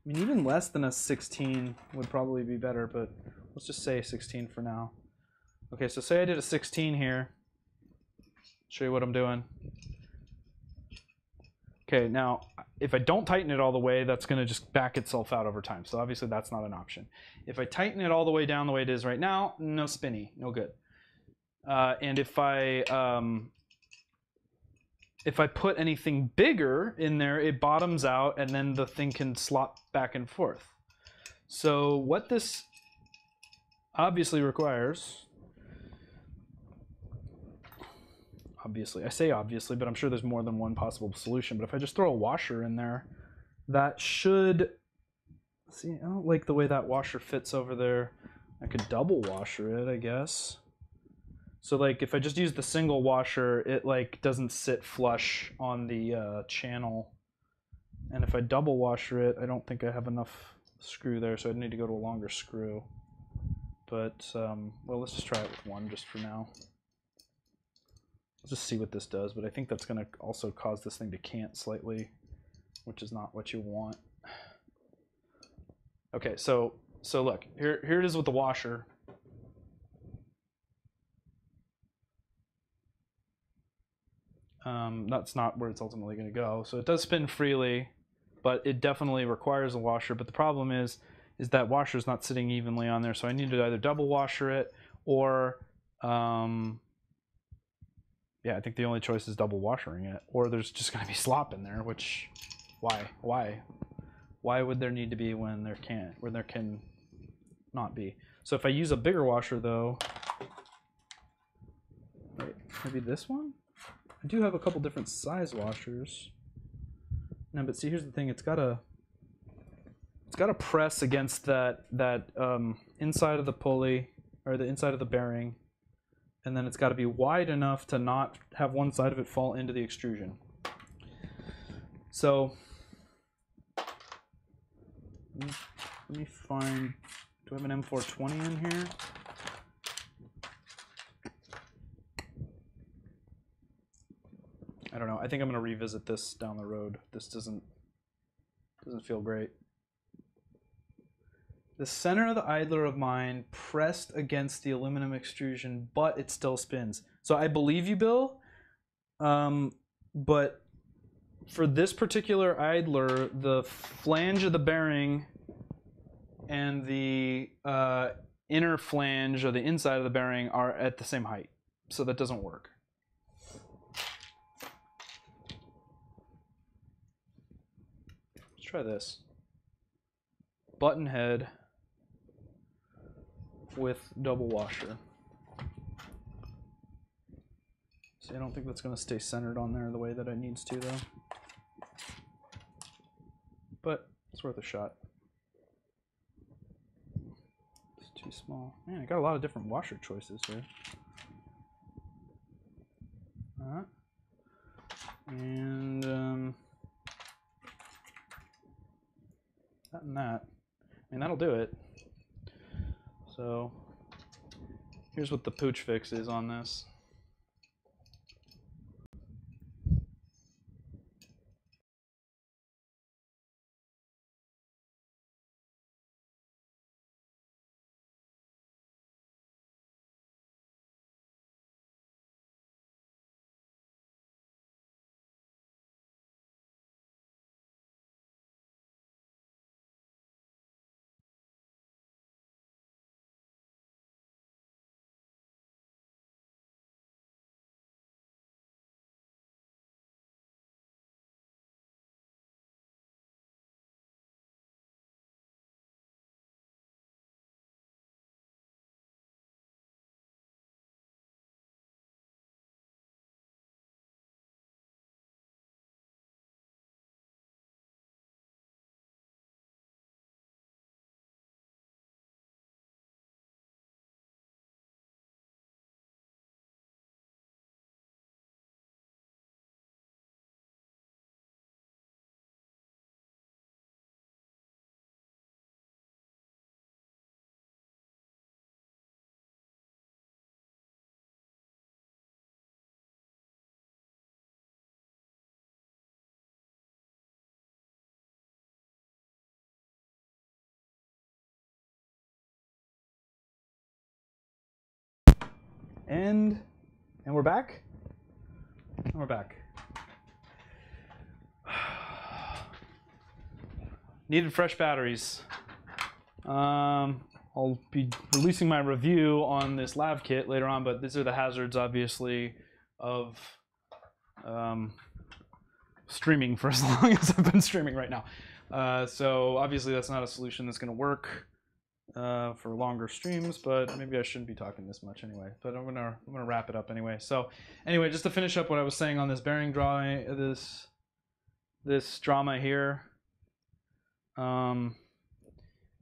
mean, even less than a 16 would probably be better, but let's just say 16 for now. Okay, so say I did a 16 here. Show you what I'm doing. Okay, now if I don't tighten it all the way, that's going to just back itself out over time. So obviously that's not an option. If I tighten it all the way down the way it is right now, no spinny, no good. And if I put anything bigger in there, it bottoms out and then the thing can slop back and forth. So what this obviously requires, obviously, I say obviously, but I'm sure there's more than one possible solution. But if I just throw a washer in there, that should, see, I don't like the way that washer fits over there. I could double washer it, I guess. So like if I just use the single washer, it like doesn't sit flush on the channel. And if I double washer it, I don't think I have enough screw there, so I'd need to go to a longer screw. But, well, let's just try it with one just for now. Let's just see what this does, but I think that's going to also cause this thing to cant slightly, which is not what you want. Okay, so look, here it is with the washer. That's not where it's ultimately going to go. So it does spin freely, but it definitely requires a washer. But the problem is that washer is not sitting evenly on there. So I need to either double washer it or, yeah, I think the only choice is double washering it. Or there's just going to be slop in there, which, why? Why would there need to be when there can not be? So if I use a bigger washer though, wait, maybe this one? I do have a couple different size washers. No, but see, here's the thing: it's gotta press against that inside of the pulley or the inside of the bearing, and then it's got to be wide enough to not have one side of it fall into the extrusion. So let me find. Do I have an M420 in here? I don't know. I think I'm going to revisit this down the road. This doesn't feel great. The center of the idler of mine pressed against the aluminum extrusion, but it still spins. So I believe you, Bill, but for this particular idler, the flange of the bearing and the inner flange or the inside of the bearing are at the same height. So that doesn't work. Try this. Button head with double washer. See, I don't think that's going to stay centered on there the way that it needs to, though. But it's worth a shot. It's too small. Man, I got a lot of different washer choices here. And that and that. And that'll do it. So here's what the pooch fix is on this. And we're back. And we're back. Needed fresh batteries. I'll be releasing my review on this lav kit later on, but these are the hazards, obviously, of streaming for as long as I've been streaming right now. So obviously that's not a solution that's going to work for longer streams, but maybe I shouldn't be talking this much anyway. But I'm gonna wrap it up anyway. So anyway, just to finish up what I was saying on this bearing drawing, this drama here.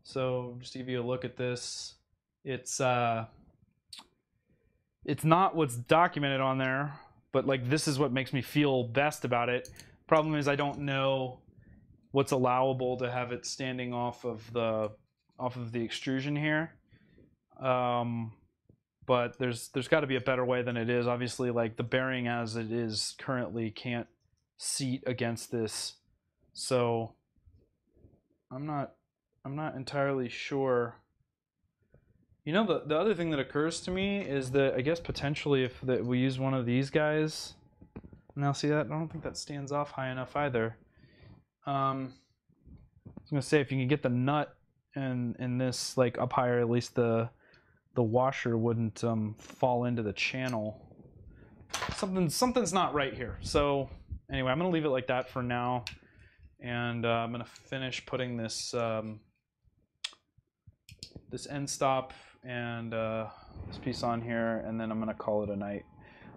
So just to give you a look at this, it's not what's documented on there, but like this is what makes me feel best about it. Problem is I don't know what's allowable to have it standing off of the extrusion here. But there's got to be a better way than it is. Obviously, like the bearing as it is currently can't seat against this, so I'm not entirely sure. You know, the other thing that occurs to me is that I guess potentially if we use one of these guys, now see that? I don't think that stands off high enough either. I was gonna say if you can get the nut and this like up higher, at least the washer wouldn't fall into the channel. Something's not right here. So anyway, I'm gonna leave it like that for now, and I'm gonna finish putting this this end stop and this piece on here, and then I'm gonna call it a night.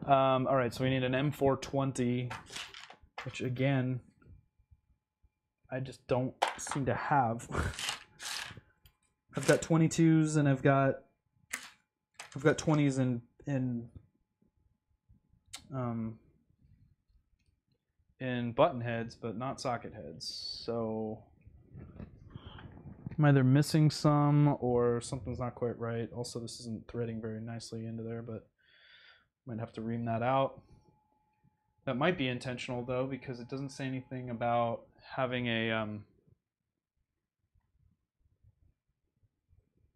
All right, so we need an M420, which again I just don't seem to have. I've got 22s and I've got 20s in button heads, but not socket heads. So I'm either missing some or something's not quite right. Also, this isn't threading very nicely into there, but might have to ream that out. That might be intentional though, because it doesn't say anything about having a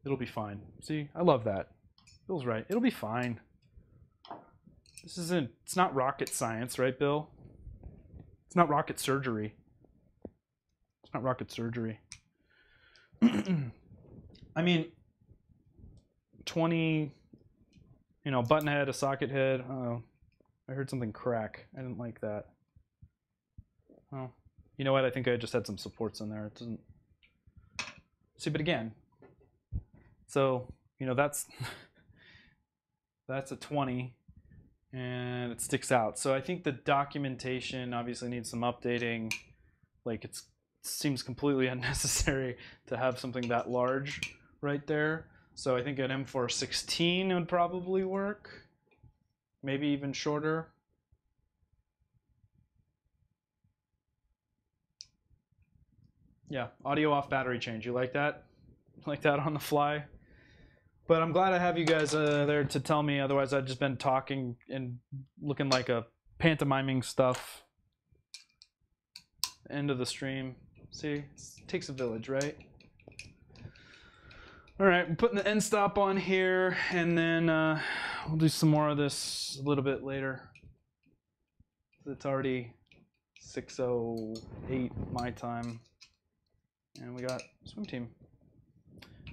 it'll be fine. See, I love that. Bill's right. It'll be fine. It's not rocket science, right, Bill? It's not rocket surgery. It's not rocket surgery. I mean, 20, button head, a socket head. Oh, I heard something crack. I didn't like that. Oh, you know what? I think I just had some supports in there. It doesn't. See, but again, so that's a 20, and it sticks out. So I think the documentation obviously needs some updating. Like it seems completely unnecessary to have something that large right there. So I think an M416 would probably work. Maybe even shorter. Yeah, audio off, battery change. You like that? Like that on the fly? But I'm glad I have you guys there to tell me. Otherwise, I'd just been talking and looking like a pantomiming stuff. End of the stream. See, it takes a village, right? All right, I'm putting the end stop on here, and then we'll do some more of this a little bit later. It's already 6:08 my time, and we got swim team.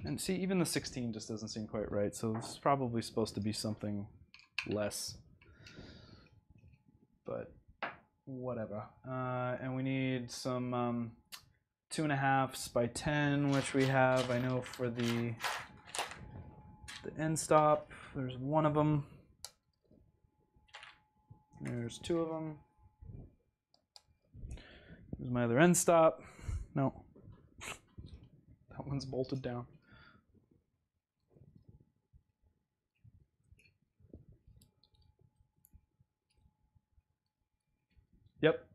And see, even the 16 just doesn't seem quite right, so this is probably supposed to be something less. But whatever. And we need some 2.5s by 10, which we have. I know for the end stop, there's one of them. There's two of them. There's my other end stop. No, that one's bolted down. Yep,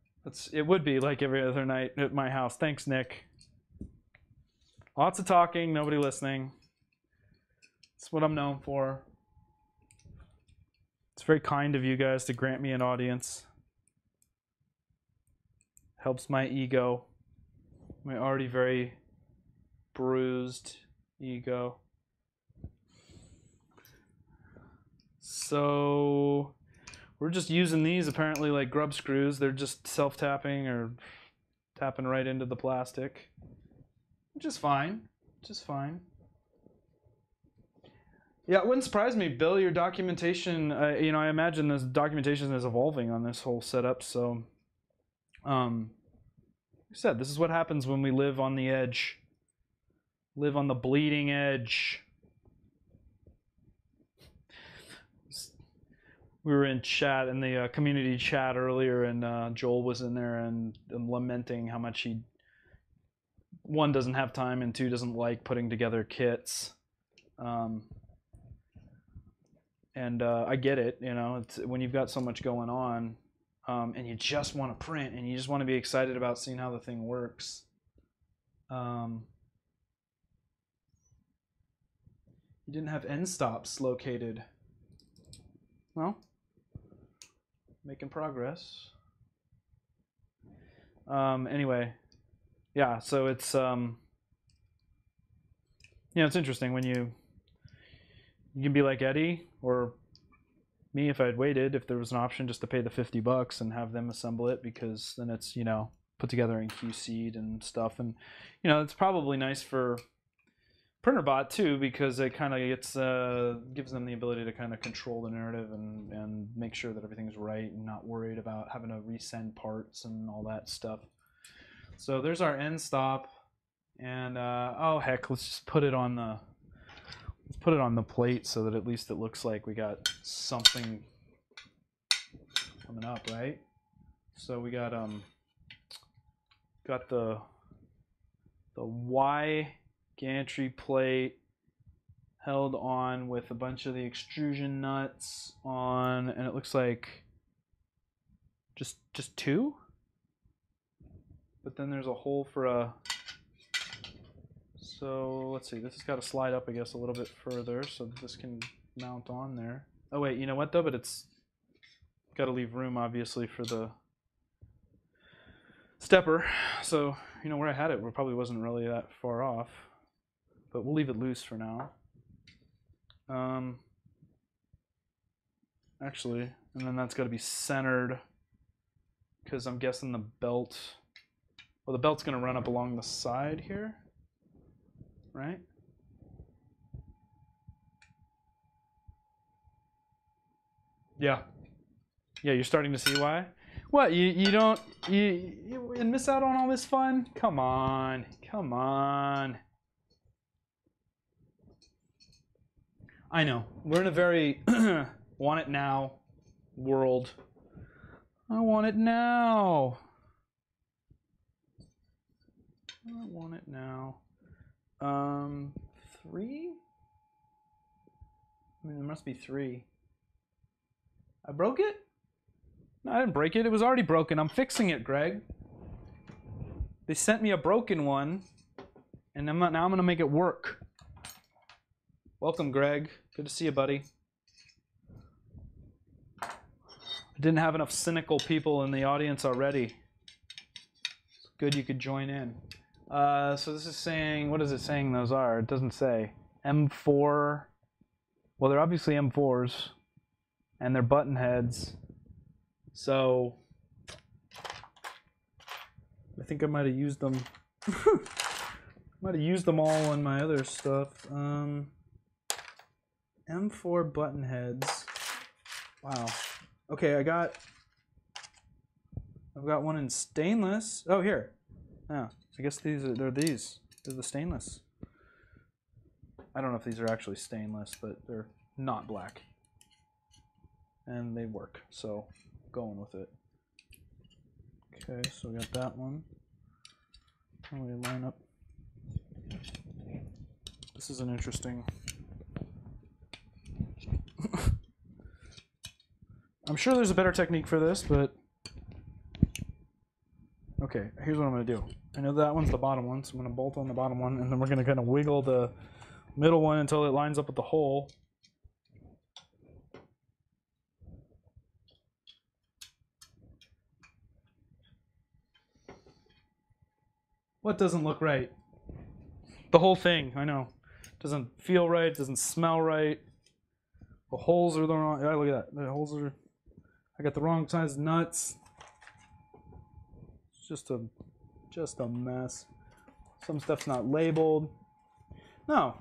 it would be like every other night at my house. Thanks, Nick. Lots of talking, nobody listening. That's what I'm known for. It's very kind of you guys to grant me an audience. Helps my ego, my already very bruised ego. So we're just using these apparently like grub screws. They're just self-tapping or tapping right into the plastic, which is fine. Just fine. Yeah, it wouldn't surprise me, Bill. Your documentation, you know, I imagine this documentation is evolving on this whole setup. So, like I said, this is what happens when we live on the edge, live on the bleeding edge. We were in chat, in the community chat earlier, and Joel was in there and lamenting how much he, one, doesn't have time, and two, doesn't like putting together kits. And I get it, you know, it's, when you've got so much going on, and you just want to print, and you just want to be excited about seeing how the thing works. You didn't have end stops located. Well, making progress. Anyway, yeah, so it's, you know, it's interesting when you can be like Eddie or me if I'd waited, if there was an option just to pay the $50 and have them assemble it, because then it's, you know, put together and QC'd and stuff. And, you know, it's probably nice for Printrbot too, because it kind of gets gives them the ability to kind of control the narrative and make sure that everything's right and not worried about having to resend parts and all that stuff. So there's our end stop, and oh heck, let's just put it on the plate so that at least it looks like we got something coming up, right? So we got the Y gantry plate held on with a bunch of the extrusion nuts on, and it looks like just two, but then there's a hole for a, so let's see, this has got to slide up, I guess, a little bit further so that this can mount on there. Oh wait, you know what though, but it's got to leave room obviously for the stepper, so you know where I had it, probably wasn't really that far off. But we'll leave it loose for now. Actually, and then that's got to be centered, because I'm guessing the belt, well, the belt's going to run up along the side here, right? Yeah. Yeah, you're starting to see why? What, you don't, you miss out on all this fun? Come on, come on. I know, we're in a very want it now world. I want it now. I want it now. 3? I mean, there must be 3. I broke it? No, I didn't break it. It was already broken. I'm fixing it, Greg. They sent me a broken one, and now I'm going to make it work. Welcome, Greg. Good to see you, buddy. I didn't have enough cynical people in the audience already. It's good you could join in. So this is saying, what is it saying those are? It doesn't say. M4. Well, they're obviously M4s, and they're button heads. So I think I might have used them. Might have used them all on my other stuff. M4 button heads. Wow. Okay, I've got one in stainless. Oh, here. Yeah, I guess they're these. They're the stainless. I don't know if these are actually stainless, but they're not black. And they work, so going with it. Okay, so we got that one. How do we line up? This is an interesting. I'm sure there's a better technique for this, but okay, here's what I'm going to do. I know that one's the bottom one, so I'm going to bolt on the bottom one, and then we're going to kind of wiggle the middle one until it lines up with the hole. What doesn't look right? The whole thing, I know. Doesn't feel right, doesn't smell right. The holes are the wrong. Yeah, look at that. The holes are. I got the wrong size nuts. It's just a mess. Some stuff's not labeled. No,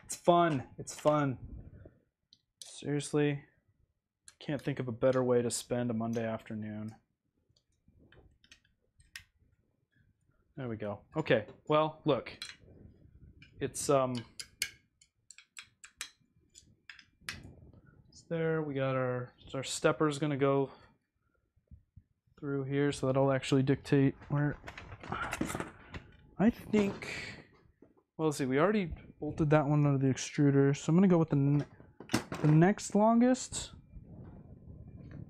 it's fun. It's fun. Seriously, can't think of a better way to spend a Monday afternoon. There we go. Okay. Well, look. It's there. We got our stepper's gonna go through here, so that'll actually dictate where. I think. Well, let's see. We already bolted that one under the extruder, so I'm gonna go with the next longest.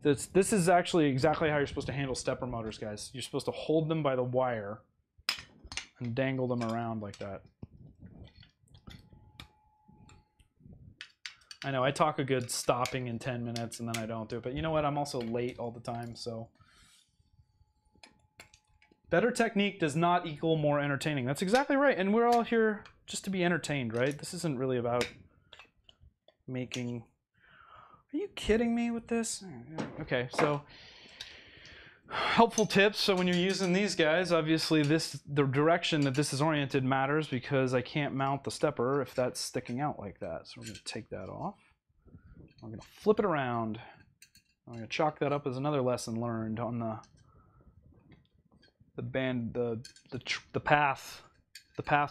This is actually exactly how you're supposed to handle stepper motors, guys. You're supposed to hold them by the wire and dangle them around like that. I know I talk a good stopping in 10 minutes and then I don't do it, but you know what? I'm also late all the time, so. Better technique does not equal more entertaining. That's exactly right, and we're all here just to be entertained, right? This isn't really about making... Are you kidding me with this? Okay, so helpful tips. So when you're using these guys, obviously the direction that this is oriented matters because I can't mount the stepper if that's sticking out like that. So we're going to take that off. We're going to flip it around. I'm going to chalk that up as another lesson learned on the path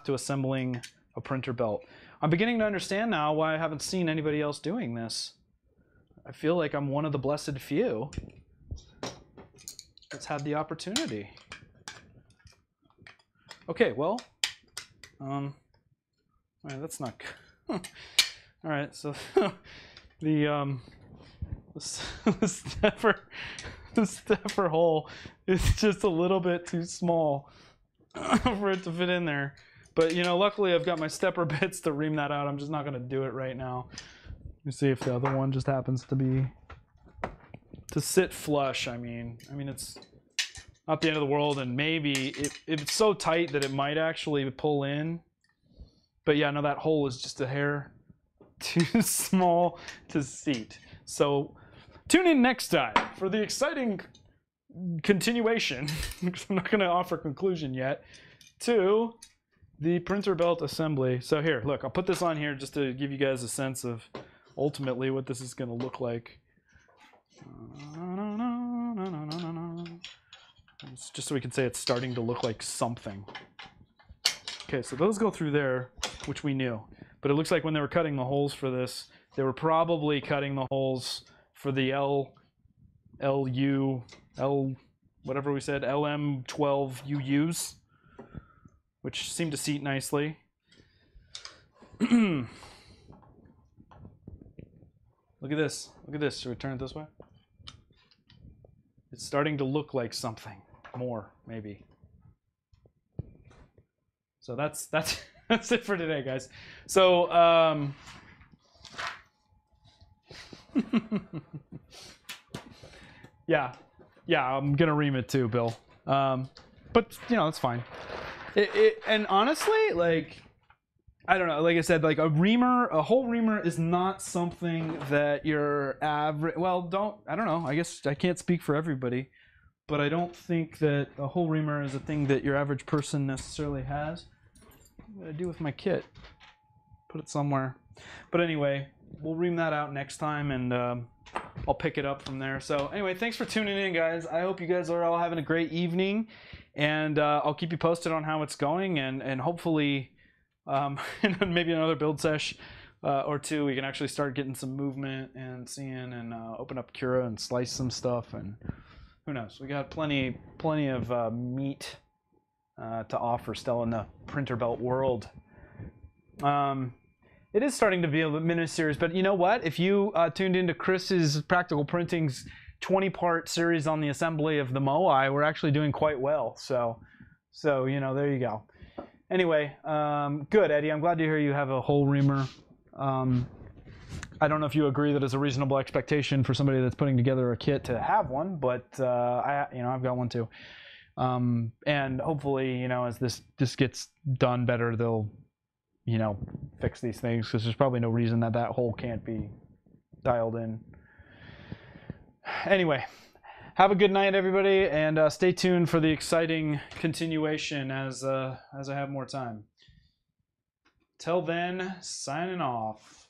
to assembling a printer belt. I'm beginning to understand now why I haven't seen anybody else doing this. I feel like I'm one of the blessed few that's had the opportunity. Okay, well, all right, that's not good. All right, so the stepper hole is just a little bit too small for it to fit in there. But you know, luckily I've got my stepper bits to ream that out. I'm just not going to do it right now. Let me see if the other one just happens to sit flush. I mean it's not the end of the world, and maybe if it's so tight that it might actually pull in. But yeah, no, that hole is just a hair too small to seat. So tune in next time for the exciting continuation, because I'm not going to offer a conclusion yet, to the printer belt assembly. So here, look, I'll put this on here just to give you guys a sense of ultimately what this is going to look like. It's just so we can say it's starting to look like something. Okay, so those go through there, which we knew. But it looks like when they were cutting the holes for this, they were probably cutting the holes for the whatever we said, LM12 UUs, which seemed to seat nicely. Look at this. Look at this. Should we turn it this way? It's starting to look like something more, maybe. So that's that's it for today, guys. So yeah, I'm gonna ream it too, Bill. But you know, it's fine. And honestly, like, I don't know. Like I said, like a whole reamer is not something that your average. Well, I don't know. I guess I can't speak for everybody, but I don't think that a whole reamer is a thing that your average person necessarily has. What do I do with my kit? Put it somewhere. But anyway, we'll ream that out next time, and I'll pick it up from there. So anyway, thanks for tuning in, guys. I hope you guys are all having a great evening, and I'll keep you posted on how it's going, and hopefully. Maybe another build sesh or two, we can actually start getting some movement and seeing and open up Cura and slice some stuff, and who knows, we got plenty of meat to offer still in the printer belt world. It is starting to be a mini series, but you know what, if you tuned into Chris's Practical Printing's 20-part series on the assembly of the Moai, we're actually doing quite well, so you know, there you go. Anyway, good, Eddie. I'm glad to hear you have a whole reamer. I don't know if you agree that it's a reasonable expectation for somebody that's putting together a kit to have one, but I've got one too. And hopefully, you know, as this gets done better, they'll, you know, fix these things, because there's probably no reason that hole can't be dialed in. Anyway, have a good night, everybody, and stay tuned for the exciting continuation as I have more time. Till then, signing off.